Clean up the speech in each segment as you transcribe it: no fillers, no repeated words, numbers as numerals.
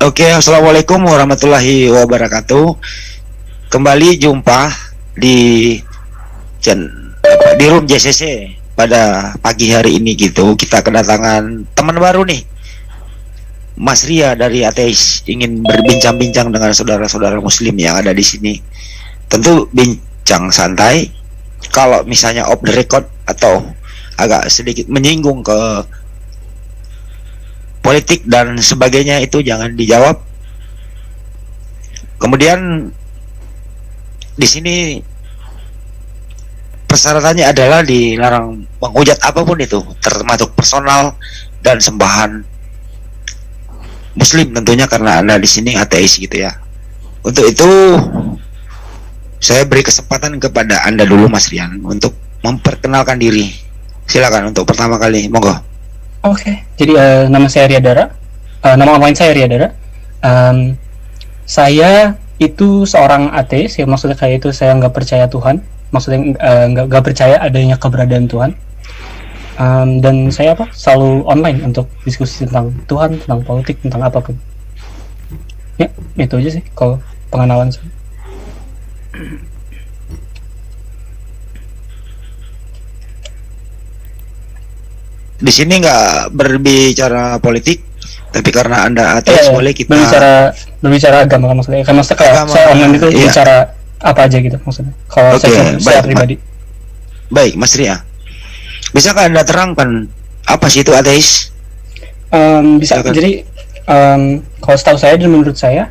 Oke, assalamualaikum warahmatullahi wabarakatuh. Kembali jumpa di di room JCC pada pagi hari ini gitu. Kita kedatangan teman baru nih, Mas Ria dari Ateis, ingin berbincang-bincang dengan saudara-saudara Muslim yang ada di sini. Tentu bincang santai. Kalau misalnya off the record atau agak sedikit menyinggung ke politik dan sebagainya itu jangan dijawab. Kemudian di sini persyaratannya adalah dilarang menghujat apapun itu, termasuk personal dan sembahan Muslim tentunya, karena Anda di sini ateis gitu ya. Untuk itu saya beri kesempatan kepada Anda dulu, Mas Rian, untuk memperkenalkan diri. Silakan untuk pertama kali, monggo. Oke, jadi nama saya Ria Dara. Nama online saya Ria Dara. Saya itu seorang ateis, ya maksudnya kayak itu saya nggak percaya Tuhan, maksudnya nggak percaya adanya keberadaan Tuhan. Dan saya selalu online untuk diskusi tentang Tuhan, tentang politik, tentang apapun. Ya, itu aja sih kalau pengenalan saya. Di sini nggak berbicara politik, tapi karena Anda ateis boleh kita berbicara agama kan maksudnya. Kan maksudnya kayak saya online itu bicara apa aja gitu maksudnya. Kalau saya pribadi. Baik, Mas Ria. Bisakah Anda terangkan apa sih itu ateis? Bisa. Jadi kalau setahu saya dan menurut saya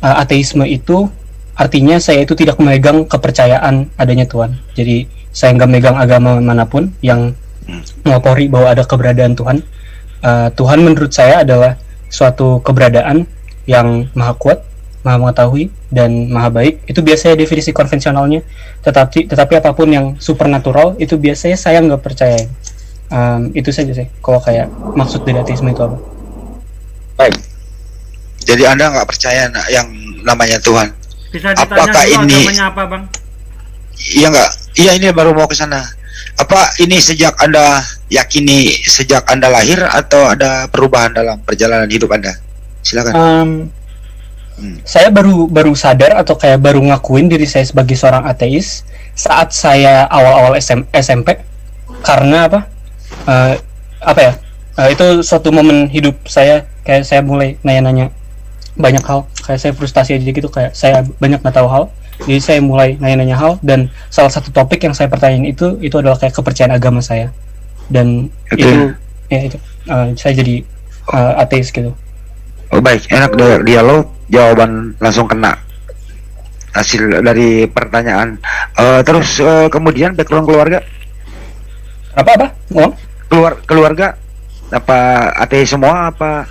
ateisme itu artinya saya itu tidak memegang kepercayaan adanya Tuhan. Jadi saya nggak megang agama manapun yang melapori bahwa ada keberadaan Tuhan. Tuhan menurut saya adalah suatu keberadaan yang maha kuat, maha mengetahui, dan maha baik. Itu biasanya definisi konvensionalnya. Tetapi apapun yang supernatural itu biasanya saya nggak percaya. Itu saja sih. Kalau kayak maksud dari ateisme itu apa? Baik. Jadi Anda nggak percaya yang namanya Tuhan. Bisa ditanya apakah dulu ini agamanya apa, Bang? Iya nggak? Iya, ini baru mau ke sana. Apa ini sejak Anda yakini sejak Anda lahir atau ada perubahan dalam perjalanan hidup Anda? Silakan. Saya baru sadar atau kayak baru ngakuin diri saya sebagai seorang ateis saat saya awal-awal SMP. Karena itu suatu momen hidup saya, kayak saya mulai nanya-nanya banyak hal, kayak saya frustasi aja gitu, kayak saya banyak nggak tahu hal. Jadi saya mulai nanya-nanya hal, dan salah satu topik yang saya pertanyain itu adalah kayak kepercayaan agama saya, dan saya jadi ateis gitu. Oh baik, enak dialog, jawaban langsung kena hasil dari pertanyaan. Terus kemudian background keluarga? Apa? Keluarga apa ateis semua apa?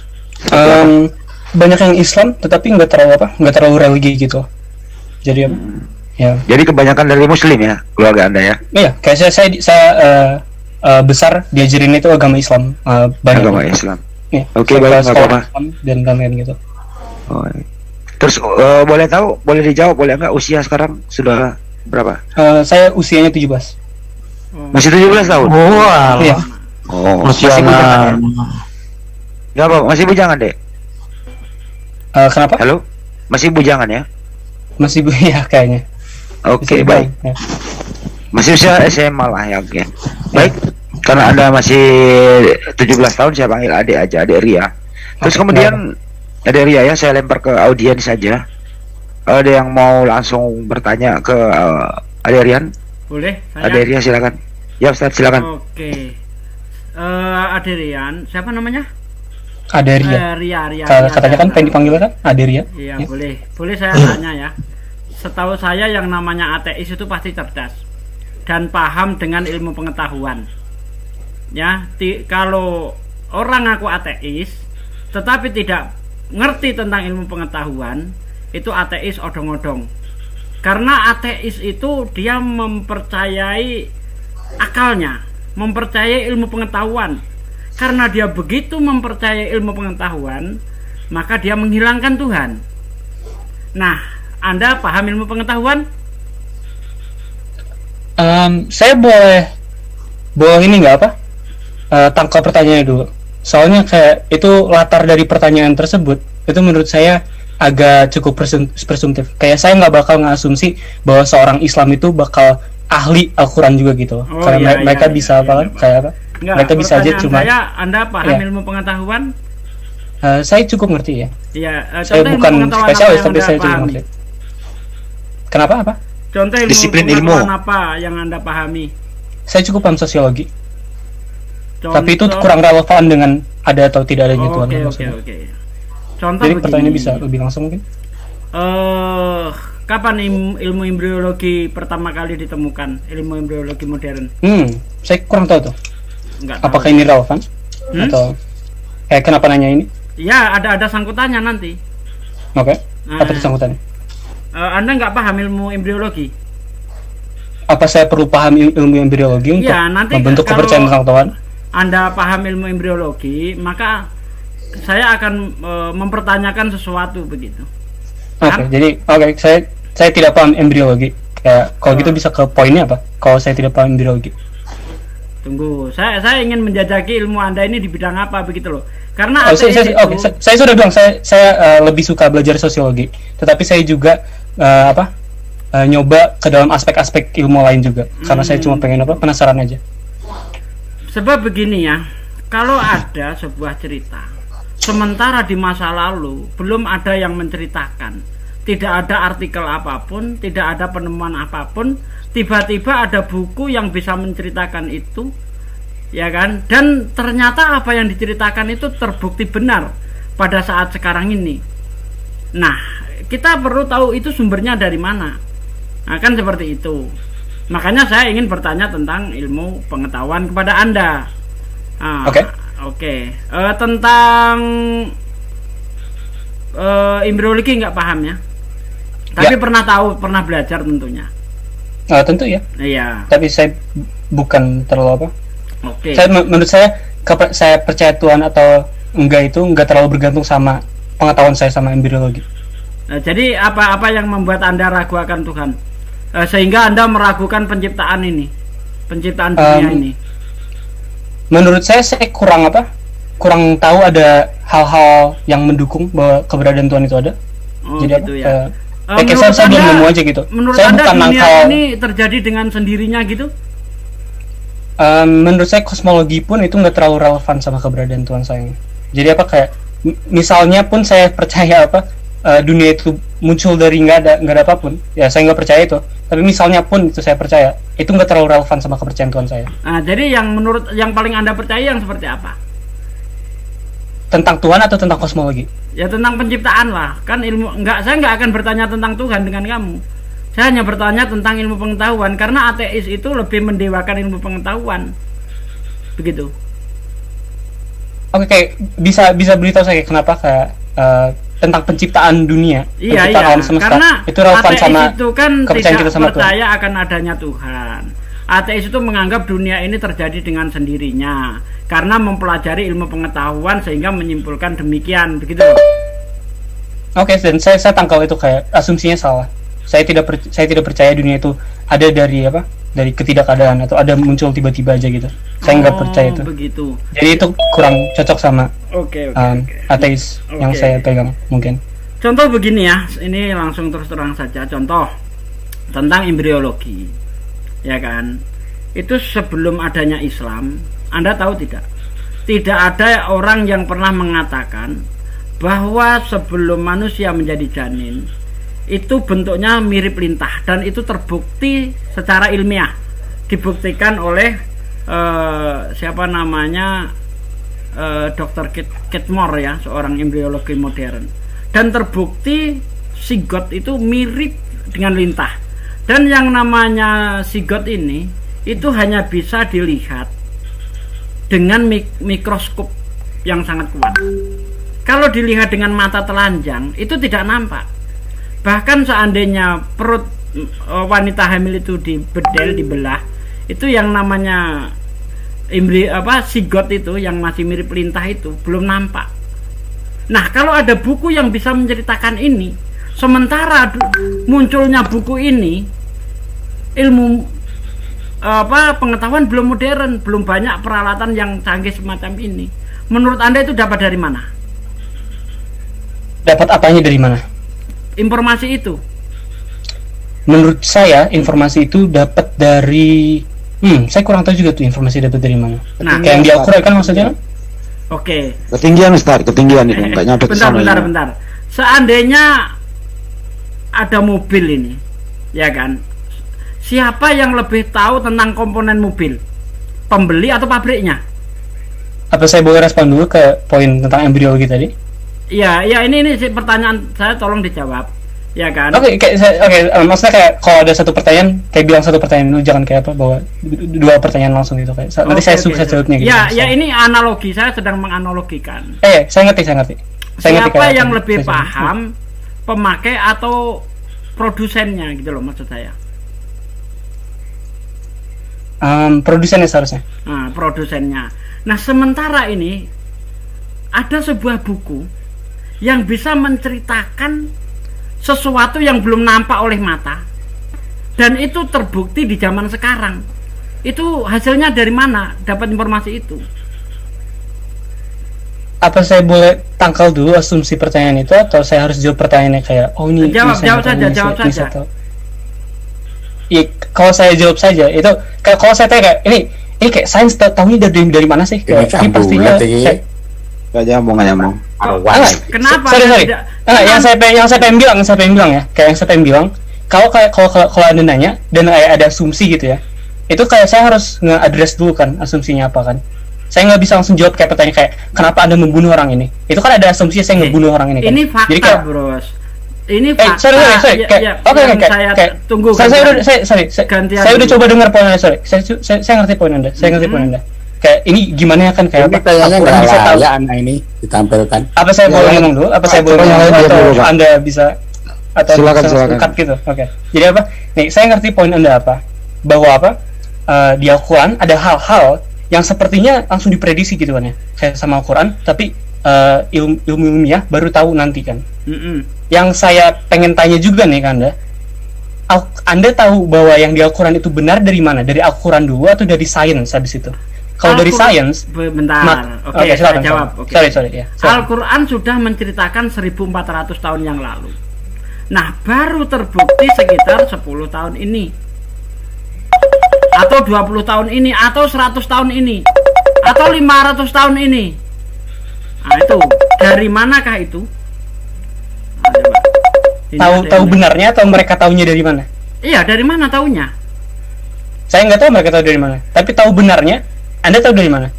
Banyak yang Islam, tetapi nggak terlalu religi gitu. Jadi ya. Jadi kebanyakan dari Muslim ya keluarga Anda ya? Iya, kayak saya besar diajarin itu agama Islam, banyak agama Islam. Ya, Oke, baik, nggak apa-apa. Dan lain-lain gitu. Terus boleh dijawab boleh nggak usia sekarang sudah berapa? Saya usianya 17. Masih 17 tahun? Iya. Masih bujangan ya? Nggak apa, masih bujangan deh. Kenapa? Halo? Masih bujangan ya? Masih ya kayaknya. Oke, baik. Ya. Masih usia SMA lah ya, oke. Baik, karena Anda masih 17 tahun saya panggil adik aja, adik Ria. Terus kemudian adik Ria ya, saya lempar ke audiens saja. Ada yang mau langsung bertanya ke adik Rian? Boleh, saya. Adik Ria silakan. Ya Ustaz, silakan. Oke. Adik Rian, siapa namanya? Aderia. Ria. Katanya kan pengen dipanggil kan Aderia. Iya, ya. Boleh saya tanya ya. Setahu saya yang namanya ateis itu pasti cerdas dan paham dengan ilmu pengetahuan. Ya, kalau orang ngaku ateis tetapi tidak ngerti tentang ilmu pengetahuan, itu ateis odong-odong. Karena ateis itu dia mempercayai akalnya, mempercayai ilmu pengetahuan. Karena dia begitu mempercayai ilmu pengetahuan, maka dia menghilangkan Tuhan. Nah, Anda paham ilmu pengetahuan? Saya boleh ini nggak tangkap pertanyaannya dulu. Soalnya kayak itu latar dari pertanyaan tersebut itu menurut saya agak cukup presumtif. Kayak saya nggak bakal ngasumsi bahwa seorang Islam itu bakal ahli Al-Quran juga gitu. Karena mereka bisa apa kan? Kayak apa? Enggak, mereka bisa aja cuma. Anda paham ilmu pengetahuan? Saya cukup ngerti ya. Iya. Saya bukan spesialis tapi saya cukup ngerti. Kenapa apa? Contoh disiplin ilmu apa yang Anda pahami? Saya cukup paham sosiologi. Contoh, tapi itu kurang relevan dengan ada atau tidak adanya Tuhan. Oke. Contoh jadi begini. Pertanyaannya bisa lebih langsung mungkin? Kapan ilmu embriologi pertama kali ditemukan? Ilmu embriologi modern? Saya kurang tahu tuh. Apakah ini relevan? Atau kenapa nanya ini? Ya, ada sangkutannya nanti. Oke. Apa itu sangkutannya? Anda nggak paham ilmu embriologi? Apa saya perlu paham ilmu embriologi untuk membentuk kepercayaan tentang Tuhan? Anda paham ilmu embriologi, maka saya akan mempertanyakan sesuatu begitu. Jadi saya tidak paham embriologi. Kalau gitu bisa ke poinnya apa? Kalau saya tidak paham embriologi. Tunggu, saya ingin menjajaki ilmu Anda ini di bidang apa begitu loh. Karena saya sudah bilang saya lebih suka belajar sosiologi, tetapi saya juga nyoba ke dalam aspek-aspek ilmu lain juga. Karena saya cuma pengen penasaran aja. Sebab begini ya, kalau ada sebuah cerita, sementara di masa lalu belum ada yang menceritakan, tidak ada artikel apapun, tidak ada penemuan apapun, tiba-tiba ada buku yang bisa menceritakan itu, ya kan? Dan ternyata apa yang diceritakan itu terbukti benar pada saat sekarang ini. Nah, kita perlu tahu itu sumbernya dari mana. Nah, kan seperti itu. Makanya saya ingin bertanya tentang ilmu pengetahuan kepada Anda. Oke. Tentang embriologi nggak paham ya? Tapi pernah tahu, pernah belajar tentunya. Tentu ya. Iya. Tapi saya bukan terlalu Oke. Menurut saya percaya Tuhan atau enggak itu enggak terlalu bergantung sama pengetahuan saya sama embriologi. Nah, jadi apa yang membuat Anda ragu akan Tuhan? Sehingga Anda meragukan penciptaan dunia ini. Menurut saya kurang tahu ada hal-hal yang mendukung bahwa keberadaan Tuhan itu ada. Jadi gitu ya. Saya belum nemu aja gitu. Menurut saya Anda bukan dunia ini terjadi dengan sendirinya gitu? Menurut saya kosmologi pun itu nggak terlalu relevan sama keberadaan Tuhan saya. Jadi misalnya pun saya percaya dunia itu muncul dari nggak ada apapun, ya saya nggak percaya itu. Tapi misalnya pun itu saya percaya, itu nggak terlalu relevan sama kepercayaan Tuhan saya. Nah, jadi yang paling Anda percaya yang seperti apa? Tentang Tuhan atau tentang kosmologi? Ya tentang penciptaan lah. Kan saya nggak akan bertanya tentang Tuhan dengan kamu. Saya hanya bertanya tentang ilmu pengetahuan, karena ateis itu lebih mendewakan ilmu pengetahuan. Begitu. Oke, bisa beritahu saya kenapa tentang penciptaan dunia, penciptaan alam semesta, karena itu relevan sama itu kan kepercayaan kita sama Tuhan. Percaya akan adanya Tuhan. Ateis itu menganggap dunia ini terjadi dengan sendirinya karena mempelajari ilmu pengetahuan sehingga menyimpulkan demikian, begitu. Oke, dan saya tangkal itu kayak asumsinya salah. Saya tidak percaya dunia itu ada dari ketidakadaan atau ada muncul tiba-tiba aja gitu. Saya nggak percaya itu. Begitu. Jadi itu kurang cocok sama ateis yang saya pegang mungkin. Contoh begini ya, ini langsung terus terang saja. Contoh tentang embriologi, ya kan? Itu sebelum adanya Islam, Anda tahu tidak? Tidak ada orang yang pernah mengatakan bahwa sebelum manusia menjadi janin itu bentuknya mirip lintah, dan itu terbukti secara ilmiah, dibuktikan oleh Dr. Kitmore ya, seorang embriologi modern, dan terbukti zigot itu mirip dengan lintah. Dan yang namanya zigot ini itu hanya bisa dilihat dengan mikroskop yang sangat kuat. Kalau dilihat dengan mata telanjang itu tidak nampak. Bahkan seandainya perut wanita hamil itu dibelah, itu yang namanya zigot itu yang masih mirip lintah itu belum nampak. Nah, kalau ada buku yang bisa menceritakan ini, sementara munculnya buku ini, ilmu pengetahuan belum modern, belum banyak peralatan yang canggih semacam ini. Menurut Anda itu dapat dari mana? Dapat apanya dari mana? Informasi itu. Menurut saya informasi itu dapat dari saya kurang tahu juga tuh informasi dapat dari mana. Nah, Kayak yang di Al-Quran kan maksudnya? Oke. Ketinggian Ustaz, ketinggian itu nggak nyampe ke sana. Bentar. Seandainya ada mobil ini, ya kan? Siapa yang lebih tahu tentang komponen mobil? Pembeli atau pabriknya? Apa saya boleh respon dulu ke poin tentang embriologi tadi? Iya, ini sih pertanyaan saya, tolong dijawab, ya kan? Maksudnya kayak kalau ada satu pertanyaan, kayak bilang satu pertanyaan dulu, jangan kayak apa bawa dua pertanyaan langsung gitu kayak. Nanti saya sukses jawabnya gitu. Ya ini analogi, saya sedang menganalogikan. Saya ngerti. Siapa yang lebih paham, pemakai atau produsennya gitu loh maksud saya. Produsennya seharusnya. Nah, produsennya. Nah, sementara ini ada sebuah buku yang bisa menceritakan sesuatu yang belum nampak oleh mata, dan itu terbukti di zaman sekarang. Itu hasilnya dari mana? Dapat informasi itu? Apa saya boleh tangkal dulu asumsi pertanyaan itu, atau saya harus jawab pertanyaannya kayak ini? Jawab saja. Iya, kalau saya jawab saja itu, kalau saya tanya kayak ini kayak sains tahunya dari mana sih? Ini pastinya nggak nyambung. Kenapa? Sorry. Yang saya pengen bilang ya, kayak yang saya pengen bilang, kalau Anda nanya dan ada asumsi gitu ya, itu kayak saya harus nge-address dulu kan asumsinya apa kan. Saya nggak bisa langsung jawab kayak pertanyaan kayak kenapa Anda membunuh orang ini. Itu kan ada asumsi saya ngebunuh orang ini kan. Ini fakta, jadi kayak, bros. Ini fakta. Sorry. Tunggu. Saya udah coba dengar poin Anda. Saya ngerti poin Anda. Kayak ini gimana ya kan kayak ini kayaknya nggak bisa tahu anak ini ditampilkan. Apa saya boleh ngomong dulu? Apa saya boleh ngomong atau Anda bisa atau silakan. Cut gitu. Oke. Jadi apa? Nih, saya ngerti poin Anda apa? Bahwa apa? Di Al-Quran ada hal-hal yang sepertinya langsung diprediksi gitu kan ya. Kayak sama Al-Quran, tapi ilmu ilmiah baru tahu nanti kan. Yang saya pengen tanya juga nih kan Anda tahu bahwa yang di Al-Quran itu benar dari mana? Dari Al-Quran dulu atau dari sains habis itu? Kalau dari sains, bentar. Oke, saya jawab. Sorry ya. Al-Quran sudah menceritakan 1400 tahun yang lalu. Nah, baru terbukti sekitar 10 tahun ini. Atau 20 tahun ini, atau 100 tahun ini, atau 500 tahun ini. Nah, itu dari manakah itu? Tahu benarnya atau mereka tahunya dari mana? Iya, dari mana tahunya? Saya nggak tahu mereka tahu dari mana. Tapi tahu benarnya, Anda tahu dari mana?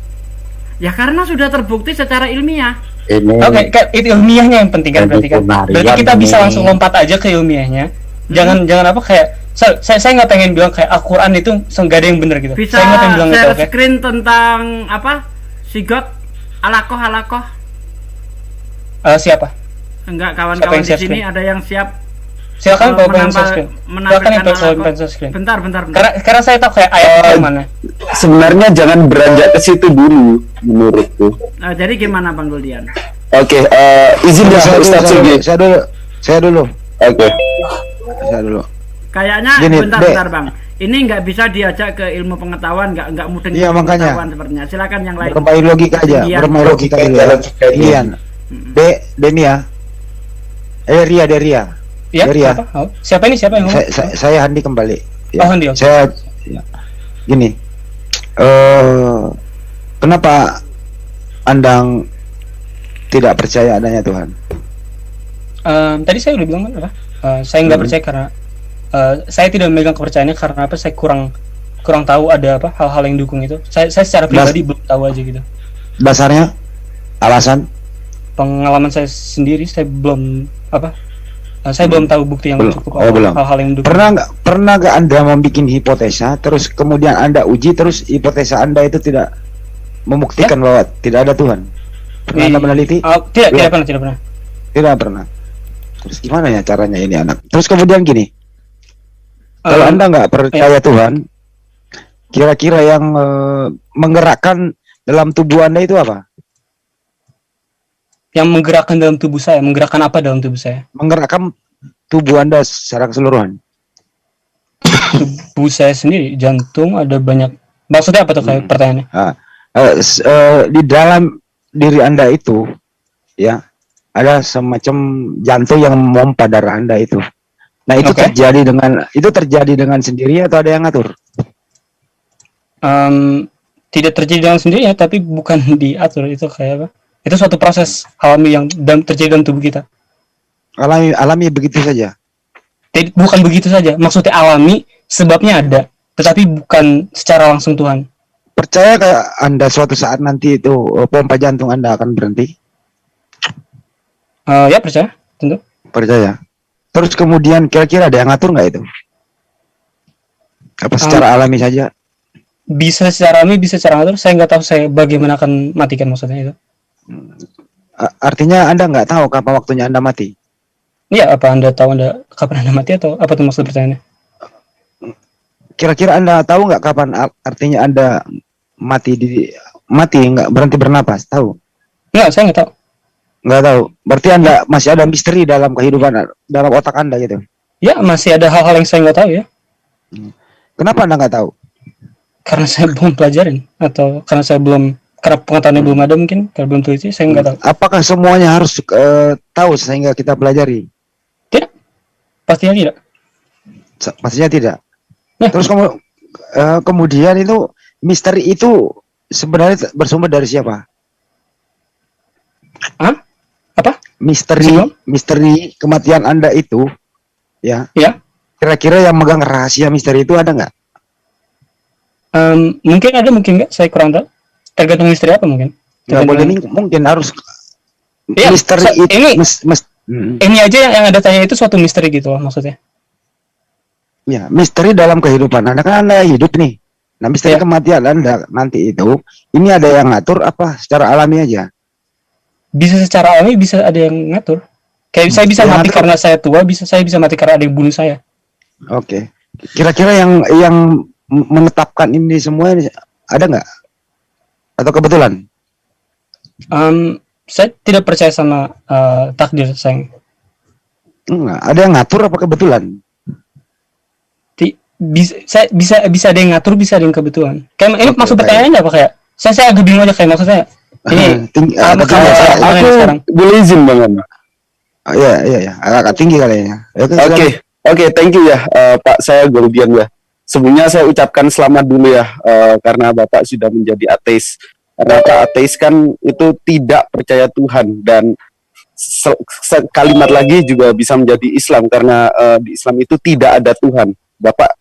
Ya karena sudah terbukti secara ilmiah. Oke, itu ilmiahnya yang penting kan berarti kan. Berarti kita bisa langsung lompat aja ke ilmiahnya. Jangan apa kayak saya nggak pengen bilang kayak Al-Quran itu nggak ada yang benar gitu. Bisa saya nggak pengen bilang share itu, screen tentang apa? Sigot alakoh. Siapa? Enggak, kawan-kawan di sini ada yang siap. Silakan kalau pengen share screen. Silakan yang pengen share screen. Bentar. Karena saya tahu kayak ayat yang mana. Sebenarnya jangan beranjak ke situ dulu menurutku. Jadi gimana Bang Guldian? Oke, izin ya Ustaz Sugi. Saya dulu. Oke. Saya dulu. Kayaknya bentar Bang. Ini nggak bisa diajak ke ilmu pengetahuan, nggak mudah. Iya, makanya. Sepertinya. Silakan yang lain. Bermain logika aja, bermain logika aja. Ketinggian. Denia. Ria. Ya, siapa ini? Siapa yang ngomong? Saya Handi kembali. Ya. Oh, Handi. Okay. Saya gini. Kenapa Anda tidak percaya adanya Tuhan? Tadi saya udah bilang kan apa? Saya nggak percaya karena saya tidak memegang kepercayaannya karena apa? Saya kurang tahu ada apa hal-hal yang dukung itu. Saya secara pribadi belum tahu aja gitu. Dasarnya, alasan? Pengalaman saya sendiri, saya belum apa? Saya belum tahu bukti yang cukup hal-hal yang dukung. Pernah nggak Anda membuat hipotesa, terus kemudian Anda uji, terus hipotesa Anda itu tidak membuktikan bahwa tidak ada Tuhan? Pernah Anda meneliti? Tidak pernah. Terus gimana ya caranya ini anak? Terus kemudian gini, kalau Anda nggak percaya Tuhan, kira-kira yang menggerakkan dalam tubuh Anda itu apa? Yang menggerakkan dalam tubuh saya, menggerakkan apa dalam tubuh saya? Menggerakkan tubuh Anda secara keseluruhan. Tubuh saya sendiri, jantung, ada banyak. Maksudnya apa tuh kayak pertanyaannya? Di dalam diri Anda itu, ya, ada semacam jantung yang memompa darah Anda itu. Nah, itu Oke. terjadi dengan sendiri atau ada yang ngatur? Tidak terjadi dengan sendirinya, tapi bukan diatur. Itu kayak apa? Itu suatu proses alami yang terjadi dalam tubuh kita. Alami begitu saja. Bukan begitu saja. Maksudnya alami, sebabnya ada, tetapi bukan secara langsung Tuhan. Percaya kayak Anda suatu saat nanti itu pompa jantung Anda akan berhenti? Ya percaya, tentu. Percaya. Terus kemudian kira-kira ada yang ngatur nggak itu? Apa secara alami saja? Bisa secara alami, bisa secara ngatur. Saya nggak tahu saya bagaimana akan matikan maksudnya itu. Artinya Anda nggak tahu kapan waktunya Anda mati? Iya, apa Anda tahu Anda kapan Anda mati atau apa tuh maksud pertanyaannya? Kira-kira Anda tahu nggak kapan artinya Anda mati nggak berhenti bernapas? Tahu? Enggak, saya nggak tahu. Nggak tahu. Berarti Anda masih ada misteri dalam kehidupan, dalam otak Anda gitu. Ya, masih ada hal-hal yang saya nggak tahu ya. Kenapa Anda nggak tahu? Karena saya belum pelajarin atau karena pengetahuannya belum ada mungkin, karena belum teliti, saya nggak tahu. Apakah semuanya harus tahu sehingga kita pelajari? Tidak, pastinya tidak. Pastinya tidak. Ya. Terus kemudian itu misteri itu sebenarnya bersumber dari siapa? Hah? Apa? Misteri kematian Anda itu, ya? Ya. Kira-kira yang megang rahasia misteri itu ada nggak? Mungkin ada, mungkin nggak. Saya kurang tahu. Tergantung misteri apa mungkin. Nggak boleh mungkin harus Ya, misteri itu. Ini aja yang ada tanya itu suatu misteri gitu loh maksudnya. Ya, misteri dalam kehidupan Anda kan Anda hidup nih. Nah, misteri Ya. kematian Anda nanti itu, ini ada yang ngatur apa secara alami aja? Bisa secara alami, bisa ada yang ngatur. Kayak saya bisa Yang mati ngatur. karena saya tua, saya bisa mati karena ada yang bunuh saya. Oke. Kira-kira yang menetapkan ini semua ini ada nggak? Atau kebetulan? Saya tidak percaya sama takdir saya. Enggak. Ada yang ngatur apa kebetulan? Bisa ada yang ngatur, bisa ada yang kebetulan. Kayak ini Oke, maksud baik. pertanyaannya apa kayak? Saya agak bingung aja kayak maksudnya. Ini Tinggi, sekarang. Boleh izin Bang? iya, agak tinggi kayaknya. Oke, thank you ya Pak, saya Goldian ya. Sebelumnya saya ucapkan selamat dulu ya, karena Bapak sudah menjadi ateis. Karena Pak ateis kan itu tidak percaya Tuhan, dan kalimat lagi juga bisa menjadi Islam, karena di Islam itu tidak ada Tuhan. Bapak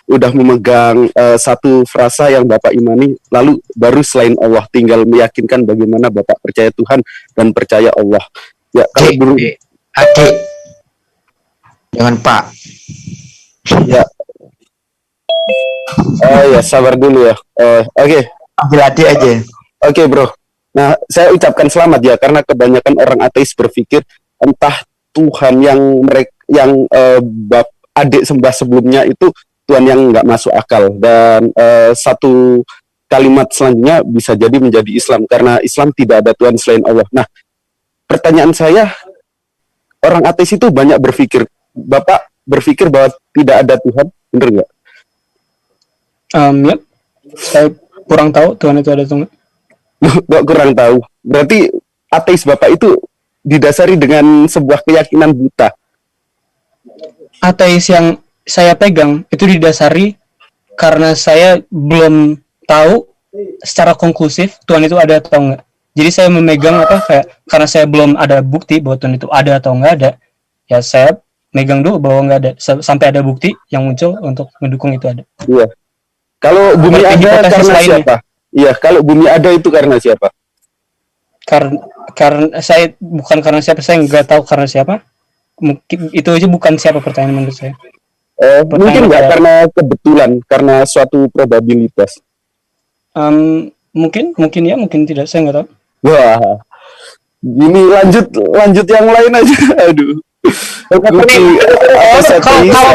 udah memegang satu frasa yang Bapak imani, lalu baru selain Allah, tinggal meyakinkan bagaimana Bapak percaya Tuhan dan percaya Allah. Ya, kalau Adik, jangan Pak. ya. Oh ya, sabar dulu ya. Oke. Ambil adik aja. Oke, bro. Nah, saya ucapkan selamat ya, karena kebanyakan orang ateis berpikir entah Tuhan yang adik sembah sebelumnya itu Tuhan yang nggak masuk akal, dan satu kalimat selanjutnya bisa jadi menjadi Islam, karena Islam tidak ada Tuhan selain Allah. Nah, pertanyaan saya, orang ateis itu banyak berpikir, Bapak berpikir bahwa tidak ada Tuhan, bener nggak? Ya, saya kurang tahu Tuhan itu ada atau enggak. Nggak, kurang tahu. Berarti ateis Bapak itu didasari dengan sebuah keyakinan buta. Ateis yang saya pegang itu didasari karena saya belum tahu secara konklusif Tuhan itu ada atau enggak. Jadi saya memegang karena saya belum ada bukti bahwa Tuhan itu ada atau enggak ada, ya saya megang dulu bahwa enggak ada sampai ada bukti yang muncul untuk mendukung itu ada. Iya. Kalau bumi Berarti ada hipotesis karena lainnya. siapa? Iya, kalau bumi ada itu karena siapa? Karena saya bukan karena siapa, saya nggak tahu karena siapa. Mungkin itu aja bukan siapa pertanyaan menurut saya. Mungkin nggak karena kebetulan, karena suatu probabilitas. Mungkin ya, mungkin tidak, saya nggak tahu. Wah, ini lanjut yang lain aja. Aduh. Kalau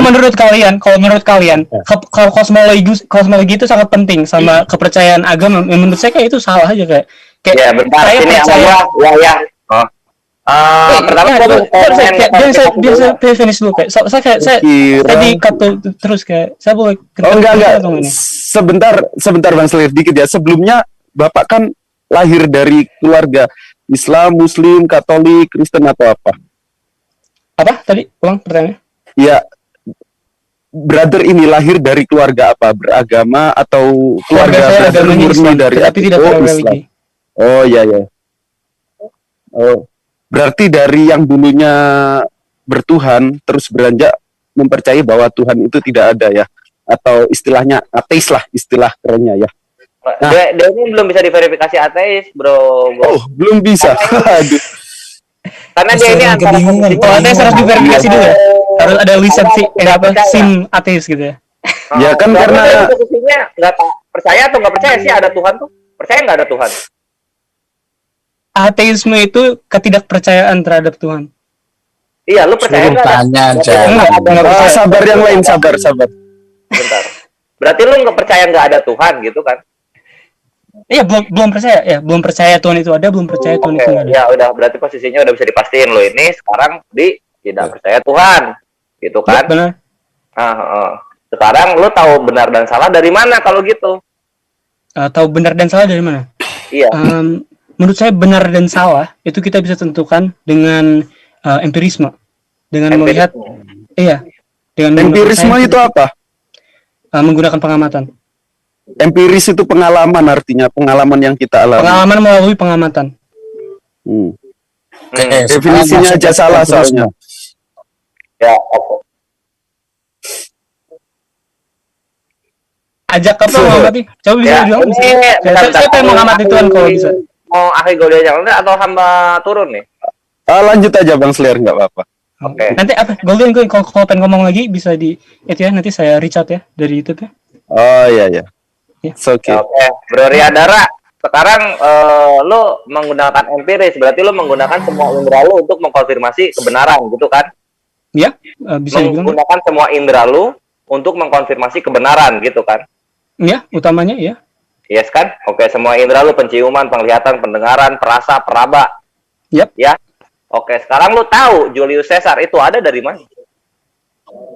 menurut kalian, kalau kosmologi itu sangat penting sama kepercayaan agama. Menurut saya kayak itu salah aja kayak. Ya bentar, saya ini percaya. ya. Pertama biar saya finish dulu kayak. Saya tadi kata terus kayak saya boleh. Oh enggak. Sebentar Bang Selir dikit ya. Sebelumnya Bapak kan lahir dari keluarga Islam, Muslim, Katolik, Kristen atau apa? Apa tadi? Ulang pertanyaannya. Ya, brother ini lahir dari keluarga apa? Beragama atau Keluarga saya brother agamanya murni Islam, dari tapi tidak oh, berreligi. Islam. Oh ya ya. Oh, berarti dari yang dulunya bertuhan terus beranjak mempercayai bahwa Tuhan itu tidak ada ya, atau istilahnya ateis lah, istilah kerennya ya. Nah. Dia ini belum bisa diverifikasi ateis, bro. Oh, belum bisa. Aduh. Karena dia ini antara Kalau ateis harus diverifikasi dulu ya. Harus ada lisensi SIM ateis gitu ya. Ya kan karena posisinya nggak percaya atau nggak percaya sih ada Tuhan tuh. Percaya nggak ada Tuhan? Ateisme itu ketidakpercayaan terhadap Tuhan. Iya, lu percaya nggak? Tanya aja. Enggak, sabar yang lain, sabar. Bentar. Berarti lu nggak percaya nggak ada Tuhan gitu kan? Iya, belum percaya Tuhan itu ada, belum percaya Tuhan itu nggak ada. Ya udah, berarti posisinya udah bisa dipastiin lo ini sekarang di tidak percaya Tuhan, gitu kan? Ya, benar. Sekarang lo tahu benar dan salah dari mana kalau gitu? Tahu benar dan salah dari mana? Iya. Menurut saya benar dan salah itu kita bisa tentukan dengan empirisme, dengan melihat, dengan empirisme itu apa? Menggunakan pengamatan. Empiris itu pengalaman, artinya pengalaman yang kita alami. Pengalaman melalui pengamatan. Definisinya aja salah soalnya. Ya, oke. Ajak apa mengamati? Coba bisa bilang. Saya pengen mengamati Tuhan kalau bisa. Mau akhir gue aja atau hamba turun nih? Lanjut aja Bang Slayer, nggak apa-apa. Oke. Nanti apa? Golden gue kalau pengen ngomong lagi bisa di itu ya. Nanti saya reach out ya dari YouTube ya. Oh iya. Oke. Oke, Bro Riadara, sekarang lo menggunakan empiris, berarti lo menggunakan semua indera lo untuk mengkonfirmasi kebenaran, gitu kan? Ya, bisa dibilang. Menggunakan semua indera lo untuk mengkonfirmasi kebenaran, gitu kan? Ya, utamanya ya. Yes kan? Oke, semua indera lo, penciuman, penglihatan, pendengaran, perasa, peraba. Yap. Ya. Oke, sekarang lo tahu Julius Caesar itu ada dari mana?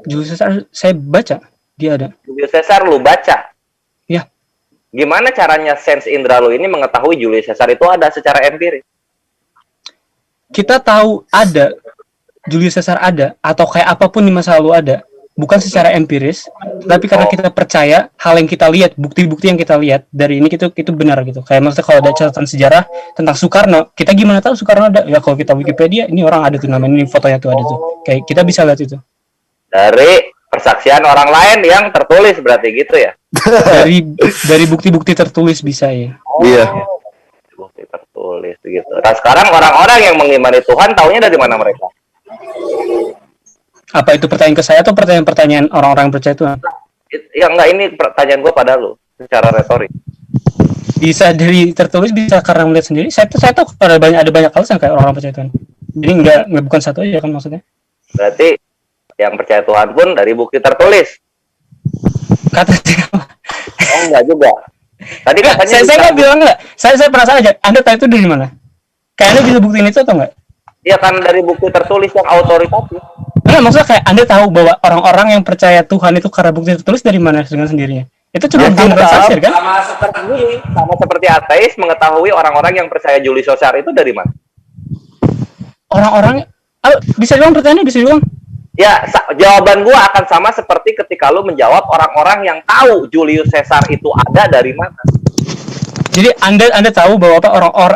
Julius Caesar saya baca, dia ada. Julius Caesar lo baca. Ya. Gimana caranya sense indera lo ini mengetahui Julius Caesar itu ada secara empiris? Kita tahu ada Julius Caesar ada atau kayak apapun di masa lalu ada, bukan secara empiris, tapi karena kita percaya hal yang kita lihat, bukti-bukti yang kita lihat dari ini itu benar gitu. Kayak maksudnya kalau ada catatan sejarah tentang Soekarno, kita gimana tahu Soekarno ada? Ya kalau kita Wikipedia, ini orang ada tuh namanya, ini fotonya tuh ada tuh. Kayak kita bisa lihat itu. Dari persaksian orang lain yang tertulis berarti gitu ya? Dari bukti-bukti tertulis bisa ya. Iya. Bukti tertulis gitu. Nah sekarang orang-orang yang mengimani Tuhan taunya dari mana mereka? Apa itu pertanyaan ke saya atau pertanyaan orang-orang yang percaya Tuhan? Ya enggak, ini pertanyaan gue pada lu secara retorik. Bisa dari tertulis, bisa karena melihat sendiri. Saya tahu ada banyak alasan kayak orang-orang percaya Tuhan. Jadi enggak bukan satu aja kan maksudnya. Berarti yang percaya Tuhan pun dari bukti tertulis. Kata siapa? Oh enggak juga. Tadi katanya saya nggak bilang enggak. Saya penasaran aja. Anda tahu itu dari mana? Kayak Anda bisa buktiin itu atau enggak? Iya kan dari bukti tertulis yang autoritatif. Enggak, maksudnya kayak Anda tahu bahwa orang-orang yang percaya Tuhan itu karena bukti tertulis dari mana dengan sendirinya? Itu cuma bukti transaksi kan? Sama seperti ateis mengetahui orang-orang yang percaya Julius Caesar itu dari mana? Orang-orang bisa diulang pertanyaannya, bisa diulang. Ya, jawaban gua akan sama seperti ketika lu menjawab orang-orang yang tahu Julius Caesar itu ada dari mana. Jadi Anda tahu bahwa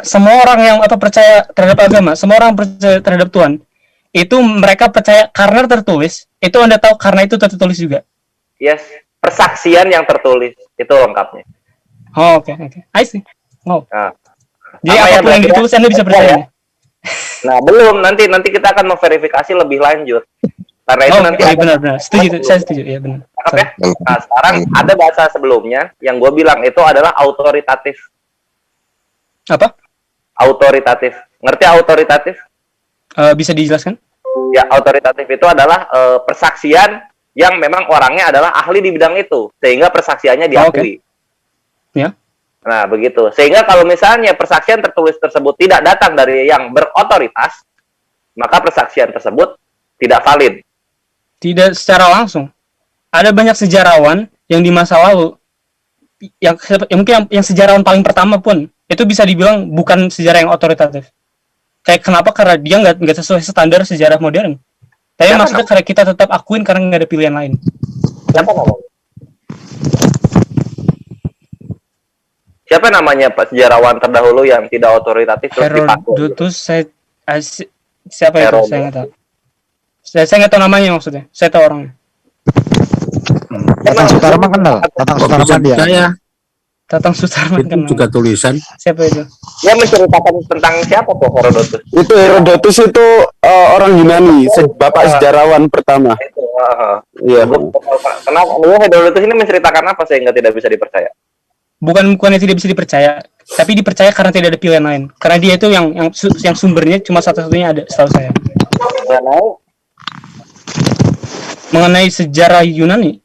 semua orang yang percaya terhadap agama, semua orang percaya terhadap Tuhan, itu mereka percaya karena tertulis. Itu Anda tahu karena itu tertulis juga. Yes, persaksian yang tertulis itu lengkapnya. Oh, oke. I see. Oh. Nah, jadi apapun yang ditulis Anda bisa percaya. Nah, belum, nanti kita akan memverifikasi lebih lanjut. Karena itu nanti benar. Saya setuju. Ya benar. Ya? Nah, sekarang ada bahasa sebelumnya yang gue bilang itu adalah autoritatif. Apa? Autoritatif. Ngerti autoritatif? Bisa dijelaskan? Ya, autoritatif itu adalah persaksian yang memang orangnya adalah ahli di bidang itu, sehingga persaksiannya diakui. Ya. Nah, begitu. Sehingga kalau misalnya persaksian tertulis tersebut tidak datang dari yang berotoritas, maka persaksian tersebut tidak valid. Tidak secara langsung. Ada banyak sejarawan yang di masa lalu yang sejarawan paling pertama pun itu bisa dibilang bukan sejarah yang otoritatif. Kayak kenapa? Karena dia nggak sesuai standar sejarah modern. Tapi maksudnya karena kita tetap akuin karena nggak ada pilihan lain. Siapa namanya Pak sejarawan terdahulu yang tidak otoritatif terus dipakai? Herodotus, siapa itu? Saya nggak tahu. Saya nggak tahu namanya maksudnya. Saya tahu orangnya. Tatang Sutarman kenal. Tatang Sutarman dia. Tatang Sutarman Itu kenal. juga tulisan. Siapa itu? Dia menceritakan tentang siapa tuh Herodotus? Itu Herodotus itu orang Yunani, bapak sejarawan pertama. Itu, Iya. kenapa Herodotus ini menceritakan apa sehingga tidak bisa dipercaya? Bukannya tidak bisa dipercaya, tapi dipercaya karena tidak ada pilihan lain. Karena dia itu yang sumbernya cuma satu-satunya ada, setahu saya. Mengenai sejarah Yunani.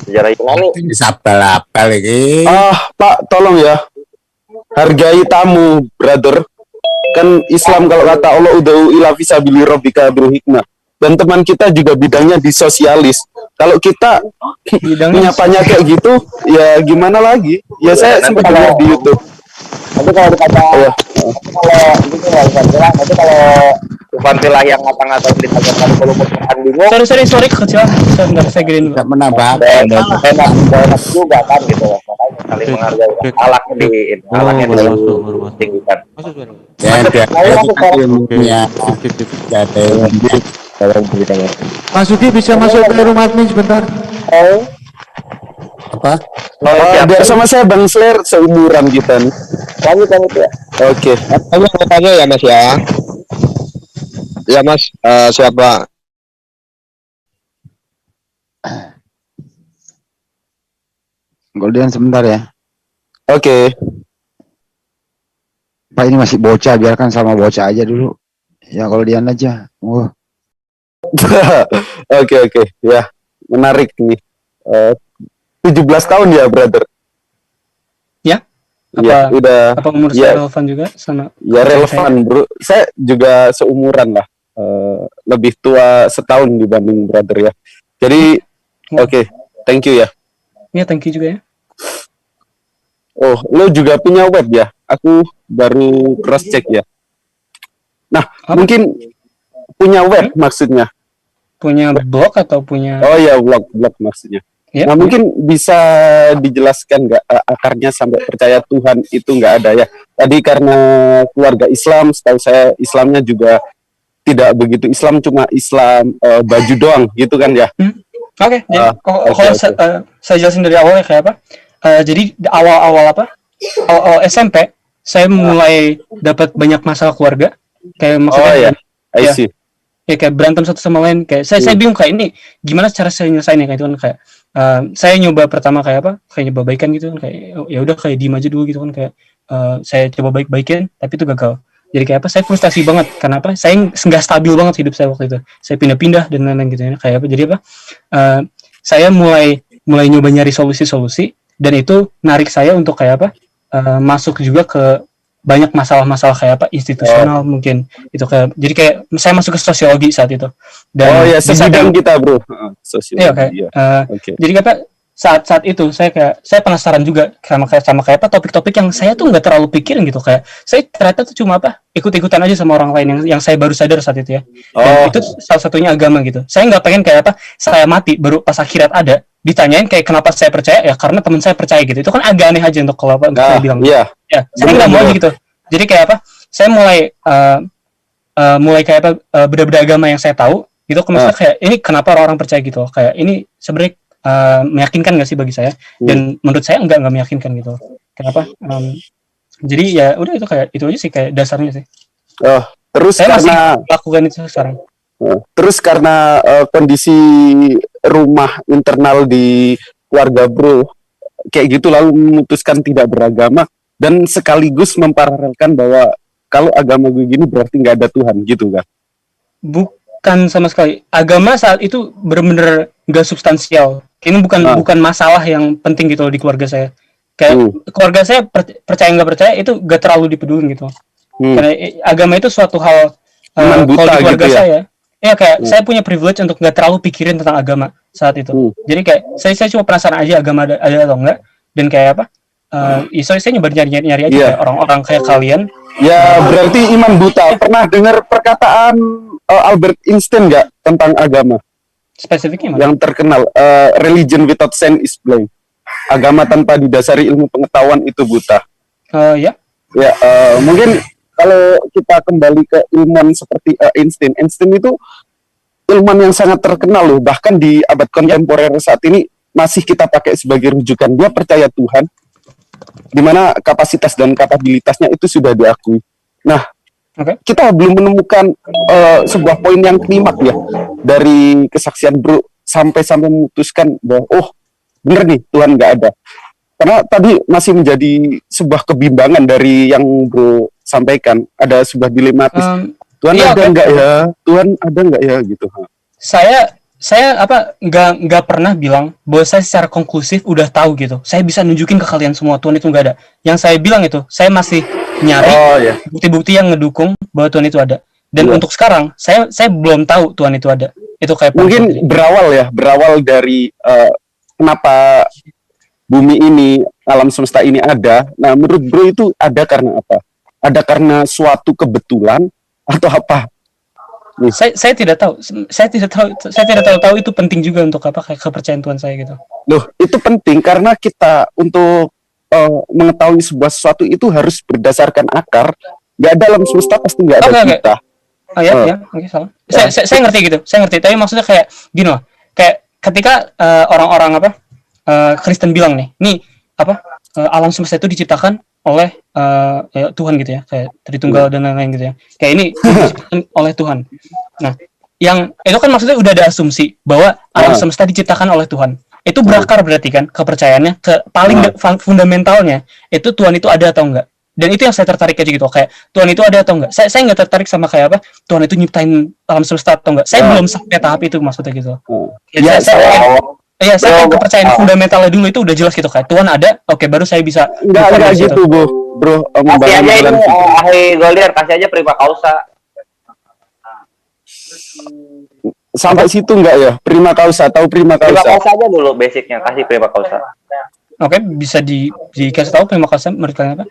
Sejarah Yunani. Ini apa lagi? Pak, tolong ya. Hargai tamu, brother. Kan Islam kalau kata Allah ud'u ila fisabili rabbika bil hikmah. Dan teman kita juga bidangnya di sosialis. Kalau kita menyapanya kayak gitu, ya gimana lagi? Ya saya sempat lihat di YouTube. Nanti kalau dikata nanti kalau Fantilah yang ngata-ngatain ditanyakan kalau Quran bingung. Sorry kekecilan. Saya gini dulu. Tidak menambah. Enak juga kan gitu. Makanya saling menghargai. Alaknya ditinggikan. Ilmunya. Masuki bisa masuk ke rumah admin sebentar. Apa? Biar sama saya Bang Sler seumuran kita nih. Lanjut ya. Oke. Tanya ya Mas ya. Ya Mas, siapa? Goldian sebentar ya. Oke. Pak ini masih bocah, biarkan sama bocah aja dulu. Ya Goldian aja. Oke. Ya, menarik nih. 17 tahun ya, brother. Ya? Ya, udah. Apa umur saya relevan juga sama? Ya relevan, bro. Saya juga seumuran lah. Lebih tua setahun dibanding brother ya. Jadi, oke. Thank you ya. Ya, thank you juga ya. Oh, lo juga punya web ya? Aku baru cross check ya. Nah, mungkin punya web maksudnya. Punya blog atau punya? Oh ya, blog maksudnya. Ya. Nah, mungkin bisa dijelaskan nggak akarnya sampai percaya Tuhan itu nggak ada ya? Tadi karena keluarga Islam, setahu saya Islamnya juga tidak begitu Islam, cuma Islam baju doang gitu kan ya? Oke, jadi kalau saya jelasin dari awal ya kayak apa? Jadi awal SMP saya mulai dapat banyak masalah keluarga, kayak maksudnya I see. Ya kayak berantem satu sama lain, kayak saya bingung kayak ini gimana cara saya nyelesainnya kayak itu kan, kayak saya nyoba pertama kayak apa, kayak nyoba baikan gitu kan, kayak ya udah kayak diem aja dulu gitu kan, kayak saya coba baikin tapi itu gagal. Jadi kayak apa, saya frustasi banget karena apa, saya nggak stabil banget hidup saya waktu itu, saya pindah-pindah dan lain-lain gitu ya, kayak apa, jadi apa, saya mulai nyoba nyari solusi dan itu narik saya untuk kayak apa, masuk juga ke banyak masalah-masalah kayak apa institusional mungkin itu, kayak jadi kayak saya masuk ke sosiologi saat itu. Dan sebidang kita bro, sosiologi. Iya kayak jadi apa, saat itu saya penasaran juga sama kayak apa topik-topik yang saya tuh nggak terlalu pikirin gitu, kayak saya ternyata tuh cuma apa ikut-ikutan aja sama orang lain yang saya baru sadar saat itu ya. Dan itu salah satunya agama gitu. Saya nggak pengen kayak apa saya mati baru pas akhirat ada ditanyain kayak kenapa saya percaya, ya karena teman saya percaya gitu. Itu kan agak aneh aja untuk kalau apa saya bilang. Ya, saya nggak mau gitu. Jadi kayak apa, saya mulai kayak apa beda-beda agama yang saya tahu gitu. Maksudnya kayak ini kenapa orang-orang percaya gitu? Kayak ini sebenarnya meyakinkan nggak sih bagi saya? Dan menurut saya nggak meyakinkan gitu. Kenapa? Jadi ya udah itu kayak itu aja sih kayak dasarnya sih. Terus saya karena masih lakukan itu sekarang. Terus karena kondisi rumah internal di keluarga bro kayak gitu, lalu memutuskan tidak beragama dan sekaligus memparalelkan bahwa kalau agama gue gini berarti nggak ada Tuhan gitu kan? Bukan sama sekali. Agama saat itu benar-benar nggak substansial. Ini bukan masalah yang penting gitu di keluarga saya. Kayak keluarga saya percaya nggak percaya itu nggak terlalu dipedulin gitu. Karena agama itu suatu hal kalau di keluarga gitu saya. Ya kayak saya punya privilege untuk nggak terlalu pikirin tentang agama saat itu. Jadi kayak saya cuma penasaran aja agama ada atau enggak. dan kayak apa? Saya nyoba nyari aja kayak orang-orang kayak kalian. Ya, berarti iman buta. Pernah dengar perkataan Albert Einstein nggak tentang agama? Spesifiknya mana? Yang terkenal, religion without sense is blind. Agama tanpa didasari ilmu pengetahuan itu buta. Ya. Ya, mungkin kalau kita kembali ke ilmuwan seperti Einstein itu ilmuwan yang sangat terkenal loh. Bahkan di abad kontemporer saat ini masih kita pakai sebagai rujukan. Dia percaya Tuhan, di mana kapasitas dan kapabilitasnya itu sudah diakui. Nah, kita belum menemukan sebuah poin yang klimak ya dari kesaksian Bro sampai memutuskan bahwa bener nih Tuhan nggak ada. Karena tadi masih menjadi sebuah kebimbangan dari yang Bro sampaikan. Ada sebuah dilematis. Tuhan ada nggak ya? Tuhan ada nggak ya? Gitu. Saya nggak pernah bilang bahwa saya secara konklusif udah tahu gitu. Saya bisa nunjukin ke kalian semua Tuhan itu nggak ada. Yang saya bilang itu, saya masih nyari bukti-bukti yang ngedukung bahwa Tuhan itu ada. Dan untuk sekarang, saya belum tahu Tuhan itu ada. Itu kayak mungkin berawal dari kenapa bumi ini, alam semesta ini ada. Nah, menurut Bro itu ada karena apa? Ada karena suatu kebetulan atau apa? Nih. Saya tidak tahu. Saya tidak tahu itu penting juga untuk apa kayak kepercayaan Tuhan saya gitu. Loh, itu penting karena kita untuk mengetahui sebuah sesuatu itu harus berdasarkan akar. Nggak ada alam semesta pasti nggak ada kita. Oh ya, oke, salah. Saya ngerti gitu. Saya ngerti. Tapi maksudnya kayak gini loh. Kayak ketika orang-orang Kristen bilang nih alam semesta itu diciptakan oleh Tuhan gitu ya, kayak Tritunggal dan lain-lain gitu ya. Kayak ini diciptakan oleh Tuhan. Nah, yang itu kan maksudnya udah ada asumsi bahwa alam semesta diciptakan oleh Tuhan. Itu berakar berarti kan kepercayaannya ke paling fundamentalnya itu Tuhan itu ada atau enggak. Dan itu yang saya tertarik aja gitu, kayak Tuhan itu ada atau enggak. Saya nggak tertarik sama kayak apa Tuhan itu nyiptain alam semesta atau enggak. Saya belum sampai tahap itu maksudnya gitu. Saya kepercayaan fundamentalnya dulu itu udah jelas gitu, kayak Tuhan ada, oke, baru saya bisa. Enggak gitu, bro. Kasih aja itu ahli Goliar, kasih aja prima causa. Sampai situ enggak ya? Prima causa, tahu prima causa? Prima causa aja dulu basicnya, kasih prima causa. Oke, bisa dikasih tahu prima causa menurut kalian apa?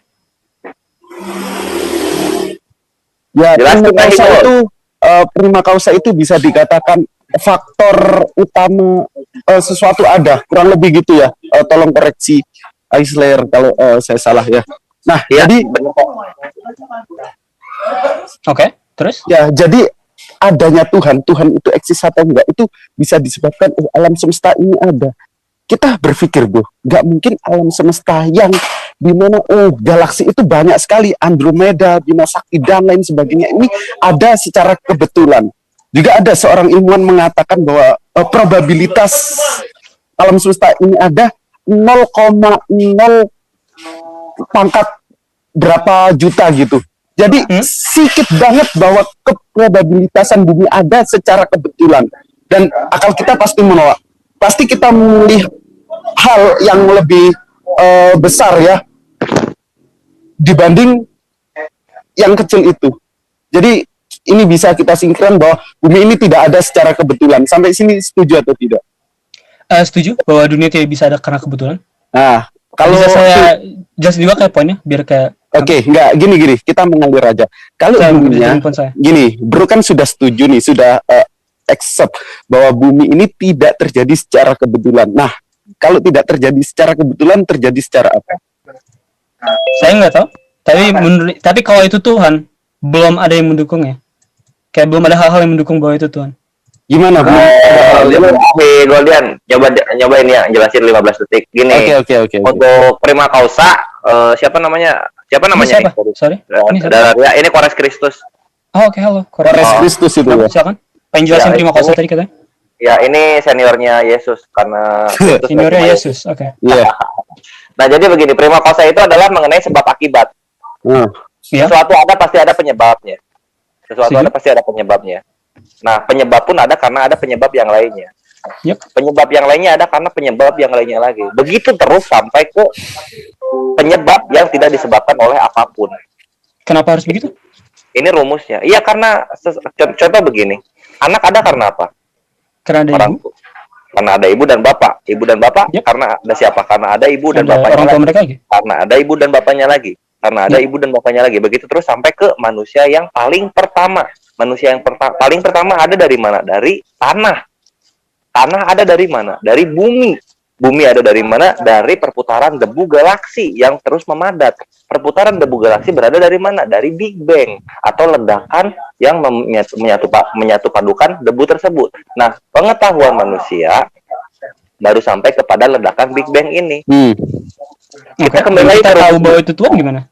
Ya, prima causa itu bisa dikatakan faktor utama sesuatu ada, kurang lebih gitu ya. Tolong koreksi Aisler kalau saya salah ya. Nah, jadi terus? Ya, jadi adanya Tuhan itu eksis atau enggak itu bisa disebabkan alam semesta ini ada. Kita berpikir, nggak mungkin alam semesta yang dimana galaksi itu banyak sekali, Andromeda, Bima Sakti dan lain sebagainya ini ada secara kebetulan. Juga ada seorang ilmuwan mengatakan bahwa probabilitas alam semesta ini ada 0,0 pangkat berapa juta gitu. Jadi sedikit banget bahwa keprobabilitasan bumi ada secara kebetulan. Dan akal kita pasti menolak. Pasti kita memilih hal yang lebih besar ya dibanding yang kecil itu. Jadi ini bisa kita singkirkan bahwa bumi ini tidak ada secara kebetulan. Sampai sini setuju atau tidak? Setuju bahwa dunia tidak bisa ada karena kebetulan. Nah, kalau bisa saya jelasin juga kayak poinnya biar kayak enggak gini, kita mengalir aja. Kalau dunia gini, Bro kan sudah setuju nih, sudah accept bahwa bumi ini tidak terjadi secara kebetulan. Nah, kalau tidak terjadi secara kebetulan, terjadi secara apa? Saya nggak tahu. Tapi kalau itu Tuhan, belum ada yang mendukungnya. Kayak belum ada hal-hal yang mendukung bahwa itu Tuhan. Gimana, Bro? Goldian, nyobain ya, jelasin 15 detik. Gini. Oke. Untuk prima causa, siapa namanya? Siapa? Sorry. Ini Kores Kristus. Oh, oke, halo. Kores Kristus itu ya. Silakan. Pengen jelasin prima causa tadi katanya? Ya, ini seniornya Yesus karena seniornya Yesus. Oke. Iya. Nah, jadi begini, prima causa itu adalah mengenai sebab akibat. Sesuatu ada pasti ada penyebabnya. Ada pasti ada penyebabnya. Nah, penyebab pun ada karena ada penyebab yang lainnya. Penyebab yang lainnya ada karena penyebab yang lainnya lagi. Begitu terus sampai ke penyebab yang tidak disebabkan oleh apapun. Kenapa harus begitu? Ini rumusnya. Iya, karena contoh begini. Anak ada karena apa? Karena ada Karena ada ibu dan bapak. Ibu dan bapak karena ada siapa? Karena ada ibu dan bapaknya lagi. Karena ada ibu dan bapaknya lagi. Karena ada ibu dan bapaknya lagi. Begitu terus sampai ke manusia yang paling pertama. Manusia yang paling pertama ada dari mana? Dari tanah. Tanah ada dari mana? Dari bumi. Bumi ada dari mana? Dari perputaran debu galaksi yang terus memadat. Perputaran debu galaksi berada dari mana? Dari Big Bang atau ledakan yang menyatu padukan debu tersebut. Nah, pengetahuan manusia baru sampai kepada ledakan Big Bang ini. Kita kembali kita tahu bahwa itu Tuhan gimana?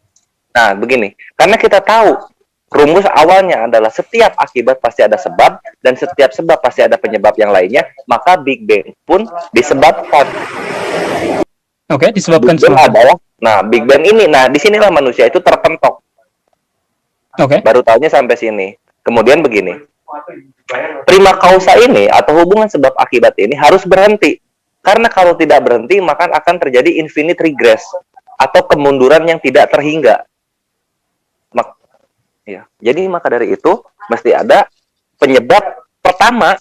Nah, begini. Karena kita tahu rumus awalnya adalah setiap akibat pasti ada sebab dan setiap sebab pasti ada penyebab yang lainnya, maka Big Bang pun disebabkan. Oke, disebabkan adalah. Nah, Big Bang ini, nah disinilah manusia itu terpentok. Oke. Baru tahunya sampai sini. Kemudian begini. Prima causa ini atau hubungan sebab akibat ini harus berhenti. Karena kalau tidak berhenti, maka akan terjadi infinite regress atau kemunduran yang tidak terhingga. Ya, jadi maka dari itu mesti ada penyebab pertama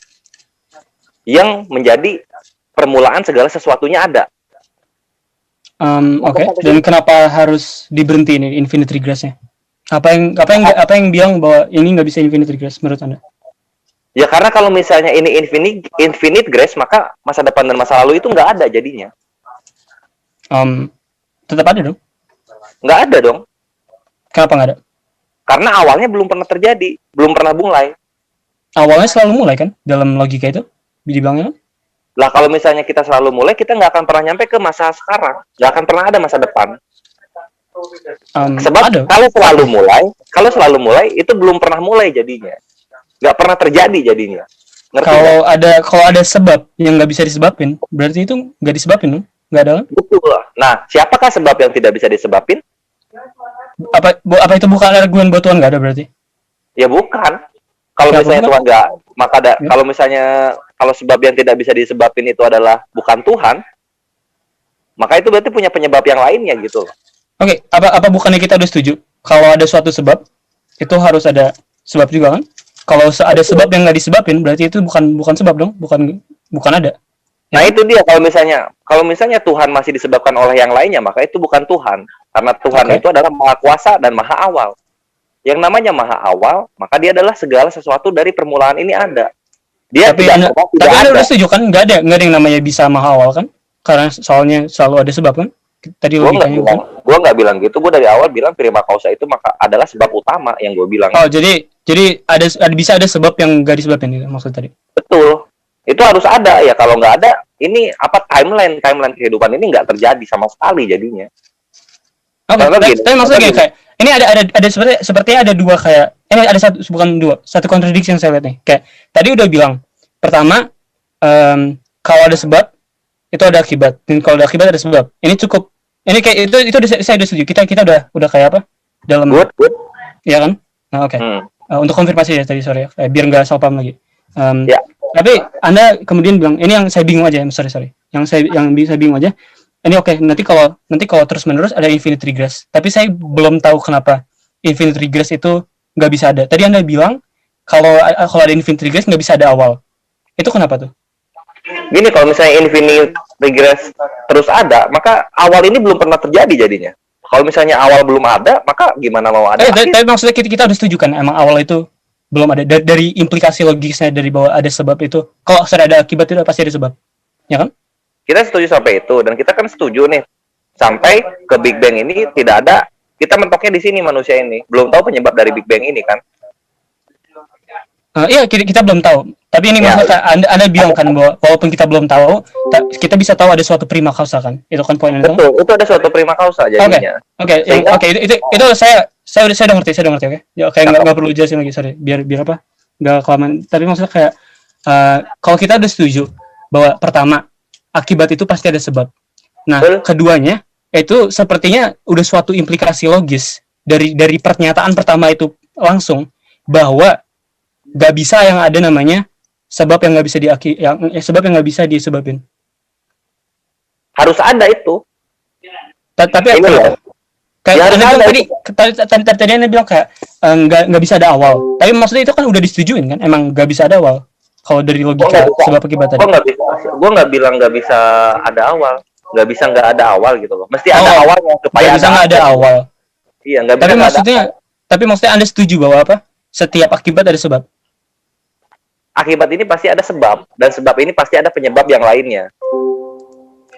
yang menjadi permulaan segala sesuatunya ada. Oke. Dan kenapa harus diberhenti ini infinite regress-nya? Apa yang bilang bahwa ini nggak bisa infinite regress menurut Anda? Ya karena kalau misalnya ini infinite regress, maka masa depan dan masa lalu itu nggak ada jadinya. Tetap ada dong? Nggak ada dong. Kenapa nggak ada? Karena awalnya belum pernah terjadi, belum pernah mulai. Awalnya selalu mulai kan dalam logika itu dibilangnya? Lah kalau misalnya kita selalu mulai, kita nggak akan pernah nyampe ke masa sekarang, nggak akan pernah ada masa depan. Sebab ada. Kalau selalu mulai itu belum pernah mulai jadinya, nggak pernah terjadi jadinya. Ngerti kalau ada sebab yang nggak bisa disebabin, berarti itu nggak disebabin, nggak ada kan? Betul. Nah, siapakah sebab yang tidak bisa disebabin? Apa itu bukan argumen buat Tuhan nggak ada berarti? Ya bukan. Kalau misalnya Tuhan nggak, maka ada. Ya. Kalau sebab yang tidak bisa disebabin itu adalah bukan Tuhan, maka itu berarti punya penyebab yang lainnya gitu. Oke, apa bukannya kita udah setuju kalau ada suatu sebab itu harus ada sebab juga kan? Kalau ada sebab yang nggak disebabin berarti itu bukan sebab dong, bukan ada. Nah itu dia, kalau misalnya Tuhan masih disebabkan oleh yang lainnya, maka itu bukan Tuhan. Karena Tuhan itu adalah Maha Kuasa dan Maha Awal. Yang namanya Maha Awal, maka dia adalah segala sesuatu dari permulaan ini ada. Tapi Anda udah setuju kan? Nggak ada yang namanya bisa Maha Awal kan? Karena soalnya selalu ada sebab kan? Tadi logikanya kan? Gue nggak bilang gitu. Gue dari awal bilang prima causa itu maka adalah sebab utama yang gue bilang. Oh, jadi bisa ada sebab yang nggak disebabin itu maksud tadi? Betul. Itu harus ada ya. Kalau nggak ada, ini timeline kehidupan ini nggak terjadi sama sekali jadinya. Oke, tapi maksudnya kayak ini ada sepertinya ada dua kayak ini ada satu contradiction saya lihat nih. Kayak tadi udah bilang pertama kalau ada sebab itu ada akibat, dan kalau ada akibat ada sebab. Ini cukup, ini kayak itu saya udah setuju. Kita udah kayak apa dalam good. Ya kan? Nah, oke. Untuk konfirmasi ya tadi sorry ya, biar nggak salah paham lagi. Ya. Tapi Anda kemudian bilang ini yang saya bingung aja, sorry. Yang bisa bingung aja. Ini oke, nanti kalau terus-menerus ada infinite regress. Tapi saya belum tahu kenapa infinite regress itu nggak bisa ada. Tadi Anda bilang kalau ada infinite regress nggak bisa ada awal. Itu kenapa tuh? Gini, kalau misalnya infinite regress terus ada, maka awal ini belum pernah terjadi jadinya. Kalau misalnya awal belum ada, maka gimana mau ada? Tapi maksudnya kita udah setuju kan emang awal itu belum ada. Dari implikasi logisnya dari bahwa ada sebab itu. Kalau sudah ada akibat itu pasti ada sebab. Ya kan? Kita setuju sampai itu, dan kita kan setuju nih sampai ke Big Bang ini tidak ada. Kita mentoknya di sini manusia ini belum tahu penyebab dari Big Bang ini kan? Iya, kita belum tahu. Tapi ini maksudnya Anda bilang kan bahwa walaupun kita belum tahu, kita bisa tahu ada suatu prima causa kan? Itu kan poin Anda. Betul, itu ada suatu prima causa jadinya. Oke, itu saya udah ngerti, oke. Ya kayak nggak perlu jelasin lagi, sorry. Biar apa? Nggak kelamaan. Tapi maksudnya kayak kalau kita udah setuju bahwa pertama akibat itu pasti ada sebab. Nah, keduanya itu sepertinya udah suatu implikasi logis dari pernyataan pertama itu langsung bahwa nggak bisa yang ada namanya sebab yang nggak bisa sebab yang nggak bisa disebabin. Harus ada itu. Tapi kayak tadi Anda bilang kayak nggak bisa ada awal. Tapi maksudnya itu kan udah disetujuin kan? Emang nggak bisa ada awal. Kalau dari logika sebab akibat tadi. Gue nggak bilang nggak bisa ada awal, nggak ada awal gitu loh. Mesti ada awalnya supaya nggak ada awal. Iya, nggak bisa. Tapi maksudnya Anda setuju bahwa apa? Setiap akibat ada sebab. Akibat ini pasti ada sebab, dan sebab ini pasti ada penyebab yang lainnya.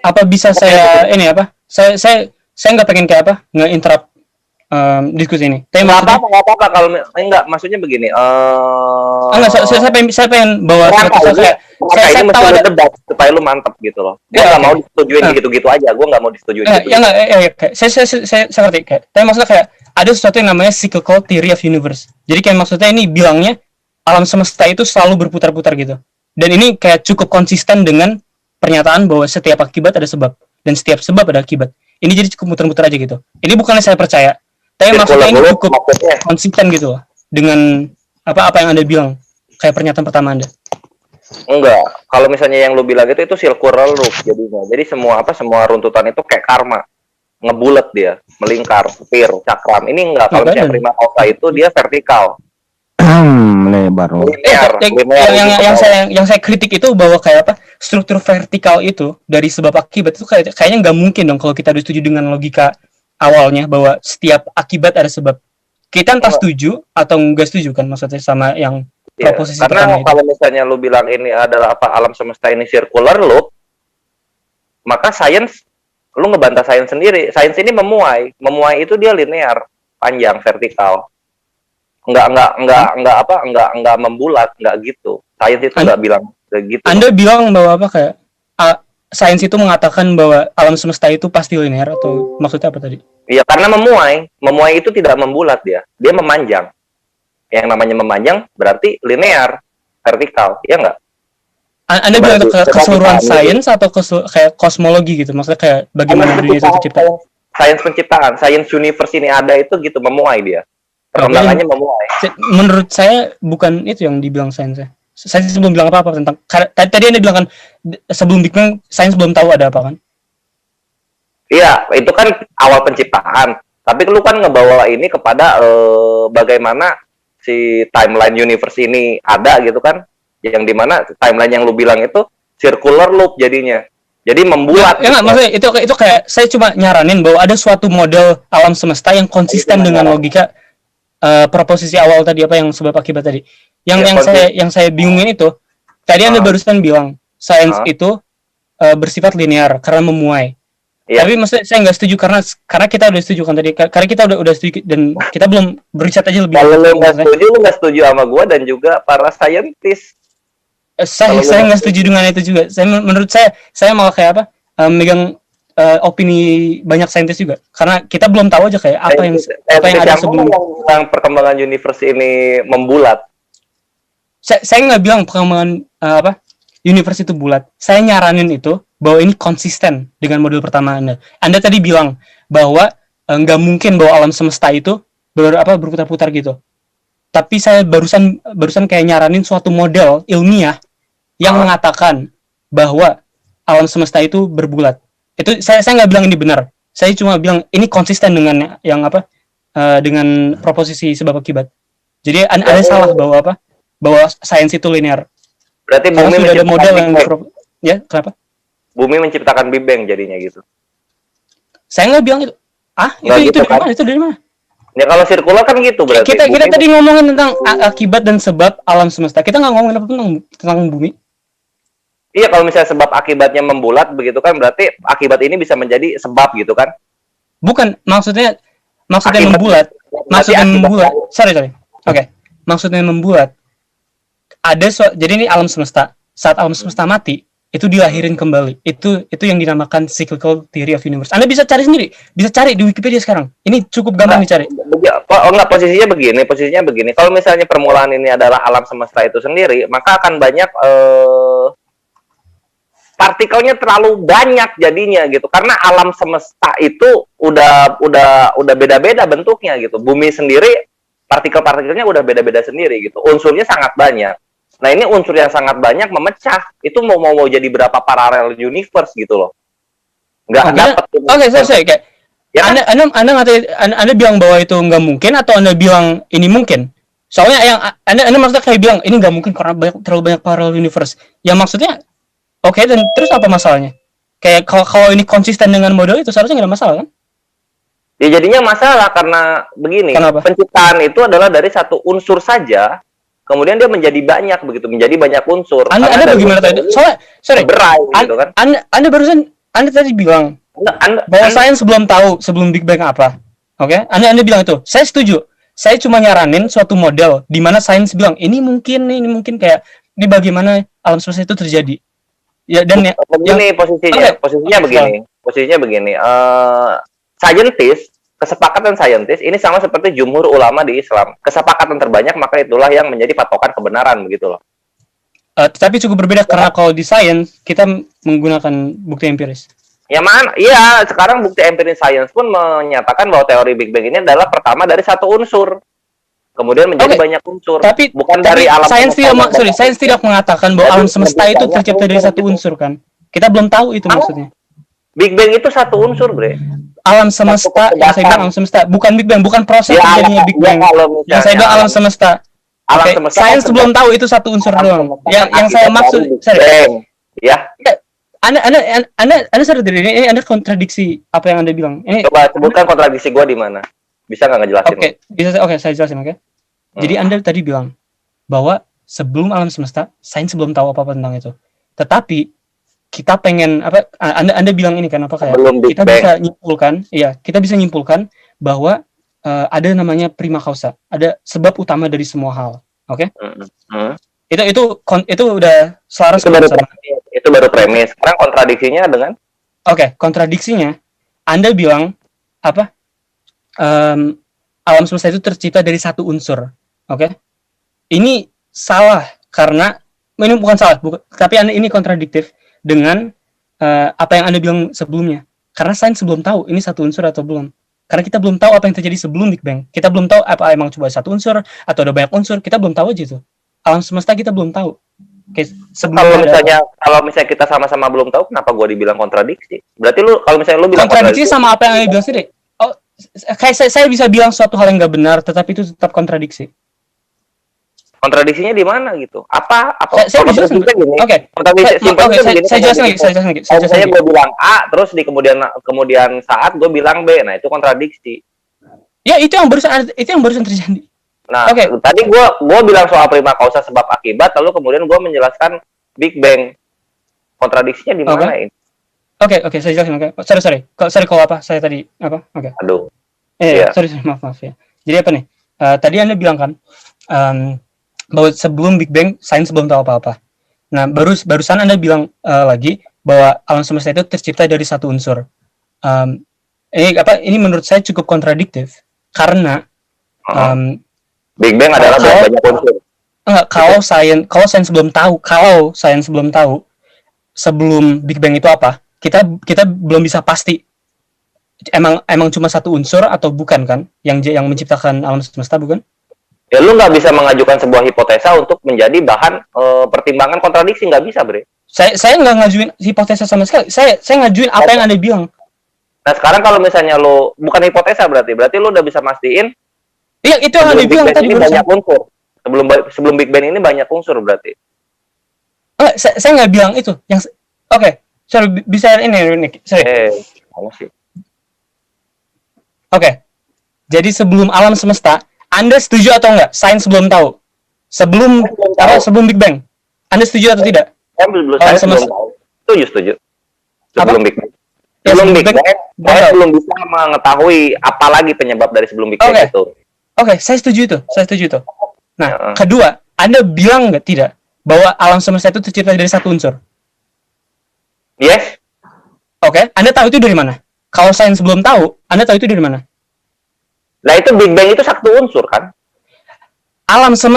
Apa bisa saya ini apa? Saya nggak pengen kayak apa? Nge-interrupt diskusi ini. Tapi nggak apa-apa kalau enggak, maksudnya begini. Enggak, saya pengen bawa saya mesti ada debat supaya lu mantap gitu loh. Gue nggak mau disetujuin gitu-gitu aja. Gue nggak mau disetujuin. Saya ngerti kayak. Tapi maksudnya kayak ada sesuatu yang namanya cyclical theory of universe. Jadi kayak maksudnya ini bilangnya alam semesta itu selalu berputar-putar gitu. Dan ini kayak cukup konsisten dengan pernyataan bahwa setiap akibat ada sebab dan setiap sebab ada akibat. Ini jadi cukup muter-muter aja gitu. Ini bukannya saya percaya. Tapi maksudnya ini cukup konsisten gitu loh dengan apa yang Anda bilang kayak pernyataan pertama Anda. Enggak, kalau misalnya yang lu bilang itu circular loop jadinya. Jadi semua runtutan itu kayak karma, ngebulet dia, melingkar, spir, cakram. Ini enggak, kalau misalnya prima causa itu dia vertikal. Lebar. Yang saya kritik itu bahwa kayak apa struktur vertikal itu dari sebab akibat itu kayaknya nggak mungkin dong kalau kita udah setuju dengan logika awalnya bahwa setiap akibat ada sebab. Kita entah setuju atau nggak setuju kan maksudnya sama yang proposisi karena kalau misalnya lu bilang ini adalah apa alam semesta ini circular loop, maka sains lu ngebantah sains sendiri. Sains ini memuai itu dia linear, panjang, vertikal. Enggak membulat, enggak gitu. Sains itu enggak bilang gitu. Anda bilang bahwa apa kayak sains itu mengatakan bahwa alam semesta itu pasti linear atau maksudnya apa tadi? Iya, karena memuai itu tidak membulat dia memanjang. Yang namanya memanjang berarti linear, vertikal, ya enggak? Anda bilang itu keseluruhan sains atau kayak kosmologi gitu, maksudnya kayak bagaimana dunia itu tercipta? Sains penciptaan, sains universe ini ada itu gitu memuai dia. Perkembangannya memuai. Menurut saya bukan itu yang dibilang sainsnya. Sains belum bilang apa-apa tentang tadi Anda bilang kan sebelum Big Bang sains belum tahu ada apa kan? Iya, itu kan awal penciptaan. Tapi lu kan ngebawa ini kepada bagaimana si timeline universe ini ada gitu kan? Yang dimana timeline yang lu bilang itu circular loop jadinya. Jadi membuat. Ya, maksudnya itu kayak saya cuma nyaranin bahwa ada suatu model alam semesta yang konsisten dengan logika proposisi awal tadi apa yang sebab akibat tadi. Yang saya bingungin itu tadi Anda barusan bilang sains itu bersifat linear karena memuai. Ya. Tapi maksudnya saya nggak setuju karena kita udah setuju kan tadi. Karena kita udah setuju dan kita belum beriset aja lebih. Kalau lu nggak setuju sama gua dan juga para saintis. Saya nggak setuju dengan itu juga. Menurut saya malah kayak apa megang opini banyak saintis juga. Karena kita belum tahu aja kayak apa yang ada sebelumnya. Tentang perkembangan universe ini membulat. Saya nggak bilang perkembangan universe itu bulat. Saya nyaranin itu bahwa ini konsisten dengan model pertama Anda. Anda tadi bilang bahwa nggak mungkin bahwa alam semesta itu berputar-putar gitu. Tapi saya barusan kayak nyaranin suatu model ilmiah yang mengatakan bahwa alam semesta itu berbulat. Itu saya nggak bilang ini benar. Saya cuma bilang ini konsisten dengan yang dengan proposisi sebab akibat. Jadi Anda salah bahwa sains itu linear. Berarti bumi sudah ada model yang ya kenapa? Bumi menciptakan Big Bang jadinya gitu. Saya nggak bilang itu. Itu dari mana? Itu dari mana? Ya kalau sirkular kan gitu berarti. Kita tadi ngomongin tentang akibat dan sebab alam semesta. Kita nggak ngomongin apa tentang bumi. Iya, kalau misalnya sebab akibatnya membulat begitu kan berarti akibat ini bisa menjadi sebab gitu kan? Bukan, maksudnya membulat. Maksudnya membulat. Sorry. Oke. Maksudnya membulat. Jadi ini alam semesta. Saat alam semesta mati, itu dilahirin kembali. Itu yang dinamakan cyclical theory of universe. Anda bisa cari sendiri. Bisa cari di Wikipedia sekarang. Ini cukup gampang dicari. Posisinya begini. Kalau misalnya permulaan ini adalah alam semesta itu sendiri, maka akan banyak partikelnya terlalu banyak jadinya gitu. Karena alam semesta itu udah beda-beda bentuknya gitu. Bumi sendiri partikel-partikelnya udah beda-beda sendiri gitu. Unsurnya sangat banyak. Nah, ini unsur yang sangat banyak memecah. Itu mau jadi berapa paralel universe gitu loh. Nggak dapat. Oke, saya kayak ya kan? Anda bilang bahwa itu nggak mungkin atau Anda bilang ini mungkin? Soalnya yang anda maksudnya kayak bilang ini nggak mungkin karena terlalu banyak parallel universe. Yang maksudnya oke, dan terus apa masalahnya? Kayak kalau ini konsisten dengan model itu seharusnya nggak ada masalah kan? Ya jadinya masalah karena begini. Kenapa? Penciptaan itu adalah dari satu unsur saja, kemudian dia menjadi banyak begitu, menjadi banyak unsur. Anda bagaimana tadi? Soalnya sorry, berai gitu kan? Anda barusan tadi bilang bahwa sains belum tahu sebelum Big Bang apa. Oke? Anda bilang itu. Saya setuju. Saya cuma nyaranin suatu model di mana sains bilang ini mungkin kayak ini bagaimana alam semesta itu terjadi. Ya dan begini posisinya begini. Kesepakatan saintis ini sama seperti jumhur ulama di Islam. Kesepakatan terbanyak maka itulah yang menjadi patokan kebenaran begitu loh. Tapi cukup berbeda karena kalau di sains kita menggunakan bukti empiris. Ya mana? Iya, sekarang bukti empiris sains pun menyatakan bahwa teori Big Bang ini adalah pertama dari satu unsur. Kemudian menjadi banyak unsur. Tapi bukan dari alam semesta. Sains tidak mengatakan bahwa alam semesta itu tercipta dari satu unsur kan. Kita belum tahu itu maksudnya. Big Bang itu satu unsur, Bre. Alam semesta, yang saya bilang alam semesta, bukan Big Bang, bukan proses terjadinya Big Bang. Yang saya bilang alam semesta. Sains belum tahu itu satu unsur doang. Yang saya maksud, ya. Anda sadar diri ini Anda kontradiksi apa yang Anda bilang. Coba sebutkan kontradiksi gua di mana. Bisa nggak ngejelasin? Oke, saya jelasin, oke. Jadi Anda tadi bilang bahwa sebelum alam semesta, sains belum tahu apa-apa tentang itu. Tetapi kita pengen apa? Anda bilang ini kan apa kayak kita bisa nyimpulkan, kita bisa nyimpulkan bahwa ada namanya prima causa, ada sebab utama dari semua hal, oke? Itu udah selaras. Itu baru premis. Sekarang kontradiksinya dengan? Kontradiksinya, Anda bilang apa? Alam semesta itu tercipta dari satu unsur. Oke, ini salah karena ini bukan salah, tapi ini kontradiktif dengan apa yang Anda bilang sebelumnya. Karena sains belum tahu ini satu unsur atau belum. Karena kita belum tahu apa yang terjadi sebelum Big Bang. Kita belum tahu apa emang coba satu unsur atau ada banyak unsur. Kita belum tahu aja tuh. Alam semesta kita belum tahu. Kalau misalnya kita sama-sama belum tahu, kenapa gua dibilang kontradiksi? Berarti kalau misalnya lu bilang kontradiksi sama apa yang Anda bilang sendiri. Kayak saya bisa bilang suatu hal yang nggak benar, tetapi itu tetap kontradiksi. Kontradiksinya di mana gitu? Apa? Saya jelasin. Oke. Saya jelasin lagi. Saya gue bilang A, terus di kemudian saat gue bilang B. Nah, itu kontradiksi. Ya, itu yang barusan terjadi. Nah, tadi gue bilang soal prima causa sebab akibat, lalu kemudian gue menjelaskan Big Bang. Kontradiksinya di mana ini? Oke, saya jelasin. Sorry kalau apa? Saya tadi apa? Oke. Aduh. Sorry, maaf ya. Jadi apa nih? Tadi Anda bilang kan bahwa sebelum Big Bang sains belum tahu apa-apa. Nah, barusan Anda bilang lagi bahwa alam semesta itu tercipta dari satu unsur. Ini menurut saya cukup kontradiktif karena Big Bang adalah banyak unsur. Enggak, kalau sains belum tahu sebelum Big Bang itu apa, kita belum bisa pasti emang cuma satu unsur atau bukan kan yang menciptakan alam semesta, bukan? Ya lu nggak bisa mengajukan sebuah hipotesa untuk menjadi bahan pertimbangan kontradiksi, nggak bisa, Bre. Saya nggak ngajuin hipotesa sama sekali. Saya ngajuin apa yang Anda bilang. Nah, sekarang kalau misalnya lu bukan hipotesa berarti lu udah bisa mastiin. Iya, itu yang Anda bilang tadi banyak unsur. Sebelum Big Bang ini banyak unsur berarti. Saya nggak bilang itu. Sorry, bisa ini. Sorry. Jadi sebelum alam semesta, Anda setuju atau enggak? Sains belum tahu. Sebelum Big Bang. Anda setuju atau tidak? Saya setuju. Sebelum Big Bang. Sebelum Big Bang, saya belum bisa mengetahui apa lagi penyebab dari sebelum Big Bang itu. Saya setuju itu. Nah, kedua, Anda bilang nggak tidak bahwa alam semesta itu tercipta dari satu unsur? Yes. Anda tahu itu dari mana? Kalau sains belum tahu, Anda tahu itu dari mana? Nah, itu Big Bang itu satu unsur kan?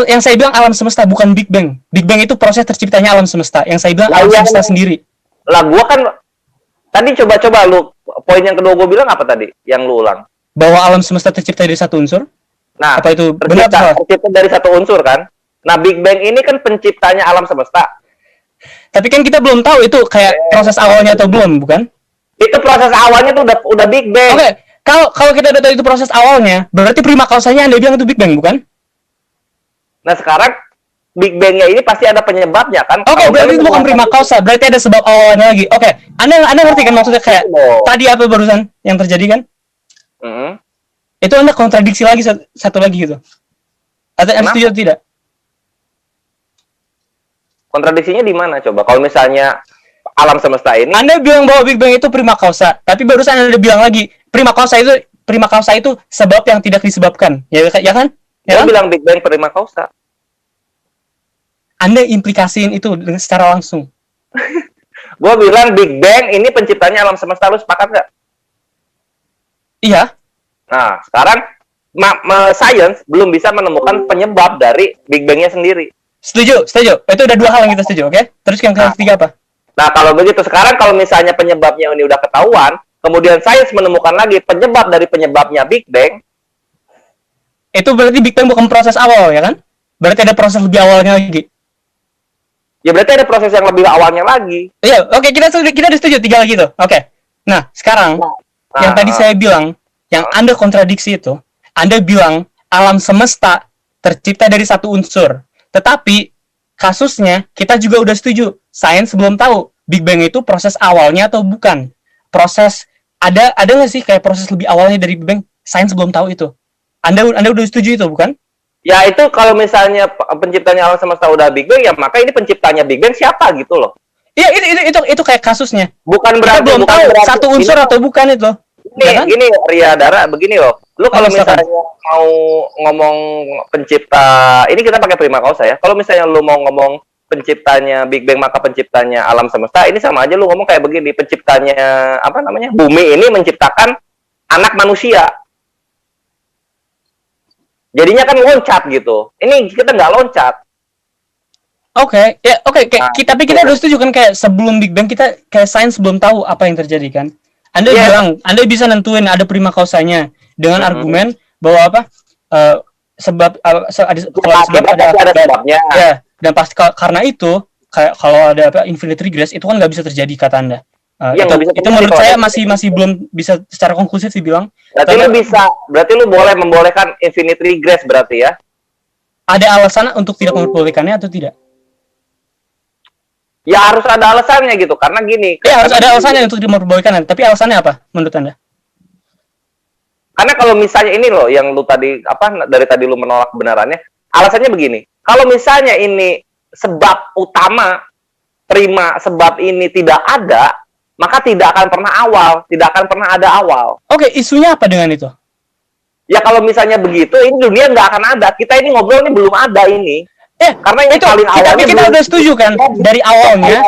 Yang saya bilang alam semesta bukan Big Bang. Big Bang itu proses terciptanya alam semesta. Yang saya bilang alam semesta sendiri. Lah, gua kan tadi coba lu poin yang kedua gua bilang apa tadi? Yang lu ulang. Bahwa alam semesta tercipta dari satu unsur? Nah, apa itu benar atau salah? Tercipta dari satu unsur kan? Nah, Big Bang ini kan penciptanya alam semesta. Tapi kan kita belum tahu itu kayak proses awalnya atau belum, bukan? Itu proses awalnya tuh udah Big Bang. Kalau kita udah tahu itu proses awalnya, berarti prima causanya Anda bilang itu Big Bang, bukan? Nah sekarang Big Bang-nya ini pasti ada penyebabnya kan? Oke, berarti itu bukan prima causa, berarti ada sebab awalnya lagi. Oke, Anda ngerti kan maksudnya kayak tadi apa barusan yang terjadi kan? Itu Anda kontradiksi lagi satu lagi gitu. Atau Anda setuju atau tidak? Kontradiksinya di mana coba? Kalau misalnya alam semesta ini, Anda bilang bahwa Big Bang itu prima causa, tapi barusan Anda bilang lagi prima causa itu sebab yang tidak disebabkan. Ya kan? Ya kan? bilang Big Bang prima causa. Anda implikasiin itu secara langsung. Gue bilang Big Bang ini penciptanya alam semesta, lu sepakat nggak? Iya. Nah, sekarang science belum bisa menemukan penyebab dari Big Bang-nya sendiri. Setuju. Itu udah 2 hal yang kita setuju, oke? Terus yang ketiga apa? Nah, kalau begitu sekarang kalau misalnya penyebabnya ini udah ketahuan, kemudian sains menemukan lagi penyebab dari penyebabnya Big Bang. Itu berarti Big Bang bukan proses awal, ya kan? Berarti ada proses lebih awalnya lagi. Ya berarti ada proses yang lebih awalnya lagi. Iya, oke, kita udah setuju 3 lagi tuh. Oke. Nah, sekarang yang tadi saya bilang, yang Anda kontradiksi itu, Anda bilang alam semesta tercipta dari satu unsur. Tetapi kasusnya kita juga udah setuju. Sains belum tahu Big Bang itu proses awalnya atau bukan. Proses ada nggak sih kayak proses lebih awalnya dari Big Bang? Sains belum tahu itu. Anda udah setuju itu, bukan? Ya itu kalau misalnya penciptanya alam semesta udah Big Bang, ya maka ini penciptanya Big Bang siapa gitu loh. Iya, itu kayak kasusnya. Bukan berarti kita belum tahu satu unsur ini, atau bukan itu. Gini Ria Dara, begini loh. Lu kalau misalnya mau ngomong pencipta, ini kita pakai prima causa ya. Kalau misalnya lu mau ngomong penciptanya Big Bang maka penciptanya alam semesta, ini sama aja lu ngomong kayak begini, penciptanya apa namanya? Bumi ini menciptakan anak manusia. Jadinya kan loncat gitu. Ini kita nggak loncat. Oke. Tapi kita udah setuju kan kayak sebelum Big Bang kita kayak sains belum tahu apa yang terjadi kan. Anda bilang Anda bisa nentuin ada prima causanya dengan argumen bahwa apa? Sebab ada sebabnya. Ya, dan pasti karena itu kayak kalau ada apa infinite regress itu kan nggak bisa terjadi kata Anda. Itu menurut saya masih belum bisa secara konklusif dibilang. Berarti lu boleh membolehkan infinite regress berarti ya? Ada alasan untuk tidak memperbolehkannya atau tidak? Ya harus ada alasannya gitu, karena gini. Ya harus ada alasannya untuk memperbolehkan, tapi alasannya apa menurut Anda? Karena kalau misalnya ini loh yang lu tadi dari tadi lu menolak kebenarannya, alasannya begini. Kalau misalnya ini sebab utama prima sebab ini tidak ada, maka tidak akan pernah ada awal. Oke, isunya apa dengan itu? Ya kalau misalnya begitu, ini dunia nggak akan ada. Kita ini ngobrol ini belum ada ini. Karena itu paling awalnya kita udah setuju kan dari awalnya.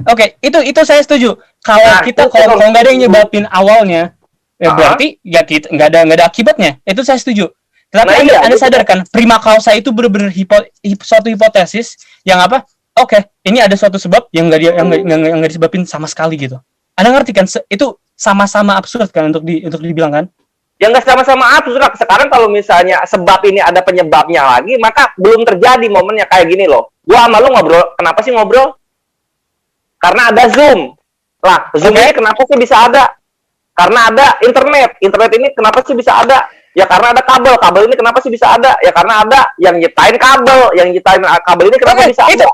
Oke, itu saya setuju. Kalau kita kalau nggak ada yang nyebabin awalnya, ya berarti ya kita nggak ada akibatnya. Itu saya setuju. Tapi Anda sadarkan prima causa itu benar-benar suatu hipotesis yang apa? Oke, ini ada suatu sebab yang nggak disebabin sama sekali gitu. Anda ngerti kan? Itu sama-sama absurd kan untuk dibilang kan? Ya nggak sama-sama absurd. Sekarang kalau misalnya sebab ini ada penyebabnya lagi, maka belum terjadi momennya kayak gini loh. Gua sama lu ngobrol, kenapa sih ngobrol? Karena ada Zoom. Lah, Zoom ini kenapa sih bisa ada? Karena ada internet. Internet ini kenapa sih bisa ada? Ya karena ada kabel. Kabel ini kenapa sih bisa ada? Ya karena ada yang nyiptain kabel. Yang nyiptain kabel ini kenapa bisa ada?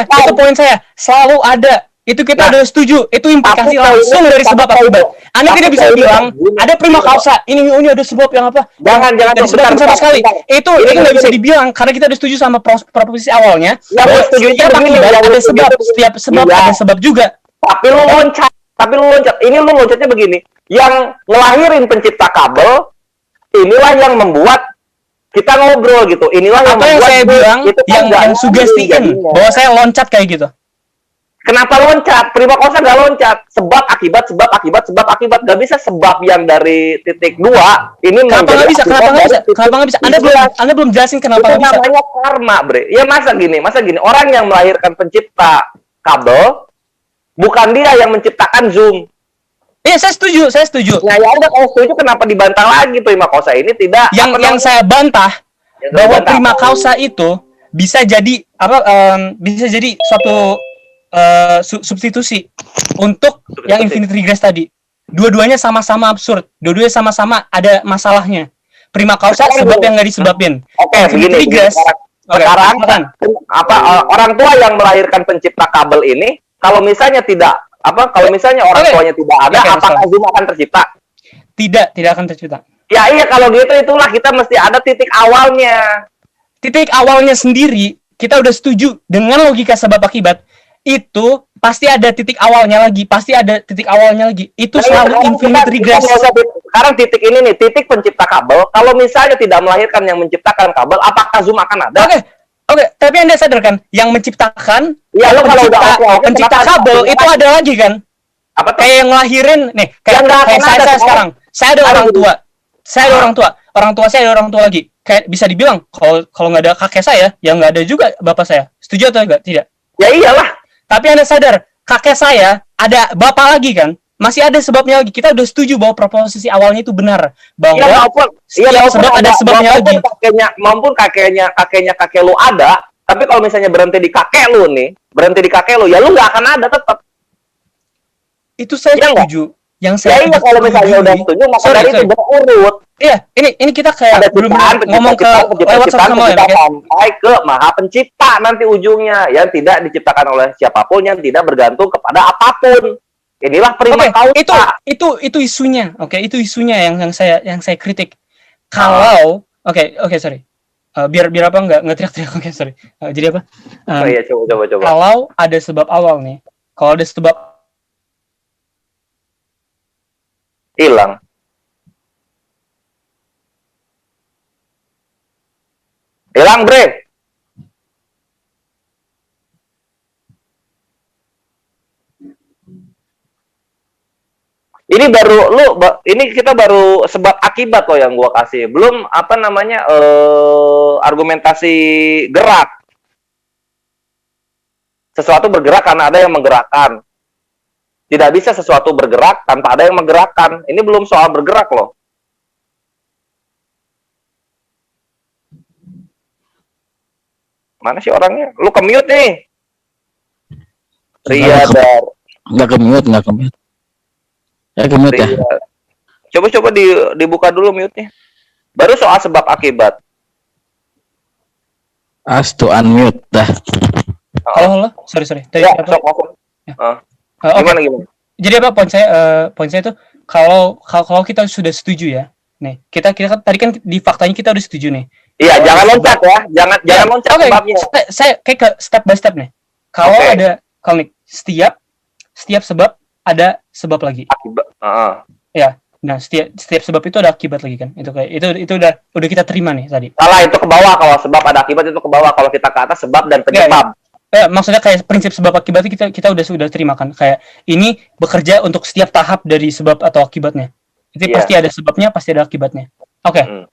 Itu poin saya. Selalu ada. Itu kita udah setuju. Itu implikasi langsung dari sebab akibat. Anda tidak bisa bilang ada prima causa. Ini ada sebab yang apa? Jangan disebabkan sama sekali. Itu nggak bisa dibilang karena kita udah setuju sama proposisi awalnya. Setiap akibat ada sebab. Setiap sebab ada sebab juga. Tapi lu loncat. Ini lu loncatnya begini. Yang ngelahirin pencipta kabel, inilah yang membuat kita ngobrol gitu. Inilah yang membuat saya bilang yang sugestiin bahwa saya loncat kayak gitu. Kenapa loncat? Prima causa nggak loncat. Sebab akibat. Nggak bisa sebab yang dari titik 2 ini. Kenapa nggak bisa? Anda belum jelasin kenapa nggak bisa. Itu namanya karma, bre. Ya masa gini. Orang yang melahirkan pencipta kabel, bukan dia yang menciptakan Zoom. Iya, saya setuju. Nah, ya udah kalau setuju kenapa dibantah lagi prima causa ini tidak? Yang saya bantah bahwa prima causa itu bisa jadi bisa jadi suatu substitusi untuk yang infinite regress tadi. Dua-duanya sama-sama absurd. Dua-duanya sama-sama ada masalahnya. prima causa sebab yang nggak disebabin. Oke, begini. Sekarang orang tua yang melahirkan pencipta kabel ini, kalau misalnya orang tuanya tidak ada, apakah Zoom akan tercipta? Tidak akan tercipta. Ya iya, kalau gitu itulah kita mesti ada titik awalnya. Titik awalnya sendiri, kita udah setuju dengan logika sebab akibat. Itu pasti ada titik awalnya lagi, itu selalu infinite regress. Sekarang titik ini nih, titik pencipta kabel, kalau misalnya tidak melahirkan yang menciptakan kabel, apakah Zoom akan ada? Oke, tapi Anda sadar kan, yang menciptakan, ya, pencipta kabel itu ada lagi kan? Apa tuh? Kayak yang ngelahirin nih, kayak saya sekarang, saya ada orang tua, saya ada orang tua lagi. Kayak bisa dibilang kalau nggak ada kakek saya, ya nggak ada juga bapak saya. Setuju atau enggak? Tidak. Ya iyalah. Tapi Anda sadar, kakek saya ada bapak lagi kan? Masih ada sebabnya lagi. Kita udah setuju bahwa proposisi awalnya itu benar. Bahwa setiap sebab ada sebabnya lagi. Maupun kakek lu ada, tapi kalau misalnya berhenti di kakek lu, ya lu nggak akan ada tetap. Itu saya setuju. Yang saya kalau misalnya udah setuju, maka dari itu berurut. Iya, ini kita kayak belum ngomong ke WhatsApp sama sampai ke Maha Pencipta nanti ujungnya, yang tidak diciptakan oleh siapapun, yang tidak bergantung kepada apapun. Inilah prima causa. Itu isunya. Itu isunya yang saya kritik. Kalau sorry. Biar apa enggak teriak-teriak. Sorry. Jadi apa? Coba. Kalau ada sebab awal nih. Kalau ada sebab hilang. Hilang, Bre. Ini kita baru sebab akibat loh yang gua kasih. Belum argumentasi gerak. Sesuatu bergerak karena ada yang menggerakkan. Tidak bisa sesuatu bergerak tanpa ada yang menggerakkan. Ini belum soal bergerak loh. Mana sih orangnya? Lu ke-mute nih. Riyadar. Nggak ke-mute. Ya ke-mute ya. Coba dibuka dulu mute-nya. Baru soal sebab akibat. To unmute dah. Halo. Sorry. Tadi ya, apa? Gimana? Jadi apa poin saya itu kalau kita sudah setuju ya. Nih, kita tadi kan di faktanya kita udah setuju nih. Iya, jangan loncat ya. Jangan loncat sebabnya. Saya kayak ke step by step nih. Kalau nih setiap sebab ada sebab lagi. Akibat. Ya. Nah, setiap sebab itu ada akibat lagi kan. Itu udah kita terima nih tadi. Salah, itu ke bawah. Kalau sebab ada akibat itu ke bawah. Kalau kita ke atas sebab dan penyebab. Ya, maksudnya kayak prinsip sebab akibat kita udah terima kan. Kayak ini bekerja untuk setiap tahap dari sebab atau akibatnya. Itu pasti ada sebabnya, pasti ada akibatnya. Oke.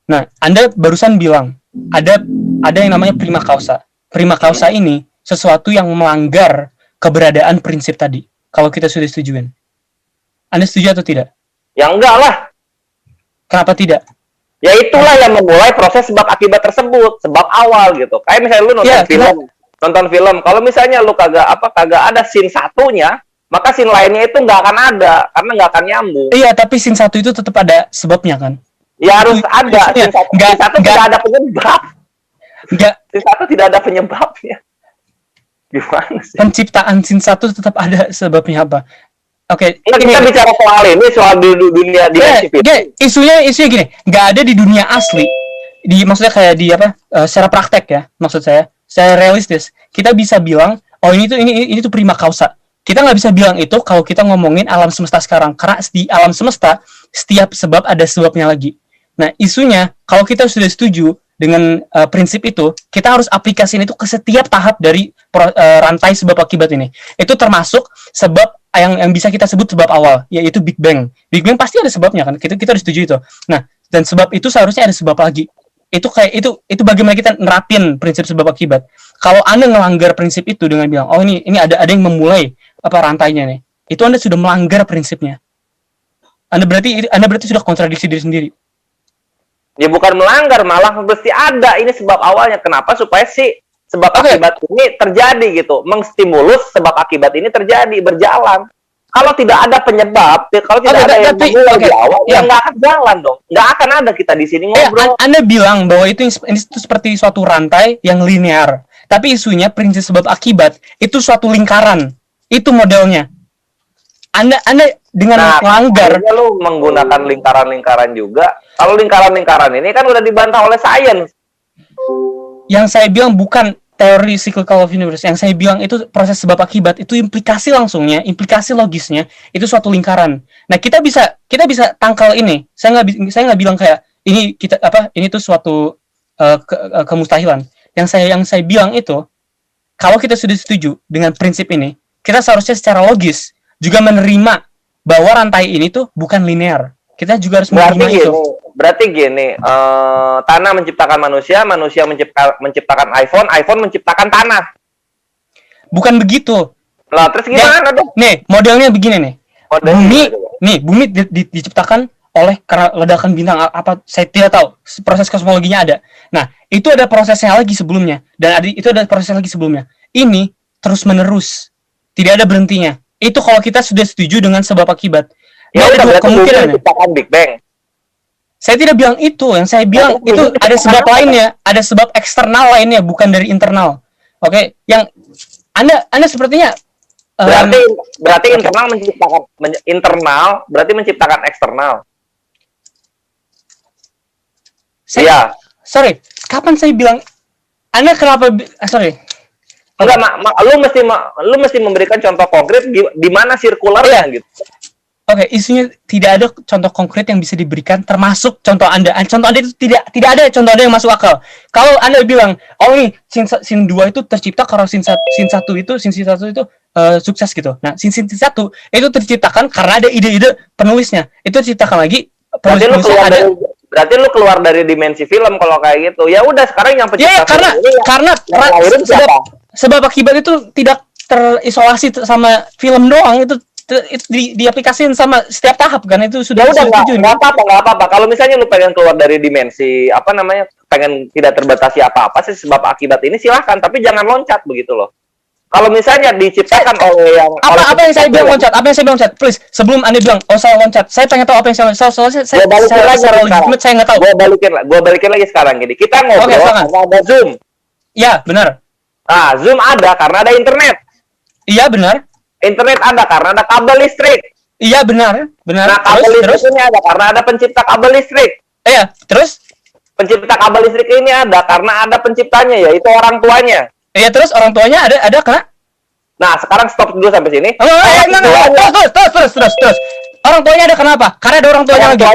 Nah, Anda barusan bilang ada yang namanya prima causa. Prima causa ini sesuatu yang melanggar keberadaan prinsip tadi. Kalau kita sudah setujuin. Anda setuju atau tidak? Ya enggak lah. Kenapa tidak? Ya itulah yang memulai proses sebab akibat tersebut, sebab awal gitu. Kayak misalnya lu nonton film, kalau misalnya lu kagak ada scene satunya, maka scene lainnya itu nggak akan ada karena nggak akan nyambung. Iya, tapi scene satu itu tetap ada sebabnya kan? Ya harus ada. Scene satu tidak ada penyebab. Scene satu tidak ada penyebabnya. Gimana sih? Penciptaan scene satu tetap ada sebabnya apa? Oke. Kita bicara soal di dunia dimensi film. Isunya gini, nggak ada di dunia asli. Maksudnya kayak di secara praktek ya, maksud saya. Saya realistis, kita bisa bilang, ini tuh prima causa. Kita nggak bisa bilang itu kalau kita ngomongin alam semesta sekarang, karena di alam semesta setiap sebab ada sebabnya lagi. Nah, isunya kalau kita sudah setuju dengan prinsip itu, kita harus aplikasiin itu ke setiap tahap dari rantai sebab akibat ini. Itu termasuk sebab yang bisa kita sebut sebab awal, yaitu Big Bang. Big Bang pasti ada sebabnya kan? Kita harus setuju itu. Nah, dan sebab itu seharusnya ada sebab lagi. Itu bagaimana kita nerapin prinsip sebab akibat. Kalau Anda melanggar prinsip itu dengan bilang, ini ada yang memulai rantainya nih, itu Anda sudah melanggar prinsipnya. Anda berarti sudah kontradiksi diri sendiri. Ya bukan melanggar, malah mesti ada ini sebab awalnya. Kenapa? Supaya sebab akibat ini terjadi gitu, mengstimulus sebab akibat ini terjadi, berjalan. Kalau tidak ada penyebab, kalau tidak ada yang memulai di awal, ya nggak akan jalan dong. Nggak akan ada kita di sini ngobrol. Anda bilang bahwa itu seperti suatu rantai yang linear. Tapi isunya prinsip sebab akibat itu suatu lingkaran. Itu modelnya. Anda dengan melanggar. Lu menggunakan lingkaran-lingkaran juga. Kalau lingkaran-lingkaran ini kan udah dibantah oleh sains. Yang saya bilang bukan teori cyclical of universe. Yang saya bilang itu proses sebab akibat, itu implikasi langsungnya, implikasi logisnya itu suatu lingkaran. Nah, kita bisa tangkal ini. Saya nggak bilang kayak ini tuh suatu kemustahilan. Yang saya bilang itu kalau kita sudah setuju dengan prinsip ini, kita seharusnya secara logis juga menerima bahwa rantai ini tuh bukan linear. Kita juga harus menerima itu. Berarti gini, tanah menciptakan manusia menciptakan iPhone menciptakan tanah. Bukan begitu. Lah, terus gimana dong? Nih, modelnya begini nih. Bumi diciptakan oleh karena ledakan bintang apa saya tidak tahu, proses kosmologinya ada. Nah, itu ada prosesnya lagi sebelumnya dan itu ada prosesnya lagi sebelumnya. Ini terus menerus. Tidak ada berhentinya. Itu kalau kita sudah setuju dengan sebab akibat. Ya ada dua kemungkinan menciptakan Big Bang. Saya tidak bilang itu, yang saya bilang itu ada sebab lainnya, ada sebab eksternal lainnya, bukan dari internal. Oke, yang Anda sepertinya berarti internal berarti menciptakan eksternal. Iya. Sorry, kapan saya bilang Anda kenapa sorry. Enggak, lu mesti memberikan contoh konkret di mana sirkularnya gitu. Oke, isunya tidak ada contoh konkret yang bisa diberikan, termasuk contoh Anda. Contoh Anda itu tidak ada contoh Anda yang masuk akal. Kalau Anda bilang, oh ini sin 2 itu tercipta karena sin 1 itu sukses gitu. Nah, sin 1 itu terciptakan karena ada ide-ide penulisnya. Itu terciptakan lagi penulisnya ada. Berarti lu keluar dari dimensi film kalau kayak gitu. Ya udah, sekarang yang pencipta karena sebab akibat itu tidak terisolasi sama film doang, itu diaplikasikan sama setiap tahap kan, itu sudah setuju. Nggak apa-apa. Kalau misalnya lu pengen keluar dari dimensi pengen tidak terbatasi apa-apa sih sebab akibat ini silahkan, tapi jangan loncat begitu loh. Kalau misalnya diciptakan oleh yang apa yang saya bilang loncat, please, sebelum Anda bilang saya loncat, saya pengen tahu apa yang saya nggak tahu. Gua balikin lagi sekarang gini. Kita ngobrol ada Zoom. Iya, benar. Nah, Zoom ada karena ada internet. Iya, benar. Internet ada karena ada kabel listrik. Iya, benar. Nah, kabel listrik ini ada karena ada pencipta kabel listrik. Iya, terus? Pencipta kabel listrik ini ada karena ada penciptanya, yaitu orang tuanya. Iya, terus orang tuanya ada karena? Nah, sekarang stop dulu sampai sini. Terus. Orang tuanya ada kenapa? Karena ada orang tuanya lagi.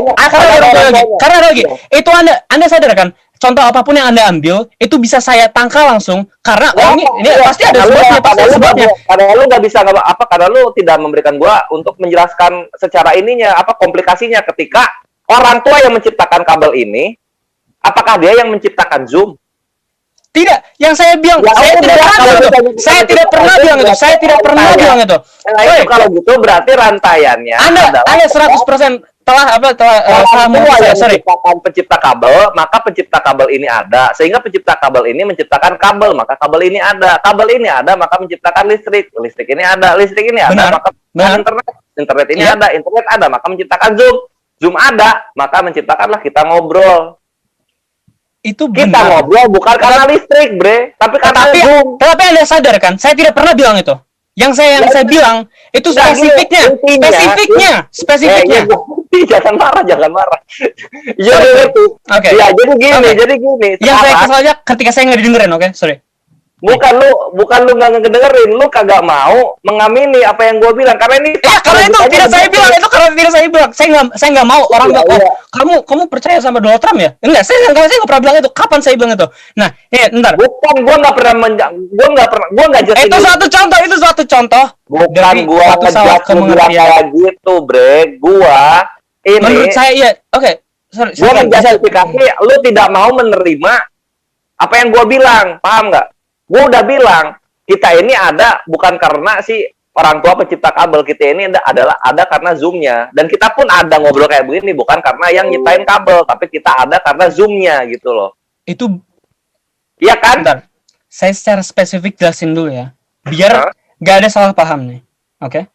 Karena ada lagi. Itu Anda sadar kan? Contoh apapun yang Anda ambil itu bisa saya tangkal langsung karena ini pasti ada sebabnya. Karena lu nggak bisa karena lu tidak memberikan gua untuk menjelaskan secara komplikasinya ketika orang tua yang menciptakan kabel ini, apakah dia yang menciptakan Zoom? Tidak, yang saya bilang saya tidak pernah bilang itu. Nah, itu kalau gitu berarti rantaiannya Anda 100% telah pencipta kabel, maka pencipta kabel ini ada, sehingga pencipta kabel ini menciptakan kabel, maka kabel ini ada, maka menciptakan listrik ini ada, listrik ini ada, maka internet ini ada, internet ada, maka menciptakan Zoom ada, maka menciptakanlah kita ngobrol. Itu kita ngobrol bukan karena listrik, bre, tapi karena Zoom. Tapi Anda sadar kan, saya tidak pernah bilang itu. Yang saya bilang itu spesifiknya. Jangan marah. Ya itu. Oke. Ya jadi gini. Yang saya kesal aja ketika saya nggak didengerin, oke? Sorry. Bukan lu nggak ngedengerin, lu kagak mau mengamini apa yang gue bilang karena ini. Ya karena itu tidak saya bilang, saya nggak mau orang bilang, kamu percaya sama Donald Trump ya? Enggak, saya nggak pernah bilang itu. Kapan saya bilang itu? Nah, ntar. Bukan, gue nggak jadi. Itu suatu contoh. Bukan gue ngejat kayak gitu, bre. Menurut saya iya, oke. Sorry. Gue menjustifikasi, lu tidak mau menerima apa yang gue bilang, paham nggak? Gue udah bilang, kita ini ada bukan karena si orang tua pencipta kabel, kita ini ada karena Zoom-nya. Dan kita pun ada ngobrol kayak begini, bukan karena yang nyiptain kabel, tapi kita ada karena Zoom-nya gitu loh. Itu, iya kan? Bentar. Saya secara spesifik jelasin dulu ya, biar nggak ada salah paham nih, oke?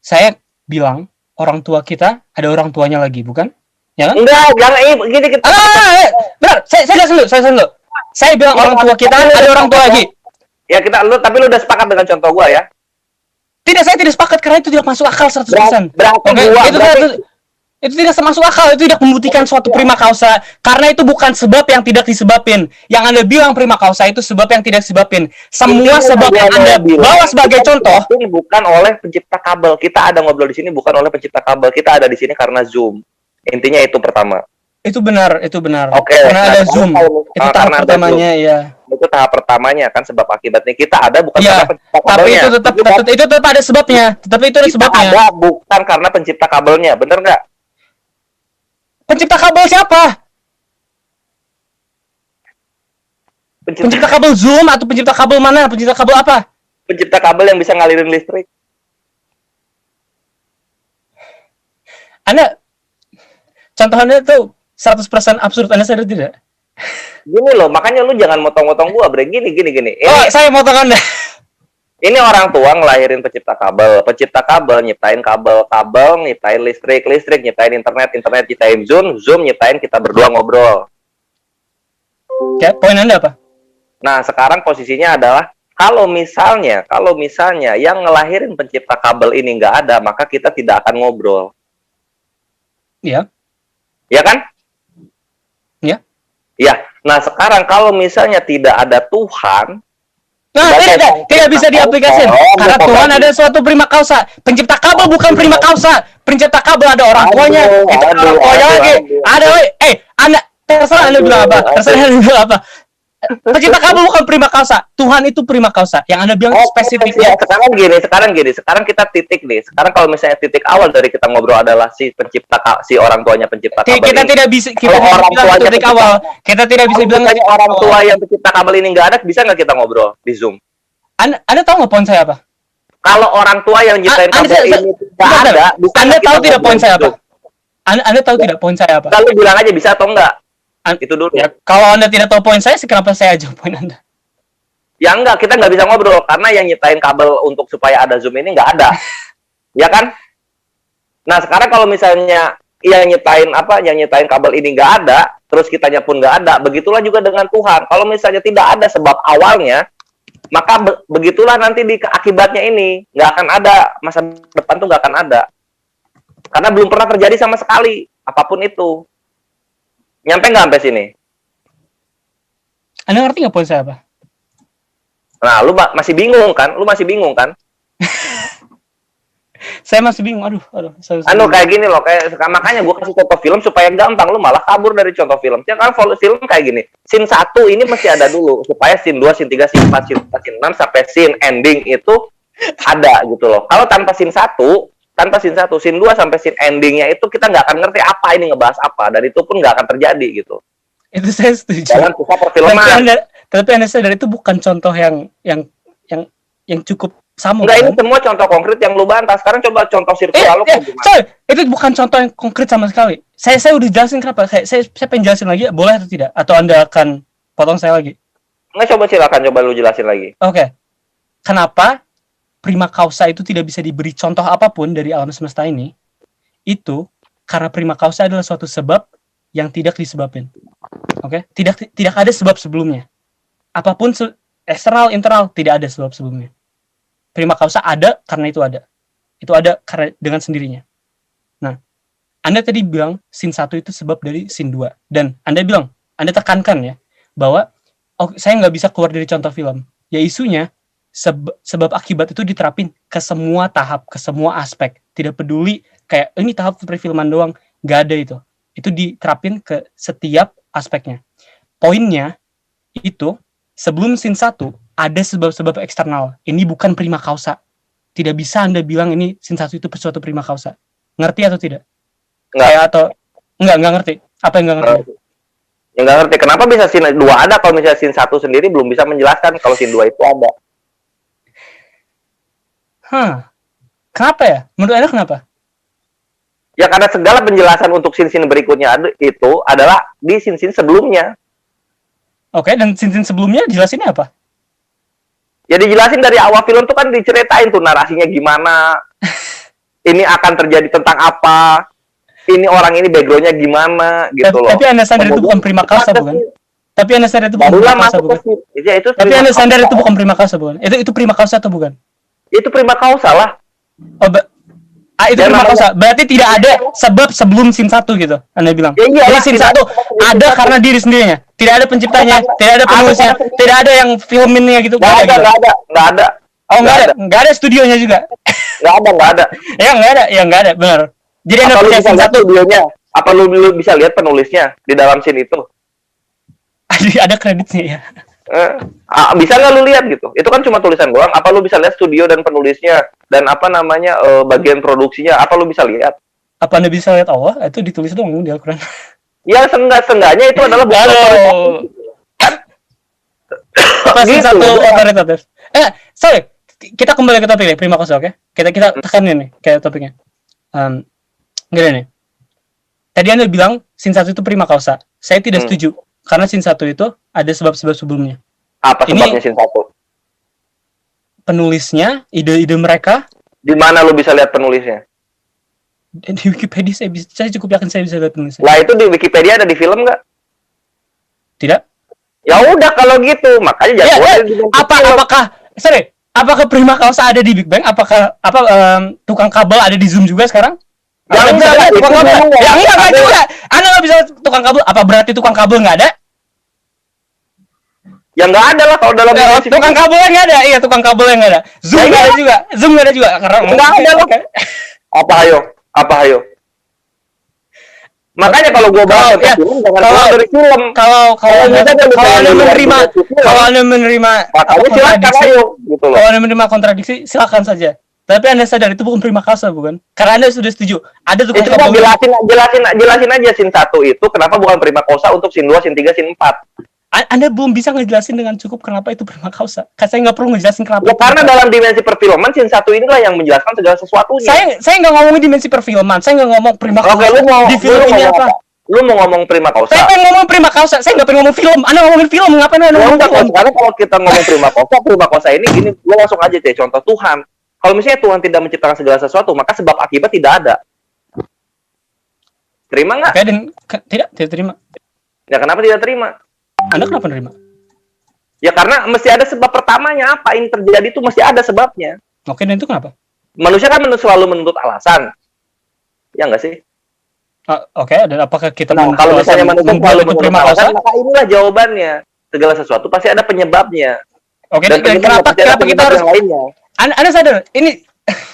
saya bilang orang tua kita ada orang tuanya lagi, bukan? Ya kan? Enggak, jangan gini kita. Benar. Saya jelasin dulu. Saya bilang orang tua kita ada orang tua lagi. Ya tapi lu udah sepakat dengan contoh gua ya? Tidak, saya tidak sepakat karena itu tidak masuk akal 100%. Itu tidak masuk akal, itu tidak membuktikan suatu prima causa karena itu bukan sebab yang tidak disebabin. Yang Anda bilang prima causa itu sebab yang tidak disebabin. Semua sebab yang Anda bawa sebagai contoh ini bukan oleh pencipta kabel. Kita ada ngobrol di sini bukan oleh pencipta kabel. Kita ada di sini karena Zoom. Intinya itu pertama. Itu benar. Oke. Karena ada Zoom. Itu tahap pertamanya ya. Itu tahap pertamanya kan sebab akibatnya kita ada bukan ya, karena pencipta kabelnya. Tapi itu tetap ada sebabnya. Tetapi itu ada sebabnya. Ada bukan karena pencipta kabelnya, bener nggak? Pencipta kabel siapa? Pencipta kabel Zoom atau pencipta kabel mana? Pencipta kabel apa? Pencipta kabel yang bisa ngalirin listrik. Contoh Anda itu 100% absurd, Anda sadar tidak? Gini loh, makanya lu jangan motong-motong gua, Bre. Gini. Saya motong Anda. Ini orang tua ngelahirin pencipta kabel nyiptain kabel, nyiptain listrik, nyiptain internet, nyiptain Zoom, nyiptain kita berdua ngobrol. Oke, poin Anda apa? Nah, sekarang posisinya adalah kalau misalnya yang ngelahirin pencipta kabel ini nggak ada, maka kita tidak akan ngobrol. Iya. Ya kan? Iya. Ya. Nah, sekarang kalau misalnya tidak ada Tuhan, tidak bisa diaplikasikan karena Tuhan ada suatu prima causa. Pencipta kabel bukan prima causa. Pencipta kabel ada orang tuanya, itu orang tuanya lagi. Ada, Anda terserah Anda bilang apa. Pencipta kabel bukan prima causa. Tuhan itu prima causa. Yang Anda bilang spesifiknya. Sekarang kita titik nih. Sekarang kalau misalnya titik awal dari kita ngobrol adalah si orang tuanya pencipta kabel. Kita tidak bisa bilang titik awal. Kita tidak bisa bilang orang tua yang pencipta kabel ini nggak ada, bisa nggak kita ngobrol di Zoom? Anda tahu nggak poin saya apa? Kalau orang tua yang nyiptain kabel ini nggak ada, Anda tahu tidak poin saya apa? Anda tahu tidak poin saya apa? Kalau bilang aja bisa atau enggak? Itu dulu. Ya, kalau Anda tidak tahu poin saya, kenapa saya aja poin Anda? Ya enggak, kita nggak bisa ngobrol karena yang nyiptain kabel untuk supaya ada Zoom ini nggak ada. Ya kan? Nah, sekarang kalau misalnya yang nyiptain kabel ini nggak ada, terus kitanya pun nggak ada, begitulah juga dengan Tuhan. Kalau misalnya tidak ada sebab awalnya, maka begitulah nanti di akibatnya ini nggak akan ada, masa depan tuh nggak akan ada. Karena belum pernah terjadi sama sekali apapun itu. Nyampe nggak sampai sini? Anda ngerti nggak poin saya apa? Nah, lu masih bingung kan? Saya masih bingung. Aduh. Kayak gini loh, makanya gue kasih contoh film supaya gampang. Lu malah kabur dari contoh film. Ya kan film kayak gini. Scene 1 ini mesti ada dulu supaya scene 2, scene 3, scene 4, scene 6 sampai scene ending itu ada gitu loh. Kalau tanpa scene 1, scene 2 sampai scene endingnya itu kita nggak akan ngerti apa ini ngebahas apa, dan itu pun nggak akan terjadi gitu. Itu saya setuju. Jangan susah perfilman. Tapi Anda sadar itu bukan contoh yang cukup sama. Enggak, ini semua contoh konkret yang lu bantah. Sekarang coba contoh virtual lu gimana? Itu bukan contoh yang konkret sama sekali. Saya udah jelasin kenapa. Saya pengen jelasin lagi, boleh atau tidak? Atau Anda akan potong saya lagi? Enggak, coba lu jelasin lagi. Oke. Kenapa prima causa itu tidak bisa diberi contoh apapun dari alam semesta ini? Itu karena prima causa adalah suatu sebab yang tidak disebabin. Oke? Tidak ada sebab sebelumnya. Apapun eksternal, internal, tidak ada sebab sebelumnya. Prima causa ada karena itu ada. Itu ada karena dengan sendirinya. Nah, Anda tadi bilang scene 1 itu sebab dari scene 2. Dan Anda bilang, Anda tekankan ya, bahwa saya nggak bisa keluar dari contoh film. Ya isunya, sebab akibat itu diterapin ke semua tahap, ke semua aspek. Tidak peduli, kayak ini tahap perfilman doang, nggak ada itu. Itu diterapin ke setiap aspeknya. Poinnya, itu, sebelum scene 1, ada sebab-sebab eksternal. Ini bukan prima causa. Tidak bisa Anda bilang ini scene 1 itu suatu prima causa. Ngerti atau tidak? Enggak ngerti. Apa yang enggak ngerti? Enggak ngerti. Kenapa bisa scene 2 ada kalau misalnya scene 1 sendiri belum bisa menjelaskan kalau scene 2 itu ada? Kenapa ya? Menurut Anda kenapa? Ya karena segala penjelasan untuk scene-scene berikutnya itu adalah di scene-scene sebelumnya. Oke, dan scene-scene sebelumnya jelasinnya apa? Ya dijelasin dari awal film tuh kan diceritain tuh narasinya gimana. ini akan terjadi tentang apa, ini orang ini backgroundnya gimana gitu loh. Tapi Anda sadar itu bukan prima causa bukan? Tapi Anda sadar itu bukan prima causa bukan? Tapi Anda sadar itu bukan prima causa bukan? Itu prima causa atau bukan? Itu prima causa lah. Itu prima causa. Berarti tidak ada sebab sebelum sin 1 gitu. Anda bilang. Jadi sin 1 ada karena diri sendirinya. Tidak ada penciptanya, tidak ada penulisnya, tidak ada yang filminnya gitu. Nggak ada. Oh, nggak ada studionya juga. Nggak ada. Ya nggak ada, benar. Jadi Anda percaya sin 1 studionya? Apa lu bisa lihat penulisnya di dalam scene itu? Ada kreditnya ya. Bisa nggak lu lihat gitu? Itu kan cuma tulisan doang. Apa lu bisa lihat studio dan penulisnya dan apa namanya bagian produksinya? Apa lu bisa lihat? Apa Anda bisa lihat Allah? Itu ditulis doang di Al-Quran. Ya seenggaknya itu adalah bukti Pasti satu otoritatif. Sorry, kita kembali ke topik nih, prima causa, oke? Kita tekanin nih kayak topiknya. Gini nih. Tadi Anda bilang sin 1 itu prima causa. Saya tidak setuju karena sin 1 itu ada sebab-sebab sebelumnya. Apa sebabnya sin 1? Penulisnya, ide-ide mereka. Di mana lu bisa lihat penulisnya? Di Wikipedia saya cukup yakin saya bisa lihat penulisnya. Lah itu di Wikipedia ada di film nggak? Tidak. Ya udah kalau gitu, makanya apakah prima causa ada di Big Bang? Apakah tukang kabel ada di Zoom juga sekarang? Yang enggak tukang kabel. Yang enggak juga. Anda nggak bisa tukang kabel. Apa berarti tukang kabel nggak ada? Ya nggak ada lah kalau dalam tukang kabelnya nggak ada. Iya, tukang kabelnya nggak ada. Zoom nggak ada juga. Zoom nggak ada juga karena nggak ada loh. Apa ayo? Makanya kalau gue bahas film jangan dari film. Kalau Anda menerima kontradiksi, gitu loh. Kalau Anda menerima kontradiksi, silakan saja. Tapi Anda sadar itu bukan prima causa bukan? Karena Anda sudah setuju. Ada tukang kabel. Jelasin aja sin 1 itu kenapa bukan prima causa untuk sin 2, sin 3, sin 4. Anda belum bisa ngejelasin dengan cukup kenapa itu prima causa. Saya nggak perlu ngejelasin kenapa. Ya, karena dalam dimensi perfilman sin 1 inilah yang menjelaskan segala sesuatunya. Saya nggak ngomongin dimensi perfilman. Saya nggak ngomong prima causa. Oke, di film ini apa? Lu mau ngomong prima causa? Saya pengen ngomong prima causa. Saya nggak pengen ngomong film. Anda ngomongin film. Ngapain Anda ngomong film? Karena kalau kita ngomong prima causa ini gini, lu langsung aja deh contoh Tuhan. Kalau misalnya Tuhan tidak menciptakan segala sesuatu, maka sebab akibat tidak ada. Terima nggak? Tidak terima. Ya kenapa tidak terima? Anda kenapa terima? Ya karena mesti ada sebab pertamanya, apa ini terjadi itu mesti ada sebabnya. Oke, dan itu kenapa? Manusia kan selalu menuntut alasan. Ya nggak sih? Oke, dan apakah kita kalau misalnya manusia selalu menuntut alasan, maka inilah jawabannya. Segala sesuatu pasti ada penyebabnya. Oke, dan kenapa kita harus Anda sadar, ini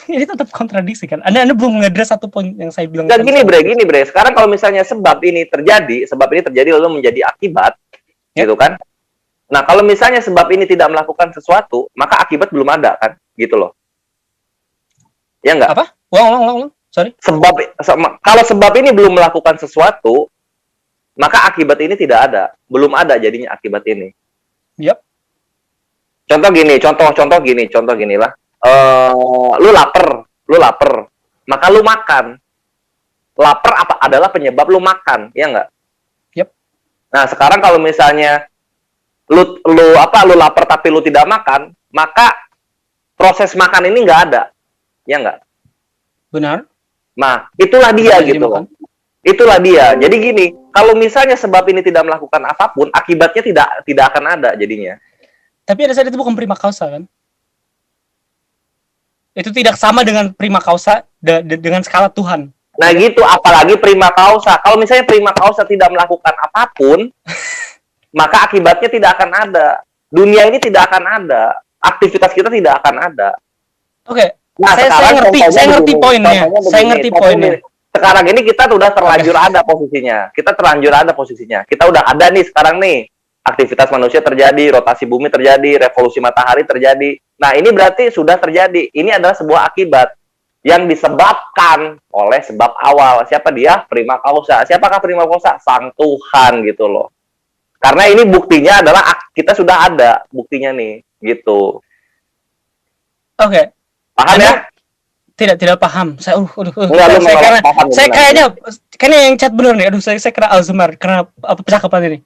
tetap kontradiksi kan? Anda belum ngedres satu poin yang saya bilang. Dan gini bre. Sekarang kalau misalnya sebab ini terjadi lalu menjadi akibat, gitu kan? Nah, kalau misalnya sebab ini tidak melakukan sesuatu, maka akibat belum ada kan, gitu loh. Ya enggak? Apa? Ulang. Sorry. Kalau sebab ini belum melakukan sesuatu, maka akibat ini tidak ada, belum ada jadinya akibat ini. Yap. Contoh gini lah. Lu lapar, maka lu makan. Lapar adalah penyebab lu makan, ya enggak? Yap. Nah, sekarang kalau misalnya lu lapar tapi lu tidak makan, maka proses makan ini nggak ada, ya nggak? Benar. Nah, itulah dia gitu loh. Itulah dia. Jadi gini, kalau misalnya sebab ini tidak melakukan apapun, akibatnya tidak akan ada jadinya. Tapi ada saja itu bukan prima causa kan? Itu tidak sama dengan prima causa dengan skala Tuhan. Nah gitu, apalagi prima causa. Kalau misalnya prima causa tidak melakukan apapun, maka akibatnya tidak akan ada. Dunia ini tidak akan ada. Aktivitas kita tidak akan ada. Oke. Nah, saya ngerti poinnya. Sekarang ini kita sudah terlanjur ada posisinya. Kita udah ada nih sekarang nih. Aktivitas manusia terjadi, rotasi bumi terjadi, revolusi matahari terjadi. Nah, ini berarti sudah terjadi. Ini adalah sebuah akibat yang disebabkan oleh sebab awal. Siapa dia? Prima causa. Siapakah prima causa? Sang Tuhan gitu loh. Karena ini buktinya adalah kita sudah ada buktinya nih, gitu. Oke. Paham ya? Tidak paham. Saya kayaknya yang chat bener nih. Aduh, saya kena Alzheimer karena percakapan ini.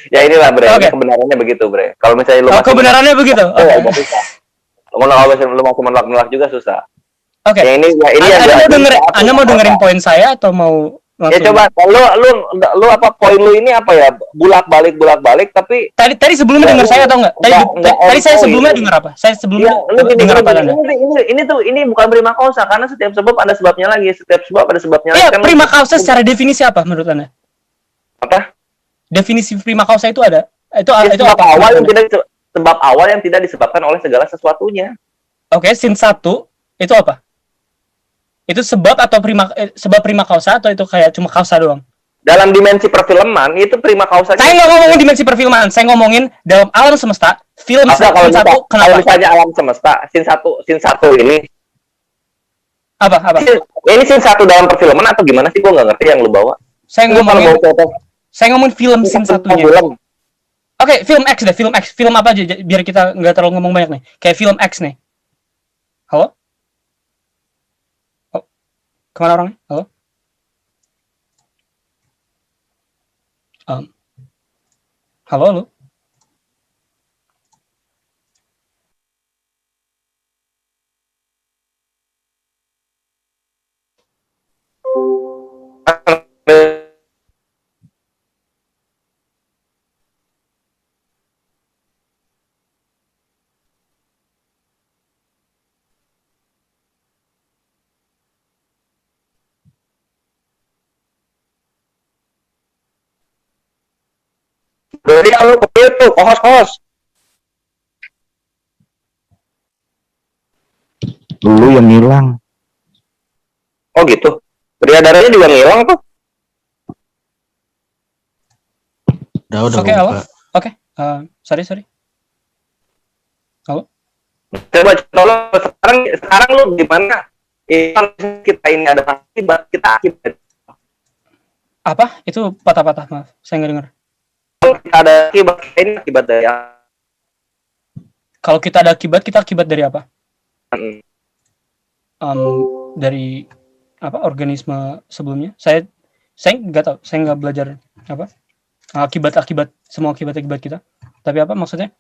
Ya inilah bre, kebenarannya begitu bre. Kalau misalnya lu kebenarannya begitu. lu mau menolak juga susah. Oke. Ini Anda mau dengerin poin saya atau mau langsung? Ya coba lu apa poin lu ini apa ya? Bulak-balik tapi tadi sebelumnya dengar saya atau enggak? Tadi saya sebelumnya dengar apa? Saya sebelumnya dengar apa Anda? Ini bukan prima causa karena setiap sebab ada sebabnya lagi. Setiap sebab ada sebabnya lagi. Iya, prima causa secara definisi apa menurut Anda? Apa? Definisi prima causa itu ada. Itu sebab apa? Sebab awal yang tidak disebabkan oleh segala sesuatunya. Oke, sin 1 itu apa? Itu sebab atau sebab prima causa atau itu kayak cuma causa doang? Dalam dimensi perfilman itu prima causa. Saya nggak ngomongin dimensi perfilman, saya ngomongin dalam alam semesta. Film sin 1 kenapa? Kalau misalnya alam semesta, sin 1 ini apa? Ini sin 1 dalam perfilman atau gimana sih? Gua nggak ngerti yang lu bawa. Saya ngomongin film sin 1-nya. Oke, film X deh, film X. Film apa aja biar kita nggak terlalu ngomong banyak nih. Kayak film X nih. Halo? Oh, kemana orangnya? Halo? Halo? Berarti lu kepil tuh, host. Lu yang hilang. Oh gitu. Beriadaranya juga ngilang tuh. Udah. Oke, halo. Oke. Sorry. Halo. Coba tolong sekarang lu gimana? Kita ini ada akibat, kita akibat. Apa? Itu patah-patah, maaf. Saya nggak dengar. Ada akibat, ini akibat dari apa? Kalau kita ada akibat, kita akibat dari apa? Dari apa? Organisme sebelumnya. Saya nggak tahu. Saya nggak belajar apa akibat semua akibat kita. Tapi apa maksudnya?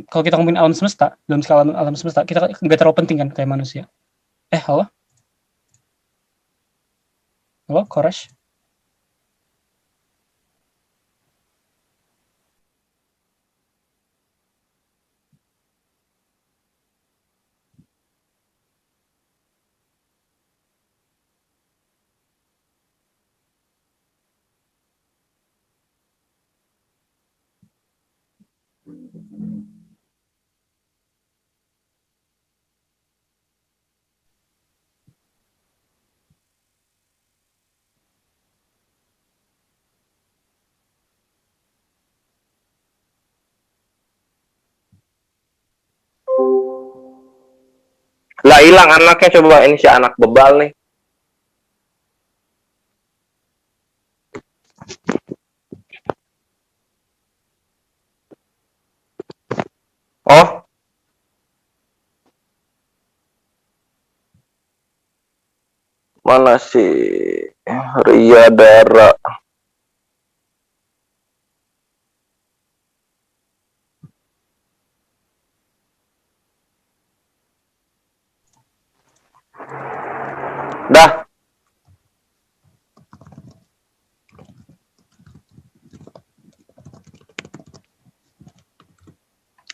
Kalau kita ngomongin alam semesta, dalam skala alam semesta, kita nggak terlalu penting kan kayak manusia. Halo? Halo, Koresh? Lah hilang anaknya, coba ini si anak bebal nih. Oh. Mana si Ria Dara? Dah.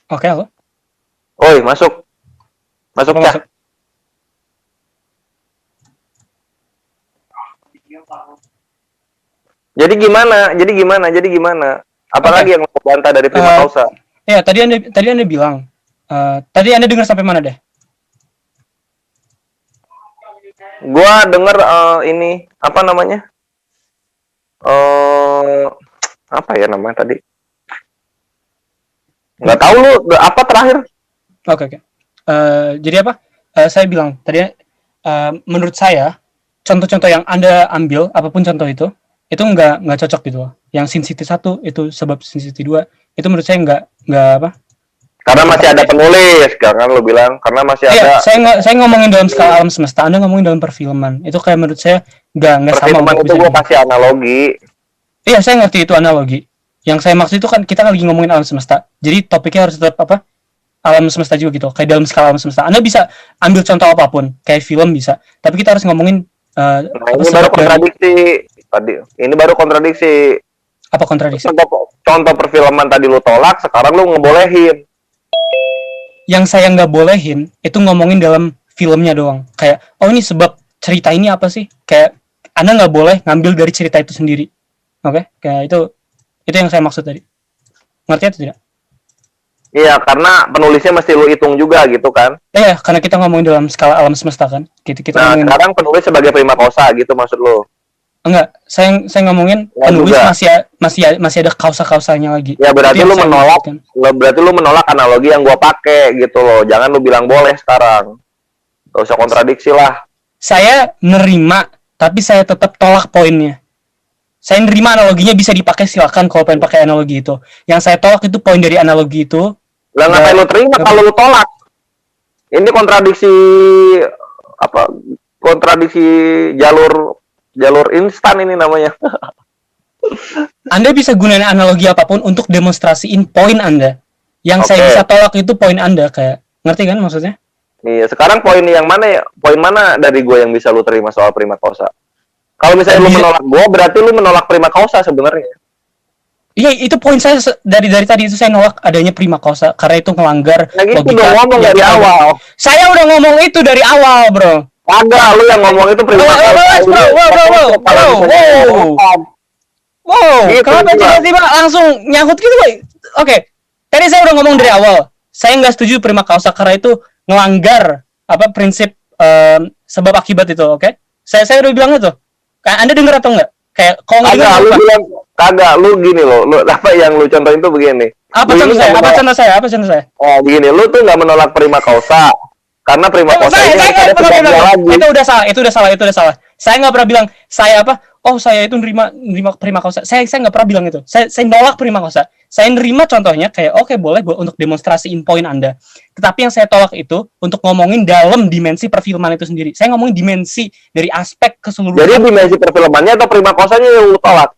Oke, halo. Oi, masuk. Masuk ya. Jadi gimana? Apalagi yang mau bantah dari prima causa? Ya, tadi Anda bilang. Tadi Anda dengar sampai mana deh? Gua denger ini apa namanya? Apa ya namanya tadi? Nggak tahu lu apa terakhir? Oke. Jadi apa? Saya bilang tadi menurut saya contoh-contoh yang Anda ambil apapun contoh itu nggak cocok gitu loh. Yang Sin City 1 itu sebab Sin City 2 itu menurut saya nggak apa? Karena masih ada penulis, kan lu bilang karena masih ada. Saya ngomongin dalam skala alam semesta, Anda ngomongin dalam perfilman. Itu kayak menurut saya nggak sama. Perfilman itu gua kasih analogi. Iya, saya ngerti itu analogi. Yang saya maksud itu kan kita lagi ngomongin alam semesta. Jadi topiknya harus tetap apa? alam semesta juga gitu, kayak dalam skala alam semesta. Anda bisa ambil contoh apapun, kayak film bisa. Tapi kita harus ngomongin ini baru kontradiksi tadi. Ini baru kontradiksi. Apa kontradiksi? Contoh perfilman tadi lu tolak, sekarang lu ngebolehin. Yang saya nggak bolehin itu ngomongin dalam filmnya doang. Kayak, oh ini sebab cerita ini apa sih? Kayak Anda nggak boleh ngambil dari cerita itu sendiri. Oke? Kayak itu yang saya maksud tadi. Ngerti atau tidak? Iya, karena penulisnya mesti lu hitung juga gitu kan. Iya, karena kita ngomongin dalam skala alam semesta kan. Kita nah, ngomongin... sekarang penulis sebagai prima causa gitu maksud lu? Enggak, saya ngomongin penulis masih ada kausa-kausanya lagi. Ya berarti lu menolak kan? Berarti lu menolak analogi yang gua pakai gitu loh. Jangan lu bilang boleh sekarang. Gak usah kontradiksi lah. Saya nerima, tapi saya tetap tolak poinnya. Saya nerima analoginya bisa dipakai, silakan kalau pengen pakai analogi itu. Yang saya tolak itu poin dari analogi itu. Lah ngapain lu terima kalau lu tolak? Ini kontradiksi apa? Kontradiksi jalur instan ini namanya. Anda bisa gunain analogi apapun untuk demonstrasiin poin Anda. Yang saya bisa tolak itu poin Anda, kayak ngerti kan maksudnya? Iya, sekarang poin yang mana ya? Poin mana dari gue yang bisa lu terima soal prima causa? Kalau misalnya lu menolak gue, berarti lu menolak prima causa sebenarnya. Iya, itu poin saya dari tadi itu saya nolak adanya prima causa karena itu melanggar logika. Itu udah ngomong dari awal. Saya udah ngomong itu dari awal, bro. Agak, lu yang ngomong itu prima causa. Wow, kenapa tiba-tiba langsung nyangkut gitu, boy? Oke, tadi saya udah ngomong dari awal. Saya nggak setuju prima causa karena itu melanggar prinsip sebab akibat itu, oke? Saya udah bilang itu. Kayak Anda dengar atau enggak? Kayak kalau nggak dengar lu bilang kagak, lu gini loh, lu apa yang lu contohin tuh begini. Apa contoh saya? Oh, begini, lu tuh nggak menolak prima causa karena prima causa ini ada sebabnya lagi. Itu udah salah. Saya nggak pernah bilang saya saya itu nerima prima causa. Saya nggak pernah bilang itu. Saya nolak prima causa. Saya nerima contohnya kayak oke, boleh untuk demonstrasiin poin Anda. Tetapi yang saya tolak itu untuk ngomongin dalam dimensi perfilman itu sendiri. Saya ngomongin dimensi dari aspek keseluruhan. Jadi dimensi perfilmannya atau prima causanya yang lu tolak?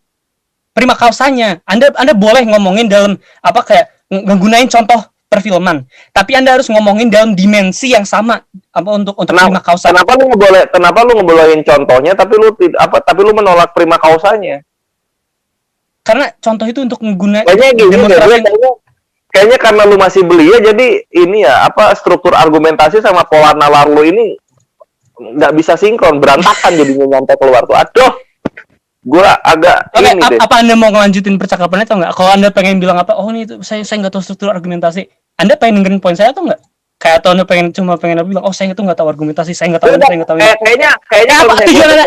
Prima causanya. Anda boleh ngomongin dalam kayak menggunakan contoh perfilman. Tapi Anda harus ngomongin dalam dimensi yang sama untuk prima causa. Kenapa lu ngebolehin contohnya tapi lu menolak prima causanya? Karena contoh itu untuk menggunakan kayaknya karena lu masih belia jadi ini ya struktur argumentasi sama pola nalar lu ini nggak bisa sinkron, berantakan jadinya nyampe keluar tuh. Aduh, gua agak ini deh. Apa Anda mau ngelanjutin percakapannya atau nggak? Kalau Anda pengen bilang ini itu saya nggak tahu struktur argumentasi, Anda pengen dengerin poin saya atau nggak? Kayak atau Anda pengen bilang saya itu nggak tahu argumentasi, saya nggak tahu. Kayaknya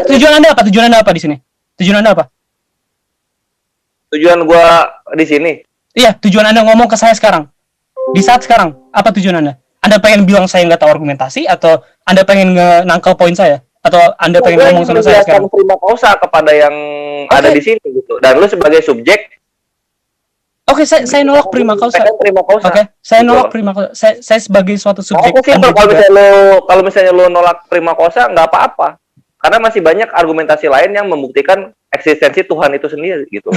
tujuan Anda apa di sini? Tujuan Anda apa? Tujuan gua di sini. Iya, tujuan Anda ngomong ke saya sekarang. Di saat sekarang, apa tujuan Anda? Anda pengen bilang saya nggak tahu argumentasi atau Anda pengen nangkal poin saya? Atau Anda pengen ngomong sama saya sekarang? Prima causa kepada yang ada di sini gitu. Dan lu sebagai subjek. Oke, saya nolak prima causa. Oke, saya nolak prima causa. Saya sebagai suatu subjek. Kalau misalnya lu nolak prima causa nggak apa-apa. Karena masih banyak argumentasi lain yang membuktikan eksistensi Tuhan itu sendiri gitu.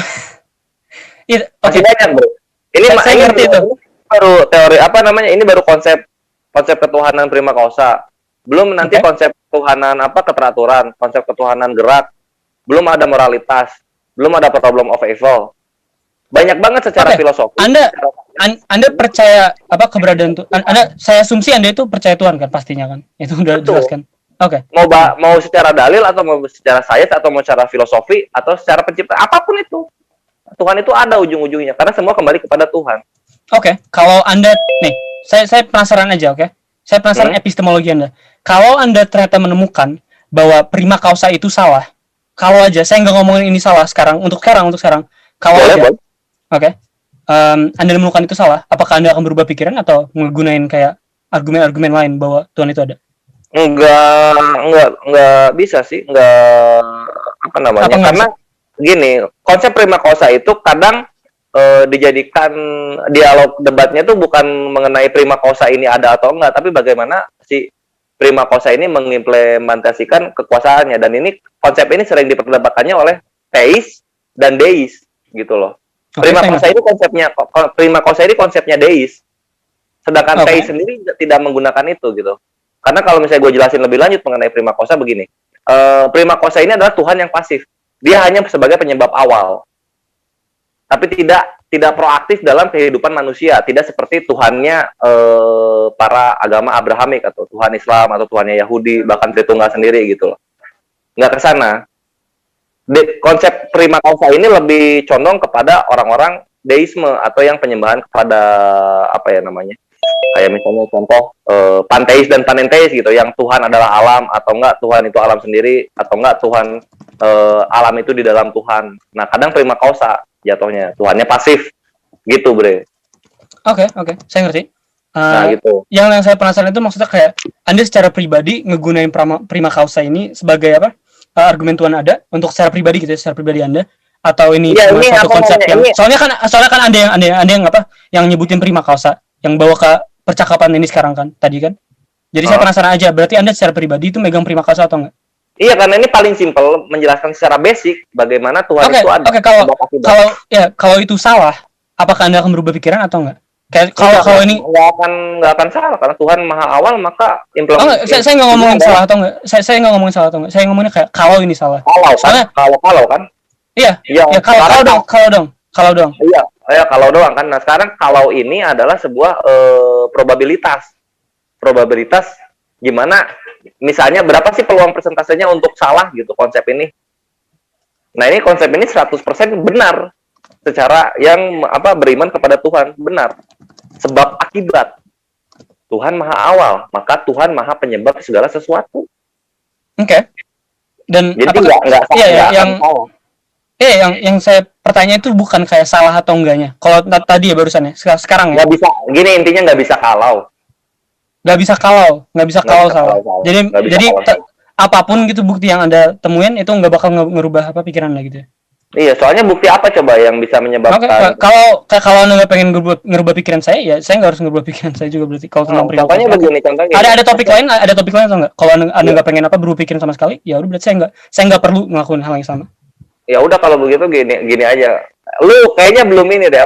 Masih banyak, bro. Ini saya ngerti itu. Baru teori ini baru konsep ketuhanan prima causa. Belum nanti konsep ketuhanan keteraturan, konsep ketuhanan gerak. Belum ada moralitas, belum ada problem of evil. Banyak banget secara filosofi. Anda percaya keberadaan Tuhan? Saya asumsi Anda itu percaya Tuhan kan pastinya kan? Itu udah jelas kan? Oke. Mau secara dalil atau mau secara sains atau mau secara filosofi atau secara pencipta, apapun itu. Tuhan itu ada ujung-ujungnya karena semua kembali kepada Tuhan. Oke, kalau Anda nih, saya penasaran aja, oke? Saya penasaran epistemologi Anda. Kalau Anda ternyata menemukan bahwa prima causa itu salah, kalau aja saya nggak ngomongin ini salah sekarang, untuk sekarang, kalau aja, oke? Anda menemukan itu salah, apakah Anda akan berubah pikiran atau menggunakan kayak argumen-argumen lain bahwa Tuhan itu ada? Enggak bisa sih, karena gini, konsep prima causa itu kadang dijadikan dialog debatnya tuh bukan mengenai prima causa ini ada atau enggak, tapi bagaimana si prima causa ini mengimplementasikan kekuasaannya. Dan ini konsep ini sering diperdebatkannya oleh teis dan deis gitu loh. Prima causa ini konsepnya deis. Sedangkan teis sendiri tidak menggunakan itu gitu. Karena kalau misalnya gue jelasin lebih lanjut mengenai prima causa begini. Prima causa ini adalah Tuhan yang pasif. Dia hanya sebagai penyebab awal. Tapi tidak proaktif dalam kehidupan manusia, tidak seperti Tuhannya para agama Abrahamik atau Tuhan Islam atau Tuhannya Yahudi, bahkan Tritunggal sendiri gitu loh. Nggak ke sana. Konsep prima causa ini lebih condong kepada orang-orang deisme atau yang penyembahan kepada apa ya namanya? Kayak misalnya contoh panteis dan panenteis gitu, yang Tuhan adalah alam atau enggak Tuhan itu alam sendiri atau enggak Tuhan alam itu di dalam Tuhan. Nah, kadang prima causa jatuhnya Tuhannya pasif gitu, Bre. Oke, saya ngerti. Nah, gitu. Yang saya penasaran itu maksudnya kayak Anda secara pribadi ngegunain prima causa ini sebagai apa? Argumen Tuhan ada untuk secara pribadi gitu, secara pribadi Anda, atau ini ya, cuma ini suatu konsep yang ini. soalnya kan ada yang apa? Yang nyebutin prima causa yang bawa ke percakapan ini sekarang kan tadi kan. Jadi saya penasaran aja, berarti Anda secara pribadi itu megang prima causa atau enggak? Iya, karena ini paling simpel menjelaskan secara basic bagaimana Tuhan itu ada. Oke, kalau itu salah, apakah Anda akan berubah pikiran atau enggak? Kayak kalau ini nggak akan salah karena Tuhan Maha Awal, maka implementasi. Saya nggak ngomongin salah atau enggak. Saya nggak ngomongin salah atau enggak. Saya ngomongnya kayak kalau ini salah. Kalau kan? Iya. Kalau dong. Iya, kalau doang kan. Nah, sekarang kalau ini adalah sebuah probabilitas. Probabilitas gimana? Misalnya berapa sih peluang persentasenya untuk salah gitu konsep ini? Nah, ini konsep ini 100% benar secara yang beriman kepada Tuhan, benar. Sebab akibat. Tuhan Maha Awal, maka Tuhan Maha Penyebab segala sesuatu. Oke. Dan jadi enggak yang saya pertanyaan itu bukan kayak salah atau enggaknya. Kalau tadi ya barusan ya, sekarang ya. Nggak bisa. Gini intinya nggak bisa kalau. Nggak bisa kalau salah. Jadi apapun gitu bukti yang Anda temuin itu nggak bakal ngerubah apa pikiran lah gitu. Iya, soalnya bukti apa coba yang bisa menyebabkan? Kalau Anda nggak pengen ngerubah pikiran saya, ya saya nggak harus ngerubah pikiran saya juga berarti. Kalau tentang contohnya begini, contohnya. Ada topik lain atau nggak? Kalau Anda nggak pengen berubah pikiran sama sekali, ya udah berarti saya nggak perlu ngelakuin hal yang sama. Ya udah kalau begitu gini aja. Lu kayaknya belum ini deh,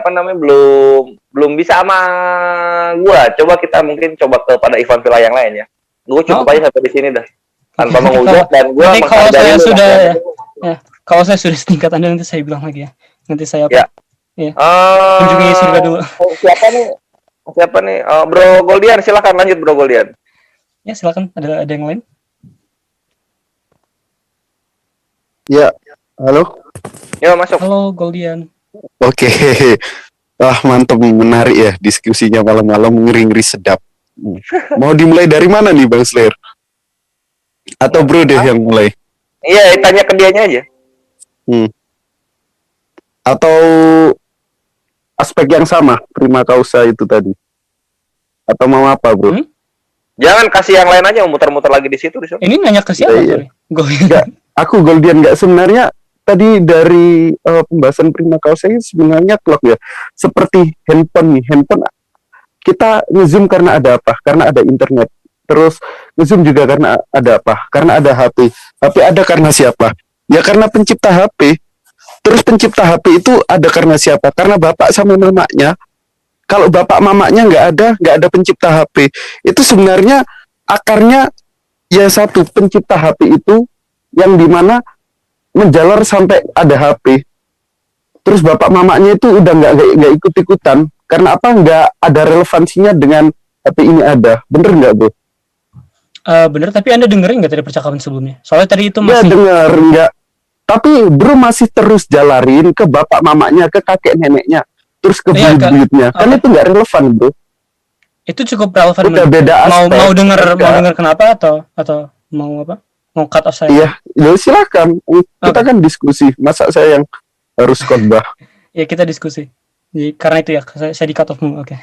belum bisa sama gua. Coba kita mungkin kepada Ivan Villa yang lain ya. Gua cukup aja sampai di sini dah. Tanpa mengujat dan gua kalau saya sudah kalau saya sudah setingkat Anda nanti saya bilang lagi ya. Nanti saya Ya. Kunjungi surga dulu. Siapa nih? Bro Goldian, silakan lanjut Bro Goldian. Ya, silakan. Ada yang lain? Ya, halo. Ya, masuk. Halo Goldian. Oke. Mantap, menarik ya diskusinya malam-malam, ngeri-ngeri sedap. Mau dimulai dari mana nih Bang Slayer? Atau Bro deh yang mulai? Iya, tanya ke dianya aja. Atau aspek yang sama prima causa itu tadi? Atau mau apa, Bro? Jangan kasih yang lain aja, muter-muter lagi di situ. Ini nanya ke siapa? Iya. Aku Goldian nggak, sebenarnya tadi dari pembahasan prima causa ini sebenarnya klop ya. Seperti handphone nih, handphone kita nge-zoom karena ada apa? Karena ada internet. Terus nge-zoom juga karena ada apa? Karena ada HP. HP ada karena siapa? Ya karena pencipta HP. Terus pencipta HP itu ada karena siapa? Karena bapak sama mamanya. Kalau bapak mamanya nggak ada pencipta HP. Itu sebenarnya akarnya ya satu, pencipta HP itu yang dimana menjalar sampai ada HP. Terus bapak mamanya itu udah nggak ikut-ikutan. Karena apa? Nggak ada relevansinya dengan HP ini ada. Bener nggak, Bro? Bener, tapi Anda dengerin nggak tadi percakapan sebelumnya? Soalnya tadi itu masih... Ya denger, nggak. Tapi Bro masih terus jalarin ke bapak mamanya, ke kakek neneknya, terus ke buyut-buyutnya. Kan itu nggak relevan, Bro. Itu cukup relevan. Udah beda aspek. Mau denger kenapa atau mau apa? Mau cut off saya? Iya, ya silakan. Kita kan diskusi. Masa saya yang harus khotbah? Ya kita diskusi. Jadi, karena itu ya saya di cut off mulu. Oke.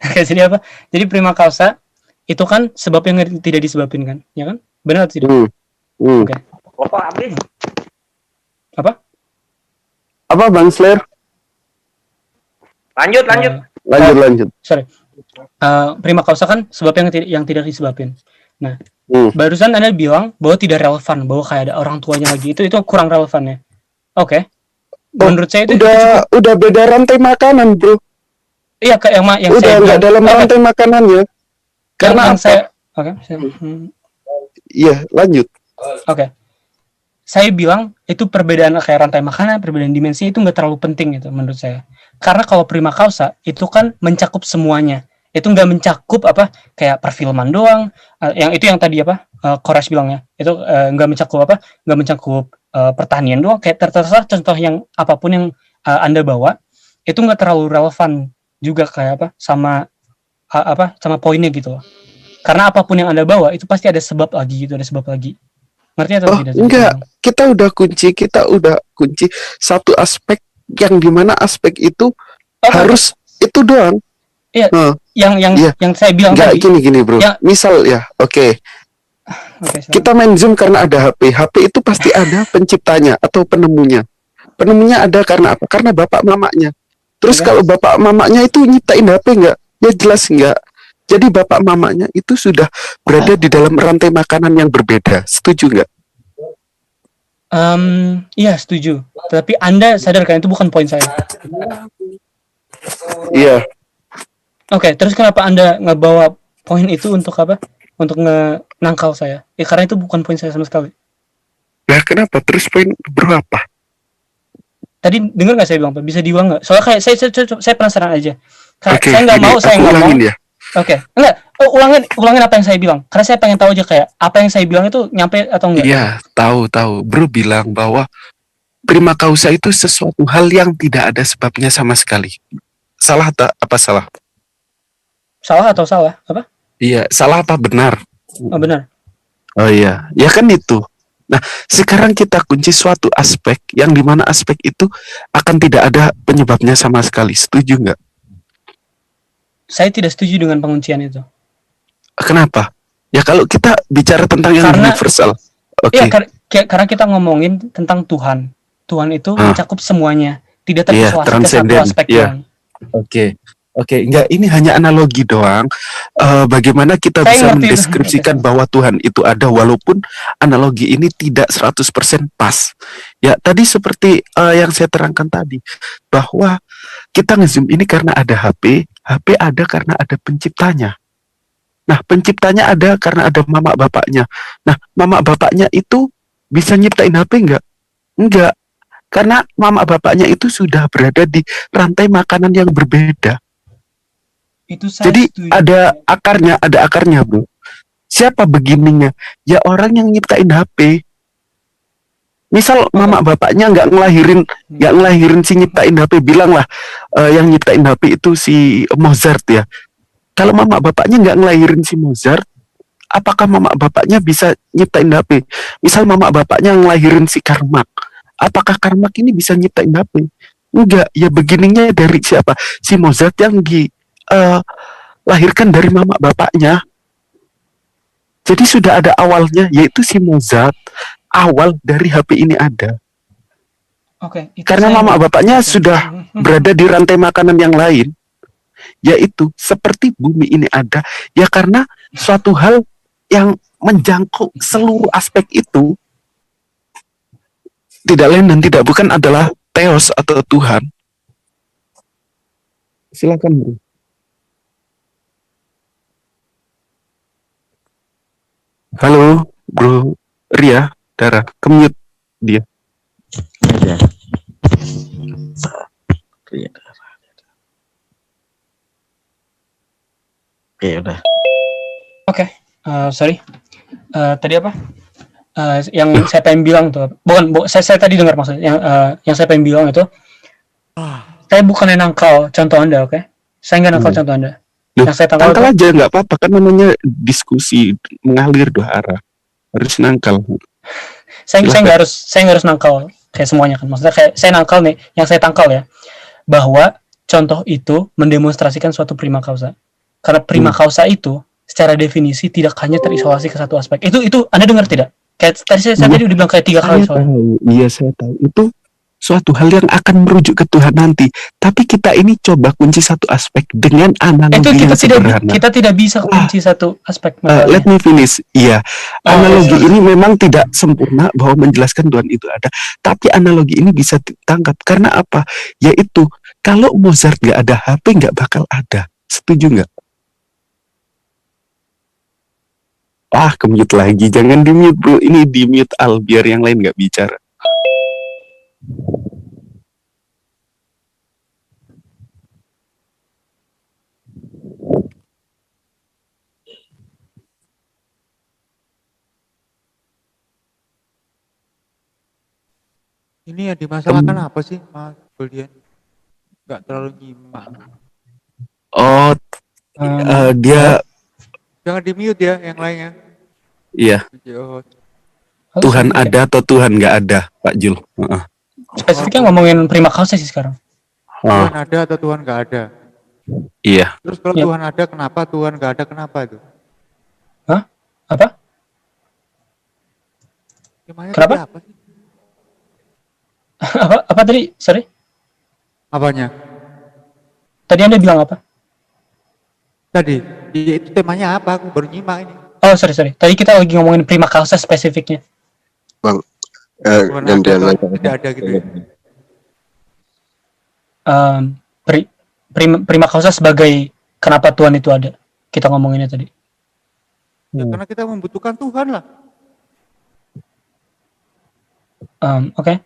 Jadi apa? Jadi prima causa itu kan sebab yang tidak disebabin kan, ya kan? Benar atau tidak? Oke. Apa Bang Slayer? Lanjut. Sorry. Prima causa kan sebab yang tidak disebabin. Nah, barusan Anda bilang bahwa tidak relevan, bahwa kayak ada orang tuanya lagi. Itu kurang relevan ya. Oke. Menurut saya itu udah beda rantai makanan, Bro. Iya, kayak yang udah saya nggak bilang. dalam rantai makanannya. Karena yang apa? saya Iya, lanjut. Oke. Saya bilang itu perbedaan kayak rantai makanan, perbedaan dimensi itu nggak terlalu penting itu menurut saya. Karena kalau prima causa itu kan mencakup semuanya. Itu nggak mencakup apa kayak perfilman doang. Yang itu yang tadi apa Koresh bilangnya. Itu nggak mencakup apa? Nggak mencakup pertanian doang. Kayak terserah contoh yang apapun yang Anda bawa itu nggak terlalu relevan juga kayak apa sama poinnya gitu loh. Karena apapun yang Anda bawa itu pasti ada sebab lagi gitu, ada sebab lagi. Ngerti atau tidak? Enggak, kita udah kunci satu aspek yang dimana aspek itu harus itu doang. Iya. Yang saya bilang tadi. Enggak gini bro. Misal ya, oke. Kita main Zoom karena ada HP. HP itu pasti ada penciptanya atau penemunya. Penemunya ada karena apa? Karena bapak mamanya. Terus kalau bapak mamanya itu nyiptain HP enggak? Ya jelas enggak. Jadi bapak mamanya itu sudah berada di dalam rantai makanan yang berbeda. Setuju nggak? Iya setuju. Tapi Anda sadar kan itu bukan poin saya. Iya. Oke, terus kenapa Anda ngebawa poin itu untuk apa? Untuk nangkal saya? Ya karena itu bukan poin saya sama sekali. Nah kenapa? Terus poin berapa? Tadi dengar nggak saya bilang Pak? Bisa diulang nggak? Soalnya kayak saya penasaran aja. Saya nggak mau saya ngomong. Ya. Oke, enggak, ulangin apa yang saya bilang. Karena saya pengen tahu aja kayak apa yang saya bilang itu nyampe atau enggak. Iya, tahu. Bro bilang bahwa prima causa itu sesuatu hal yang tidak ada sebabnya sama sekali. Salah apa salah? Salah atau salah? Apa? Iya, salah apa benar? Oh, benar. Oh iya, ya kan itu. Nah, sekarang kita kunci suatu aspek yang dimana aspek itu akan tidak ada penyebabnya sama sekali. Setuju nggak? Saya tidak setuju dengan penguncian itu. Kenapa? Ya kalau kita bicara tentang yang universal. Iya, karena kita ngomongin tentang Tuhan. Tuhan itu mencakup semuanya, tidak terisolasi ke satu aspek doang. Oke, enggak, ini hanya analogi doang. Bagaimana kita bisa mendeskripsikan bahwa Tuhan itu ada walaupun analogi ini tidak 100% pas. Ya, tadi seperti yang saya terangkan tadi bahwa kita nge-zoom ini karena ada HP ada karena ada penciptanya. Nah, penciptanya ada karena ada mama bapaknya. Nah, mama bapaknya itu bisa nyiptain HP enggak? Enggak. Karena mama bapaknya itu sudah berada di rantai makanan yang berbeda. Itu saya jadi setuju. ada akarnya bro. Siapa begininya? Ya orang yang nyiptain HP. Misal mama bapaknya nggak ngelahirin si nyiptain HP, bilanglah yang nyiptain HP itu si Mozart ya. Kalau mama bapaknya nggak ngelahirin si Mozart, apakah mama bapaknya bisa nyiptain HP? Misal mama bapaknya ngelahirin si Karmak, apakah Karmak ini bisa nyiptain HP? Enggak, ya begininya dari siapa? Si Mozart yang lahirkan dari mama bapaknya. Jadi sudah ada awalnya, yaitu si Mozart. Awal dari HP ini ada. Karena mama bapaknya sudah berada di rantai makanan yang lain, yaitu seperti bumi ini ada, ya karena suatu hal yang menjangkau seluruh aspek itu tidak lain dan tidak bukan adalah Theos atau Tuhan. Silakan bro. Halo bro Ria. Dara, kemute dia. Ya. Oke, udah. Oke, sorry. Tadi apa? Yang saya pengen bilang tuh, bukan saya tadi dengar maksudnya. Yang saya pengen bilang itu, saya bukannya nangkal contoh Anda, oke? Saya nggak nangkal contoh Anda. Yang saya tangkal aja nggak apa-apa, kan namanya diskusi mengalir dua arah. Harus nangkal. Saya nggak harus nangkal kayak semuanya kan, maksudnya kayak saya nangkal nih, yang saya tangkal ya, bahwa contoh itu mendemonstrasikan suatu prima causa. Karena prima causa itu secara definisi tidak hanya terisolasi ke satu aspek. Itu Anda dengar tidak? Kayak tadi saya tadi udah bilang kayak 3 kali soalnya. Iya saya tahu. Itu suatu hal yang akan merujuk ke Tuhan nanti. Tapi kita ini coba kunci satu aspek dengan analogi yang sederhana. Kita tidak bisa kunci satu aspek. Let me finish. Iya, analogi ini memang tidak sempurna bahwa menjelaskan Tuhan itu ada. Tapi analogi ini bisa ditangkap karena apa? Yaitu Kalau Mozart nggak ada, HP nggak bakal ada. Setuju nggak? Ke-mute lagi. Jangan di-mute, bro. Ini di-mute Al, biar yang lain nggak bicara. Ini yang dimasalahkan apa sih, Mas Goldian? Nggak terlalu nyimak. Dia Jangan di mute ya, yang lainnya. iya. Oh, Tuhan ada atau Tuhan nggak ada, Pak Jul? Spesifiknya ngomongin prima causa sih sekarang. Tuhan ada atau Tuhan nggak ada? Iya. Terus kalau Tuhan ada, kenapa Tuhan nggak ada? Kenapa itu? Hah? Apa? Kenapa? Apa sih? apa tadi? Sorry. Apanya? Tadi Anda bilang apa? Tadi, itu temanya apa? Aku baru nyimak ini. Oh, sorry. Tadi kita lagi ngomongin prima causa spesifiknya. Bang, Tuhan tidak ada gitu ya. Prima causa sebagai kenapa Tuhan itu ada. Kita ngomonginnya tadi. Ya, karena kita membutuhkan Tuhan lah. Oke.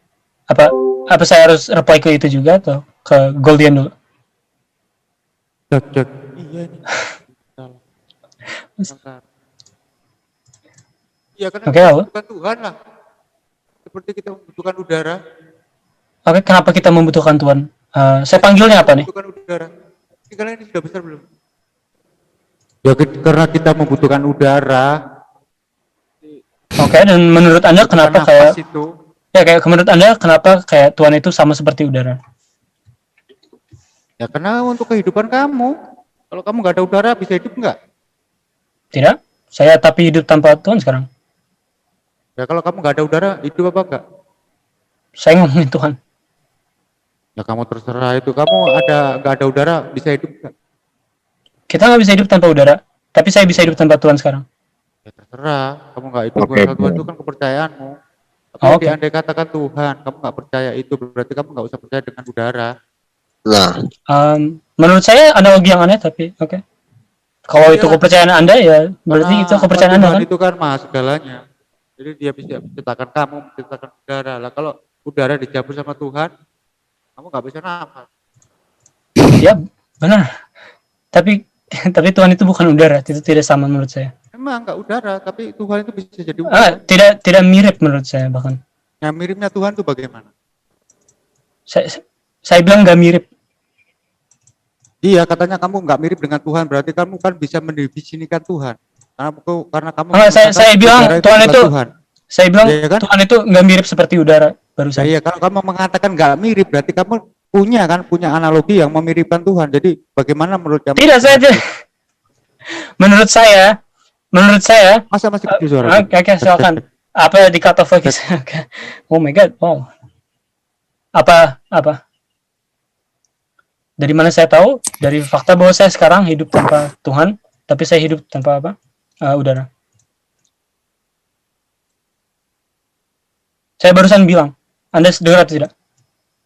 Apa saya harus reply ke itu juga atau ke Goldian dulu? Cek. Iya nih. Iya, karena kita membutuhkan Tuhan lah. Seperti kita membutuhkan udara. Oke, kenapa kita membutuhkan Tuhan? Saya panggilnya apa nih? Membutuhkan udara. Ini kalian ini sudah besar belum? Ya, karena kita membutuhkan udara. Oke, dan menurut Anda kenapa kayak itu? Ya, kayak menurut Anda kenapa kayak Tuhan itu sama seperti udara? Ya, karena untuk kehidupan kamu. Kalau kamu nggak ada udara, bisa hidup nggak? Tidak. Saya tapi hidup tanpa Tuhan sekarang. Ya, kalau kamu nggak ada udara, hidup apa enggak? Saya ngomongin Tuhan. Ya, kamu terserah itu. Kamu nggak ada udara, bisa hidup nggak? Kita nggak bisa hidup tanpa udara. Tapi saya bisa hidup tanpa Tuhan sekarang. Ya, terserah. Kamu nggak hidup tanpa Tuhan, itu kan kepercayaanmu. Tapi andai katakan Tuhan, kamu nggak percaya itu, berarti kamu nggak usah percaya dengan udara. Nah, menurut saya analogi yang aneh, tapi oke. Kalau itu kepercayaan Anda, ya berarti itu kepercayaan Anda kan? Itu kan maha segalanya. Jadi dia bisa menciptakan kamu, menciptakan udara. Lah kalau udara dicabut sama Tuhan, kamu nggak bisa nafas. Ya, benar. Tapi Tuhan itu bukan udara, itu tidak sama menurut saya. Emang nggak udara, tapi Tuhan itu bisa jadi udara. Tidak mirip menurut saya bahkan. Yang miripnya Tuhan itu bagaimana? Saya bilang nggak mirip. Iya, katanya kamu nggak mirip dengan Tuhan, berarti kamu kan bisa mendefinisikan Tuhan. Karena kamu. Saya bilang Tuhan itu. Saya bilang ya, kan? Tuhan itu nggak mirip seperti udara barusan. Iya, kalau kamu mengatakan nggak mirip, berarti kamu punya analogi yang memiripkan Tuhan. Jadi bagaimana menurut kamu? Tidak, menurut saya. Masa masih kecil suara? Oke, silakan. Apa di cut off lagi? Oh my god, wow. Apa? Dari mana saya tahu? Dari fakta bahwa saya sekarang hidup tanpa Tuhan, tapi saya hidup tanpa apa? Udara. Saya barusan bilang. Anda dengar atau tidak?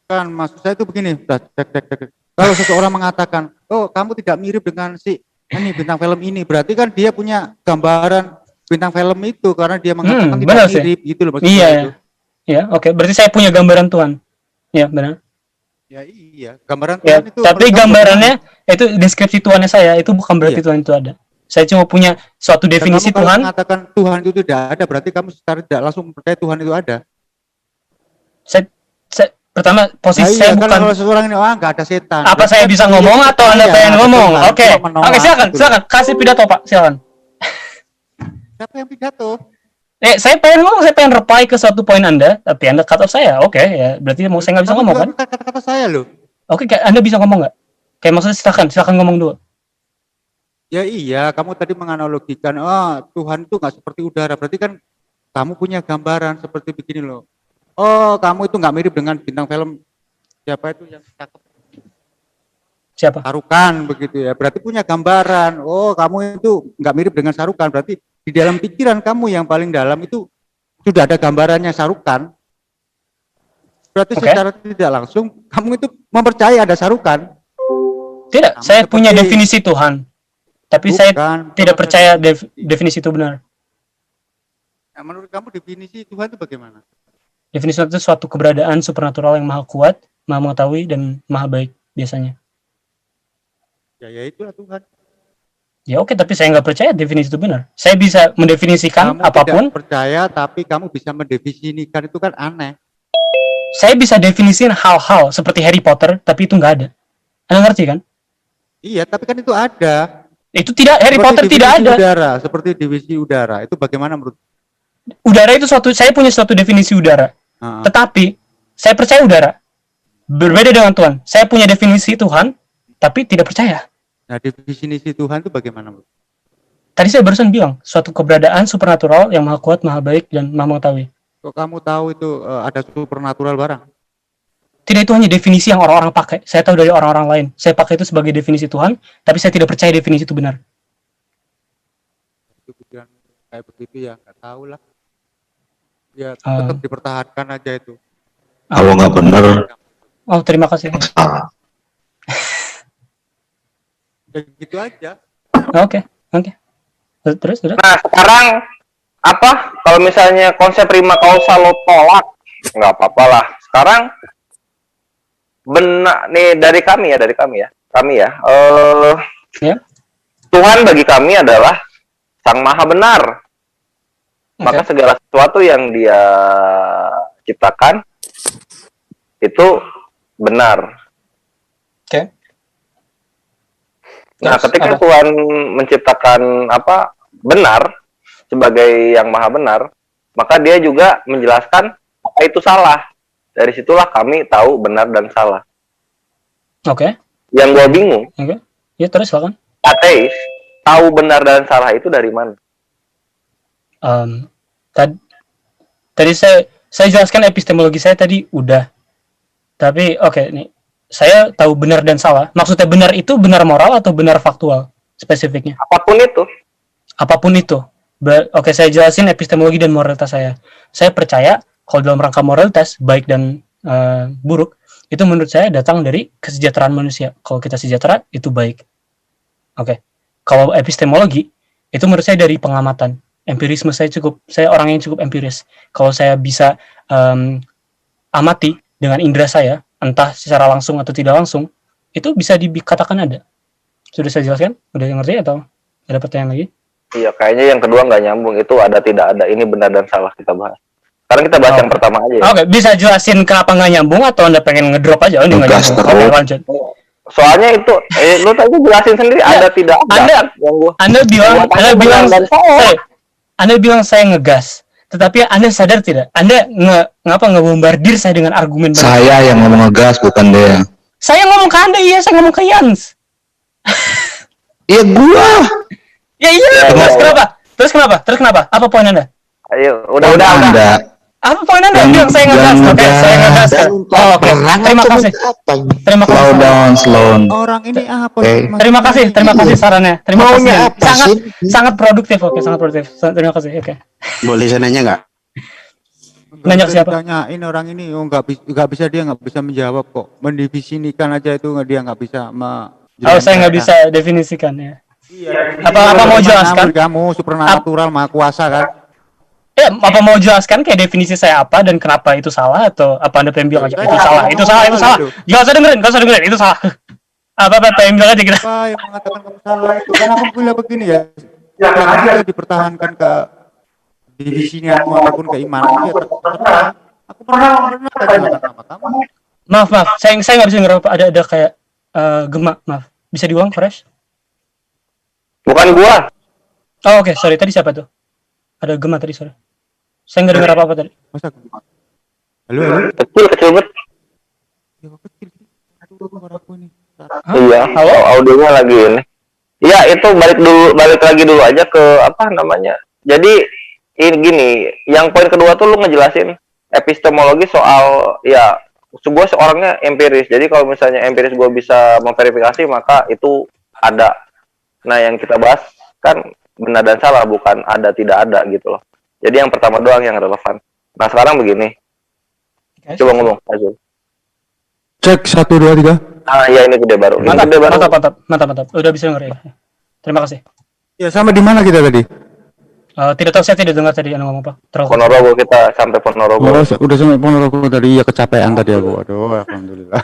Kan maksud saya itu begini, cek. Kalau seseorang mengatakan, oh kamu tidak mirip dengan si ini bintang film ini, berarti kan dia punya gambaran bintang film itu karena dia mengatakan tidak mirip gitu loh maksudnya. Iya, itu. Iya, oke. Berarti saya punya gambaran Tuhan. Ya, benar. Ya iya, gambaran ya, Tuhan itu. Tapi gambarannya itu deskripsi Tuhannya saya, itu bukan berarti Tuhan itu ada. Saya cuma punya suatu definisi kamu Tuhan. Kalau mengatakan Tuhan itu tidak ada, berarti kamu secara tidak langsung percaya Tuhan itu ada. Saya pertama posisi saya bukan. Kalau seseorang ini nggak ada setan. Apa saya bisa ngomong atau Anda pengen ngomong? Oke, silakan kasih pidato Pak, silakan. Siapa yang pidato? Saya pengen ngomong, saya pengen reply ke suatu poin Anda, tapi Anda cut off saya. Oke, ya berarti saya nggak bisa ngomong kan? Kata-kata saya loh. Oke, Anda bisa ngomong nggak? Kayak maksudnya silakan ngomong dulu. Ya iya, kamu tadi menganalogikan, Tuhan itu nggak seperti udara, berarti kan kamu punya gambaran seperti begini loh. Oh, kamu itu nggak mirip dengan bintang film siapa itu yang cakep? Siapa? Sarukan begitu ya. Berarti punya gambaran. Oh, kamu itu nggak mirip dengan Sarukan. Berarti di dalam pikiran kamu yang paling dalam itu sudah ada gambarannya Sarukan. Berarti secara tidak langsung kamu itu mempercayai ada sarukan. Tidak, Kamu saya seperti- punya definisi Tuhan. Tapi saya Bukan, tidak kamu percaya definisi itu benar. Nah, menurut kamu definisi Tuhan itu bagaimana? Definisi Tuhan itu suatu keberadaan supernatural yang maha kuat, maha mengetahui, dan maha baik biasanya. Ya itulah Tuhan. Ya oke, tapi saya nggak percaya definisi itu benar. Saya bisa mendefinisikan Kamu apapun. tidak percaya tapi kamu bisa mendefinisikan, itu kan aneh. Saya bisa definisikan hal-hal seperti Harry Potter, tapi itu nggak ada. Anda ngerti kan? Iya, tapi kan itu ada. Itu tidak, Harry Seperti Potter tidak definisi ada. Udara, seperti definisi udara. Itu bagaimana menurut? Udara itu saya punya suatu definisi udara. Tetapi saya percaya udara. Berbeda dengan Tuhan. Saya punya definisi Tuhan, tapi tidak percaya. Nah, definisi Tuhan itu bagaimana menurut? Tadi saya barusan bilang, suatu keberadaan supernatural yang maha kuat, maha baik, dan maha mengetahui. Kok kamu tahu itu ada supernatural barang? Tidak, itu hanya definisi yang orang-orang pakai. Saya tahu dari orang-orang lain. Saya pakai itu sebagai definisi Tuhan, tapi saya tidak percaya definisi itu benar. Itu pikiran kayak begitu ya, nggak tahu lah. Ya tetap dipertahankan aja itu. Kalau nggak benar, Oh, terima kasih. salah. Ya gitu aja. Oke. Terus. Nah, sekarang apa? Kalau misalnya konsep prima kausa lo tolak, nggak apa-apa lah. Sekarang benar nih dari kami ya. Ya. Tuhan bagi kami adalah Sang Maha Benar. Maka segala sesuatu yang Dia ciptakan itu benar. Oke. Nah, Terus, ketika apa? Tuhan menciptakan benar sebagai yang Maha Benar, maka Dia juga menjelaskan apa itu salah. Dari situlah kami tahu benar dan salah. Oke. Yang gua bingung, Oke. Ya, terus silakan. ateis tahu benar dan salah itu dari mana? Tadi saya jelaskan epistemologi saya tadi udah. Tapi oke, nih. Saya tahu benar dan salah. Maksudnya benar itu benar moral atau benar faktual spesifiknya? Apapun itu. Apapun itu. Oke, saya jelasin epistemologi dan moralitas saya. Saya percaya kalau dalam rangka moralitas baik dan buruk itu menurut saya datang dari kesejahteraan manusia. Kalau kita sejahtera itu baik. Oke. Kalau epistemologi itu menurut saya dari pengamatan. Empirisme saya orang yang cukup empiris. Kalau saya bisa amati dengan indera saya, entah secara langsung atau tidak langsung, itu bisa dikatakan ada. Sudah saya jelaskan? Udah ngerti atau ada pertanyaan lagi? Iya, kayaknya yang kedua nggak nyambung. Itu ada tidak ada. Ini benar dan salah kita bahas. Sekarang kita bahas yang pertama aja ya. Oke, bisa jelasin kenapa nggak nyambung atau Anda pengen ngedrop aja? Oh, ini nggak nyambung. Oke, lanjut. Soalnya itu, lu tadi jelasin sendiri ada tidak ada. Anda bilang saya ngegas. Tetapi Anda sadar tidak? Anda ngebombardir saya dengan argumen. Saya yang ngomong ngegas, bukan dia. Saya ngomong ke Anda, iya, saya ngomong ke Yans. Iya gua. Ya iya. Terus kenapa? Apa poin Anda? Ayo, udah. Apa poin Anda? Bilang saya ngegas. Oke, saya ngegas. Oke. Terima kasih. Slow. Orang ini apa? Terima kasih sarannya. Terima kasih. Maunya apa sih? Sangat produktif. Oke, sangat produktif. Terima kasih. Oke. Boleh saya nanya nggak? Nanya ke siapa? Tanyain orang ini, nggak bisa, dia nggak bisa menjawab kok. Mendefinisikan aja itu dia nggak bisa. Saya nggak bisa definisikan ya. Iya. Apa mau jelaskan? Kamu supernatural, maha kuasa kan? Ya, apa mau jelaskan kayak definisi saya apa dan kenapa itu salah, atau apa Anda pengen bilang aja itu salah. Gak usah dengerin, itu salah. Apa pengen bilang aja kita. Apa yang mengatakan kamu salah itu? Karena aku bilang begini ya. Jangan dia dipertahankan ke divisinya ataupun keimanan dia terserah. Aku pernah tadi sama kamu. Maaf, saya nggak bisa ngerti, ada kayak gema, maaf. Bisa diulang, Fresh? Bukan gua. Oh, oke, sorry, tadi siapa tuh? Ada gema tadi, sorry. Saya nggak dengar apa-apa tadi. Masa halo? Kecil banget. Ya, kecil. Aduh, suaraku ini. Iya, audionya lagi ini. Iya, itu balik lagi dulu aja ke apa namanya. Jadi ini gini, yang poin kedua tuh lu ngejelasin epistemologi soal ya gue seorangnya empiris. Jadi kalau misalnya empiris gue bisa memverifikasi, maka itu ada. Nah, yang kita bahas kan benar dan salah, bukan ada tidak ada gitu loh. Jadi yang pertama doang yang relevan. Nah, sekarang begini. Coba ngomong, Azul. Cek 1 2 3. Ah ya, ini gede baru. Mantap, Ini gede baru. mantap. Udah bisa denger ya. Terima kasih. Ya, sama di mana kita tadi? Tidak tahu, saya tidak dengar tadi Anda ngomong apa. Ponorogo, kita sampai Ponorogo. Oh, udah sampai Ponorogo tadi. Ya, kecapean tadi aku. Aduh, alhamdulillah.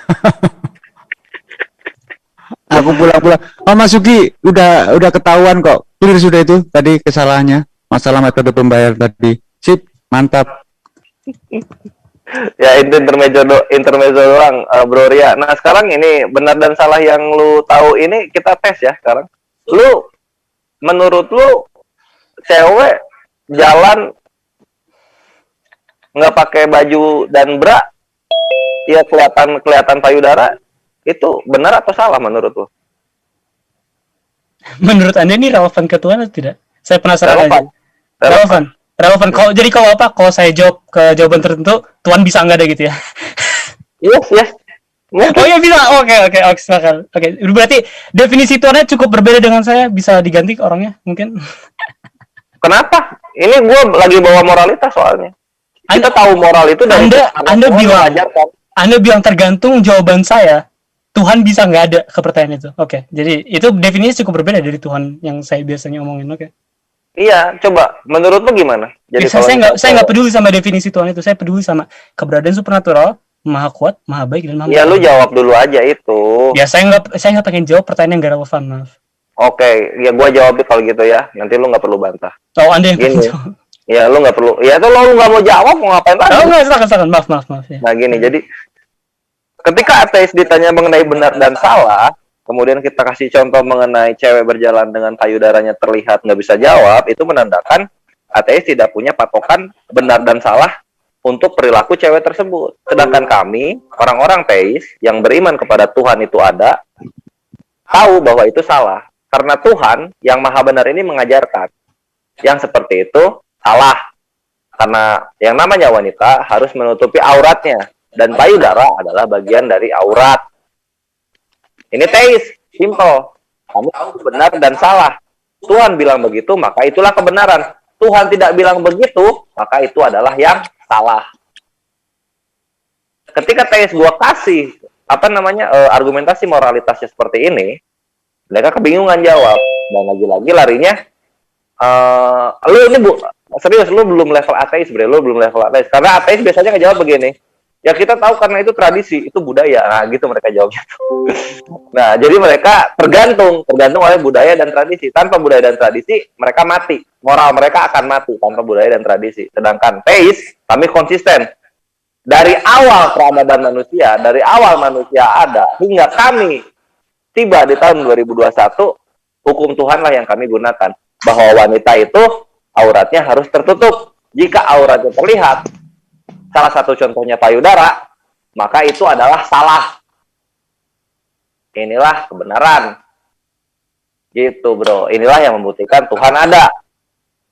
Aku pulang. Oh, Mas Sugi, udah ketahuan kok. Clear sudah itu tadi kesalahannya. Masalah metode pembayar tadi. Sip, mantap. Ya, itu intermezzo doang, Bro Ria. Nah, sekarang ini benar dan salah yang lu tahu ini kita tes ya sekarang. Menurut lu cewek jalan nggak pakai baju dan bra, ya kelihatan payudara, itu benar atau salah menurut lu? Menurut Anda ini relevan ke Tuhan atau tidak? Saya penasaran aja. Relevan. Kalau kalau saya jawab ke jawaban tertentu, Tuhan bisa nggak ada gitu ya? Yes. Mungkin. Oh ya bisa. Oke, silakan. Oke, berarti definisi Tuhannya cukup berbeda dengan saya. Bisa diganti orangnya mungkin? Kenapa? Ini gue lagi bawa moralitas soalnya. Kita tahu moral itu dari Anda bilang tergantung jawaban saya. Tuhan bisa nggak ada ke pertanyaan itu. Oke, jadi itu definisi cukup berbeda dari Tuhan yang saya biasanya omongin. Oke. Iya, coba menurut lu gimana? Jadi saya nggak peduli sama definisi Tuhan itu. Saya peduli sama keberadaan supernatural, maha kuat, maha baik dan maha. Ya lu jawab dulu aja itu. Ya saya nggak pengen jawab pertanyaan yang nggak relevan, maaf. Oke, ya gua jawab kalau gitu ya. Nanti lu nggak perlu bantah. Oh, Anda yang pengen jawab. Ya lu nggak perlu. Ya itu lu nggak mau jawab, mau ngapain lagi? Oh nggak, silakan. Maaf ya. Nah gini, jadi ketika ateis ditanya mengenai benar dan salah, kemudian kita kasih contoh mengenai cewek berjalan dengan payudaranya terlihat nggak bisa jawab, itu menandakan ateis tidak punya patokan benar dan salah untuk perilaku cewek tersebut. Sedangkan kami, orang-orang teis yang beriman kepada Tuhan itu ada, tahu bahwa itu salah. Karena Tuhan yang maha benar ini mengajarkan yang seperti itu salah. Karena yang namanya wanita harus menutupi auratnya. Dan payudara adalah bagian dari aurat. Ini teis, simple. Kamu tahu benar dan salah. Tuhan bilang begitu, maka itulah kebenaran. Tuhan tidak bilang begitu, maka itu adalah yang salah. Ketika teis gua kasih argumentasi moralitasnya seperti ini, mereka kebingungan jawab. Dan lagi-lagi larinya lu belum level ateis, bre. Lu belum level ateis. Karena ateis biasanya ngejawab begini. Ya kita tahu karena itu tradisi, itu budaya. Nah, gitu mereka jawabnya. Nah, jadi mereka tergantung oleh budaya dan tradisi. Tanpa budaya dan tradisi, mereka mati. Moral mereka akan mati tanpa budaya dan tradisi. Sedangkan teis, kami konsisten. Dari awal peradaban manusia, dari awal manusia ada, hingga kami tiba di tahun 2021, hukum Tuhanlah yang kami gunakan. Bahwa wanita itu auratnya harus tertutup. Jika auratnya terlihat, salah satu contohnya payudara, maka itu adalah salah. Inilah kebenaran. Gitu, bro. Inilah yang membuktikan Tuhan ada.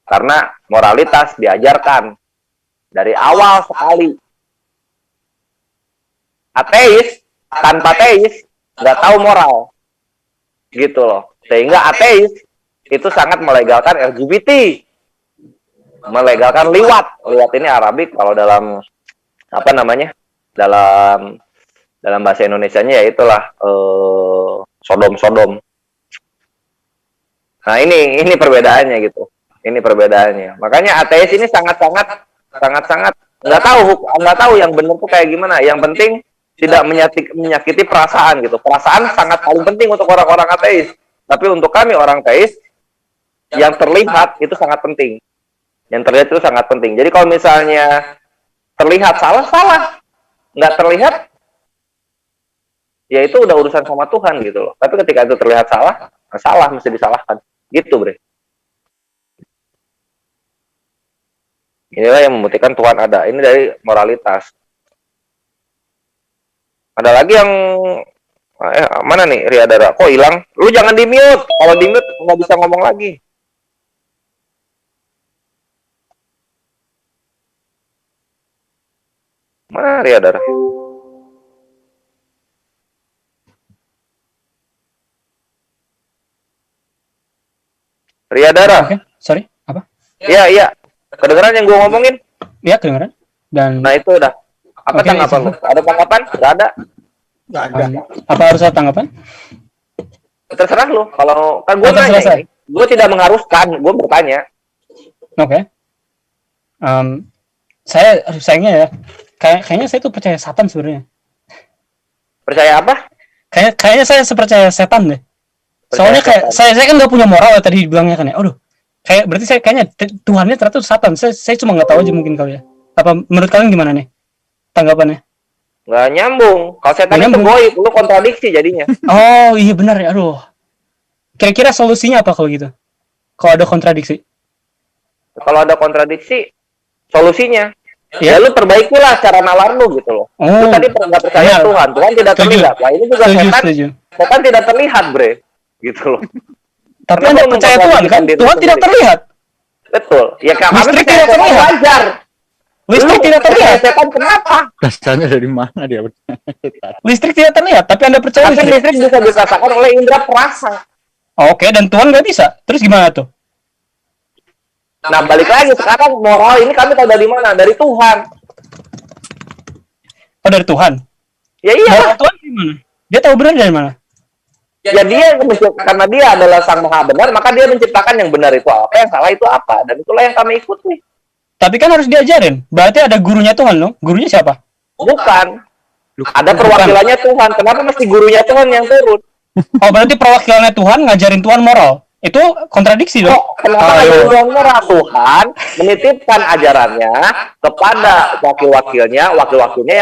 Karena moralitas diajarkan dari awal sekali. Ateis, tanpa teis, nggak tahu moral. Gitu loh. Sehingga ateis itu sangat melegalkan LGBT. Melegalkan liwat. Liwat ini Arabik, kalau dalam dalam bahasa Indonesianya ya itulah sodom. Nah, ini perbedaannya gitu. Ini perbedaannya. Makanya ateis ini sangat nggak tahu yang benar tuh kayak gimana. Yang penting tidak menyakiti perasaan gitu. Perasaan sangat paling penting untuk orang-orang ateis. Tapi untuk kami orang teis, yang terlihat itu sangat penting. Yang terlihat itu sangat penting. Jadi kalau misalnya terlihat salah. Nggak terlihat, ya itu udah urusan sama Tuhan gitu loh. Tapi ketika itu terlihat salah mesti disalahkan. Gitu, bre. Inilah yang membuktikan Tuhan ada. Ini dari moralitas. Ada lagi yang mana nih Riadara? Kok hilang? Lu jangan di-mute. Kalau di-mute nggak bisa ngomong lagi. Mana Riadara? Riadara. Oke, sorry, apa? Iya. Kedengeran yang gue ngomongin? Iya, kedengeran. Dan nah itu udah. Apa tanggapan lu? Ada tanggapan? Nggak ada. Apa harus ada tanggapan? Terserah lu. Kalau kan gue nanya ini, gue tidak mengharuskan, gue bertanya. Oke. Saya sayangnya ya, kayaknya saya tuh percaya setan sebenarnya. Percaya apa? Kayaknya saya sepercaya setan deh. Soalnya kayak saya kan nggak punya moral ya, tadi dibilangnya kan ya. Aduh, kayak berarti saya kayaknya Tuhannya ternyata setan. Saya cuma nggak tahu aja mungkin kali ya. Apa menurut kalian gimana nih tanggapannya? Nggak nyambung. Kalau setan itu goib, lu kontradiksi jadinya. Oh iya benar ya. Aduh. Kira-kira solusinya apa kalau gitu? Kalau ada kontradiksi? Kalau ada kontradiksi, solusinya ya lu perbaikilah cara nalar lu gitu loh. Lu tadi nggak percaya Tuhan tidak terlihat. Nah ini juga setan tidak terlihat, bre, gitu loh. Tapi Anda percaya Tuhan kan? Tuhan tidak terlihat. Betul. Ya kami listrik tidak terlihat. Wajar. Listrik tidak terlihat. Setan kenapa? Dasarnya dari mana dia? Listrik tidak terlihat, tapi Anda percaya tapi listrik bisa dirasakan oleh indera perasa. Oke, dan Tuhan nggak bisa. Terus gimana tuh? Nah balik lagi sekarang moral ini kami tahu dari mana? Dari Tuhan. Oh dari Tuhan? Ya iya. Moral Tuhan gimana? Dia tahu benar dari mana? Ya dia karena dia adalah sang maha benar, maka dia menciptakan yang benar itu apa, yang salah itu apa, dan itulah yang kami ikuti. Tapi kan harus diajarin. Berarti ada gurunya Tuhan loh. Gurunya siapa? Bukan. Ada perwakilannya Tuhan. Kenapa mesti gurunya Tuhan yang turun? Oh berarti perwakilannya Tuhan ngajarin Tuhan moral. Itu kontradiksi dong. Kenapa Tuhan moral? Tuhan menitipkan ajarannya kepada wakil-wakilnya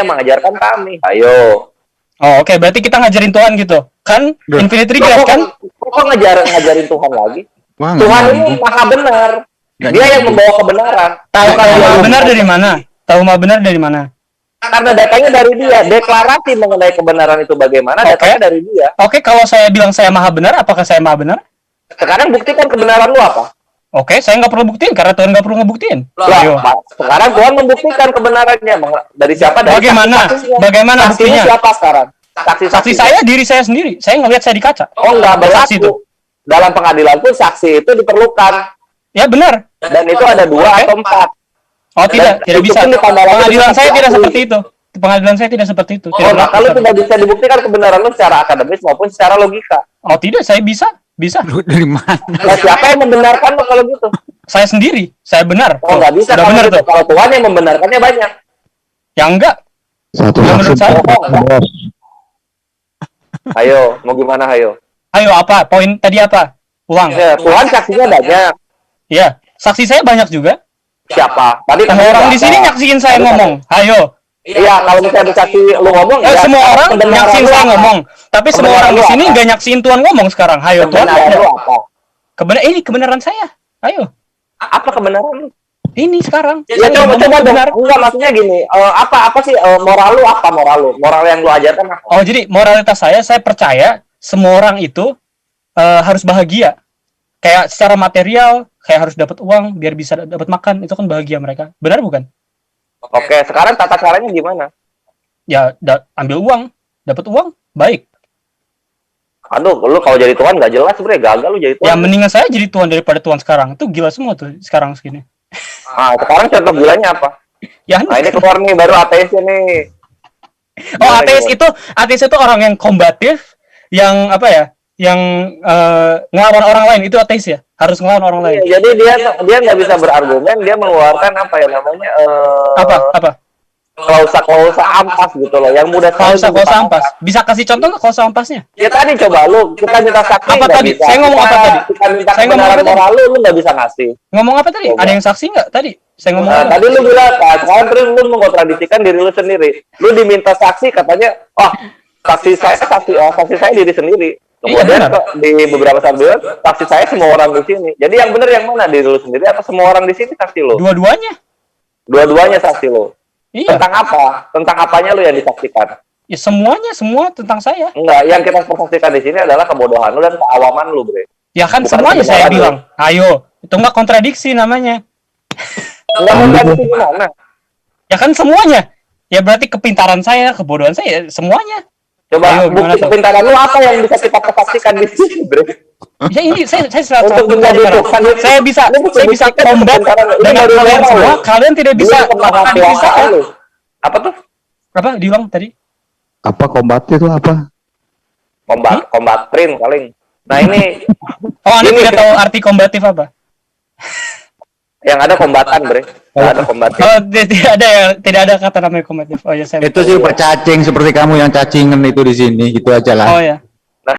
yang mengajarkan kami. Ayo. Oh oke. Berarti kita ngajarin Tuhan gitu. Kan Infinite Regret kan? Kok ngajarin Tuhan lagi? Tuhan ini maha benar. Dia yang membawa kebenaran. Tahu maha benar dari mana? Tahu maha benar dari mana? Karena datanya dari dia. Deklarasi mengenai kebenaran itu bagaimana, datanya dari dia. Oke, kalau saya bilang saya maha benar, apakah saya maha benar? Sekarang buktikan kebenaran lu apa? Oke, saya nggak perlu buktiin karena Tuhan nggak perlu ngebuktiin. Sekarang Tuhan membuktikan kebenarannya. Dari siapa? Dari Bagaimana buktinya? Siapa sekarang? Saksi saya, diri saya sendiri. Saya ngelihat saya di kaca. Oh, nggak berlaku. Dalam pengadilan pun saksi itu diperlukan. Ya benar. Dan itu ada 2 atau 4. Oh tidak bisa. Pengadilan saya tidak seperti itu. Pengadilan saya tidak seperti itu. Kalau tidak bisa dibuktikan kebenaran lu secara akademis maupun secara logika. Oh tidak, saya bisa. Dari mana? Nah, siapa yang membenarkan lo kalau gitu? Saya sendiri. Saya benar. Oh nggak bisa. Kalau benar tuh. Kalau Tuhan yang membenarkannya banyak. Ya enggak. Satu menurut saya. Ayo, mau gimana? Ayo apa? Poin tadi apa? Uang. Ya, Tuhan saksinya banyak. Ya, saksi saya banyak juga. Siapa? Tadi orang di sini nyaksiin saya ngomong. Ayo. Iya, kalau misalnya saksi lu ngomong, ya semua orang nyaksiin saya ngomong. Tapi semua orang di sini nggak nyaksiin Tuhan ngomong sekarang. Ayo Tuhan. Kebenaran saya. Ayo. Apa kebenaran lu? Ini sekarang. Ya coba benar. Enggak, maksudnya gini. Apa sih moral lu apa moral lu? Moral yang lu ajarkan apa? Oh, jadi moralitas saya percaya semua orang itu harus bahagia. Kayak secara material, kayak harus dapat uang biar bisa dapat makan, itu kan bahagia mereka. Benar bukan? Oke, sekarang tata caranya gimana? Ya, ambil uang, dapat uang, baik. Aduh, lu kalau jadi Tuhan nggak jelas sebenarnya, gagal lu jadi Tuhan. Ya mendingan saya jadi Tuhan daripada Tuhan sekarang. Itu gila semua tuh sekarang segini. Nah, sekarang contoh gilanya apa? Ya, nah ini keluar nih baru ateisnya nih. Oh, ateis itu orang yang kombatif, yang apa ya? Yang ngelawan orang lain, itu ateis ya? Harus ngelawan orang lain. Iya, jadi dia nggak bisa berargumen, dia mengeluarkan apa ya namanya? Apa? Klausa ampas gitu loh, yang mudah klausa ampas. Bisa kasih contoh nggak klausa ampasnya? Ya tadi coba lu, kita minta saksi. Apa tadi? Bisa. Saya ngomong apa tadi? Kita minta kebenaran moral lu nggak bisa ngasih. Ngomong apa tadi? Ada yang saksi nggak tadi? Saya ngomong apa? Tadi lu bilang, sekarang terus lu mengontradiksikan diri lu sendiri. Lu diminta saksi katanya, saksi saya diri sendiri. Kemudian di beberapa saat bilang, saksi saya semua orang di sini. Jadi yang benar yang mana, diri lu sendiri atau semua orang di sini saksi lu? Dua-duanya saksi lu. Iya. Tentang apa? Tentang apanya lu yang disaksikan? Ya semua tentang saya. Enggak, yang kita saksikan di sini adalah kebodohan lu dan keawaman lu, Bre. Ya kan bukan semuanya saya bilang. Ayo, itu enggak kontradiksi namanya. Enggak kontradiksi gimana? Ya kan semuanya. Ya berarti kepintaran saya, kebodohan saya, semuanya. Coba bukti kepintaran lu apa yang bisa kita saksikan di sini, Bre? Ya ini saya selalu saya bisa combat dengan kalian semua, kalian tidak bisa apa tuh? Apa diulang tadi? Apa kombat itu apa? Kombatrin paling. Nah ini Anda ini tidak tahu arti kombatif apa? yang ada kombatan, Bre. Nggak ada kombatif. Oh, tidak ada kata namanya kombatif. Oh ya, saya Itu sih Pak cacing seperti kamu yang cacingan itu di sini, gitu aja lah. Oh ya.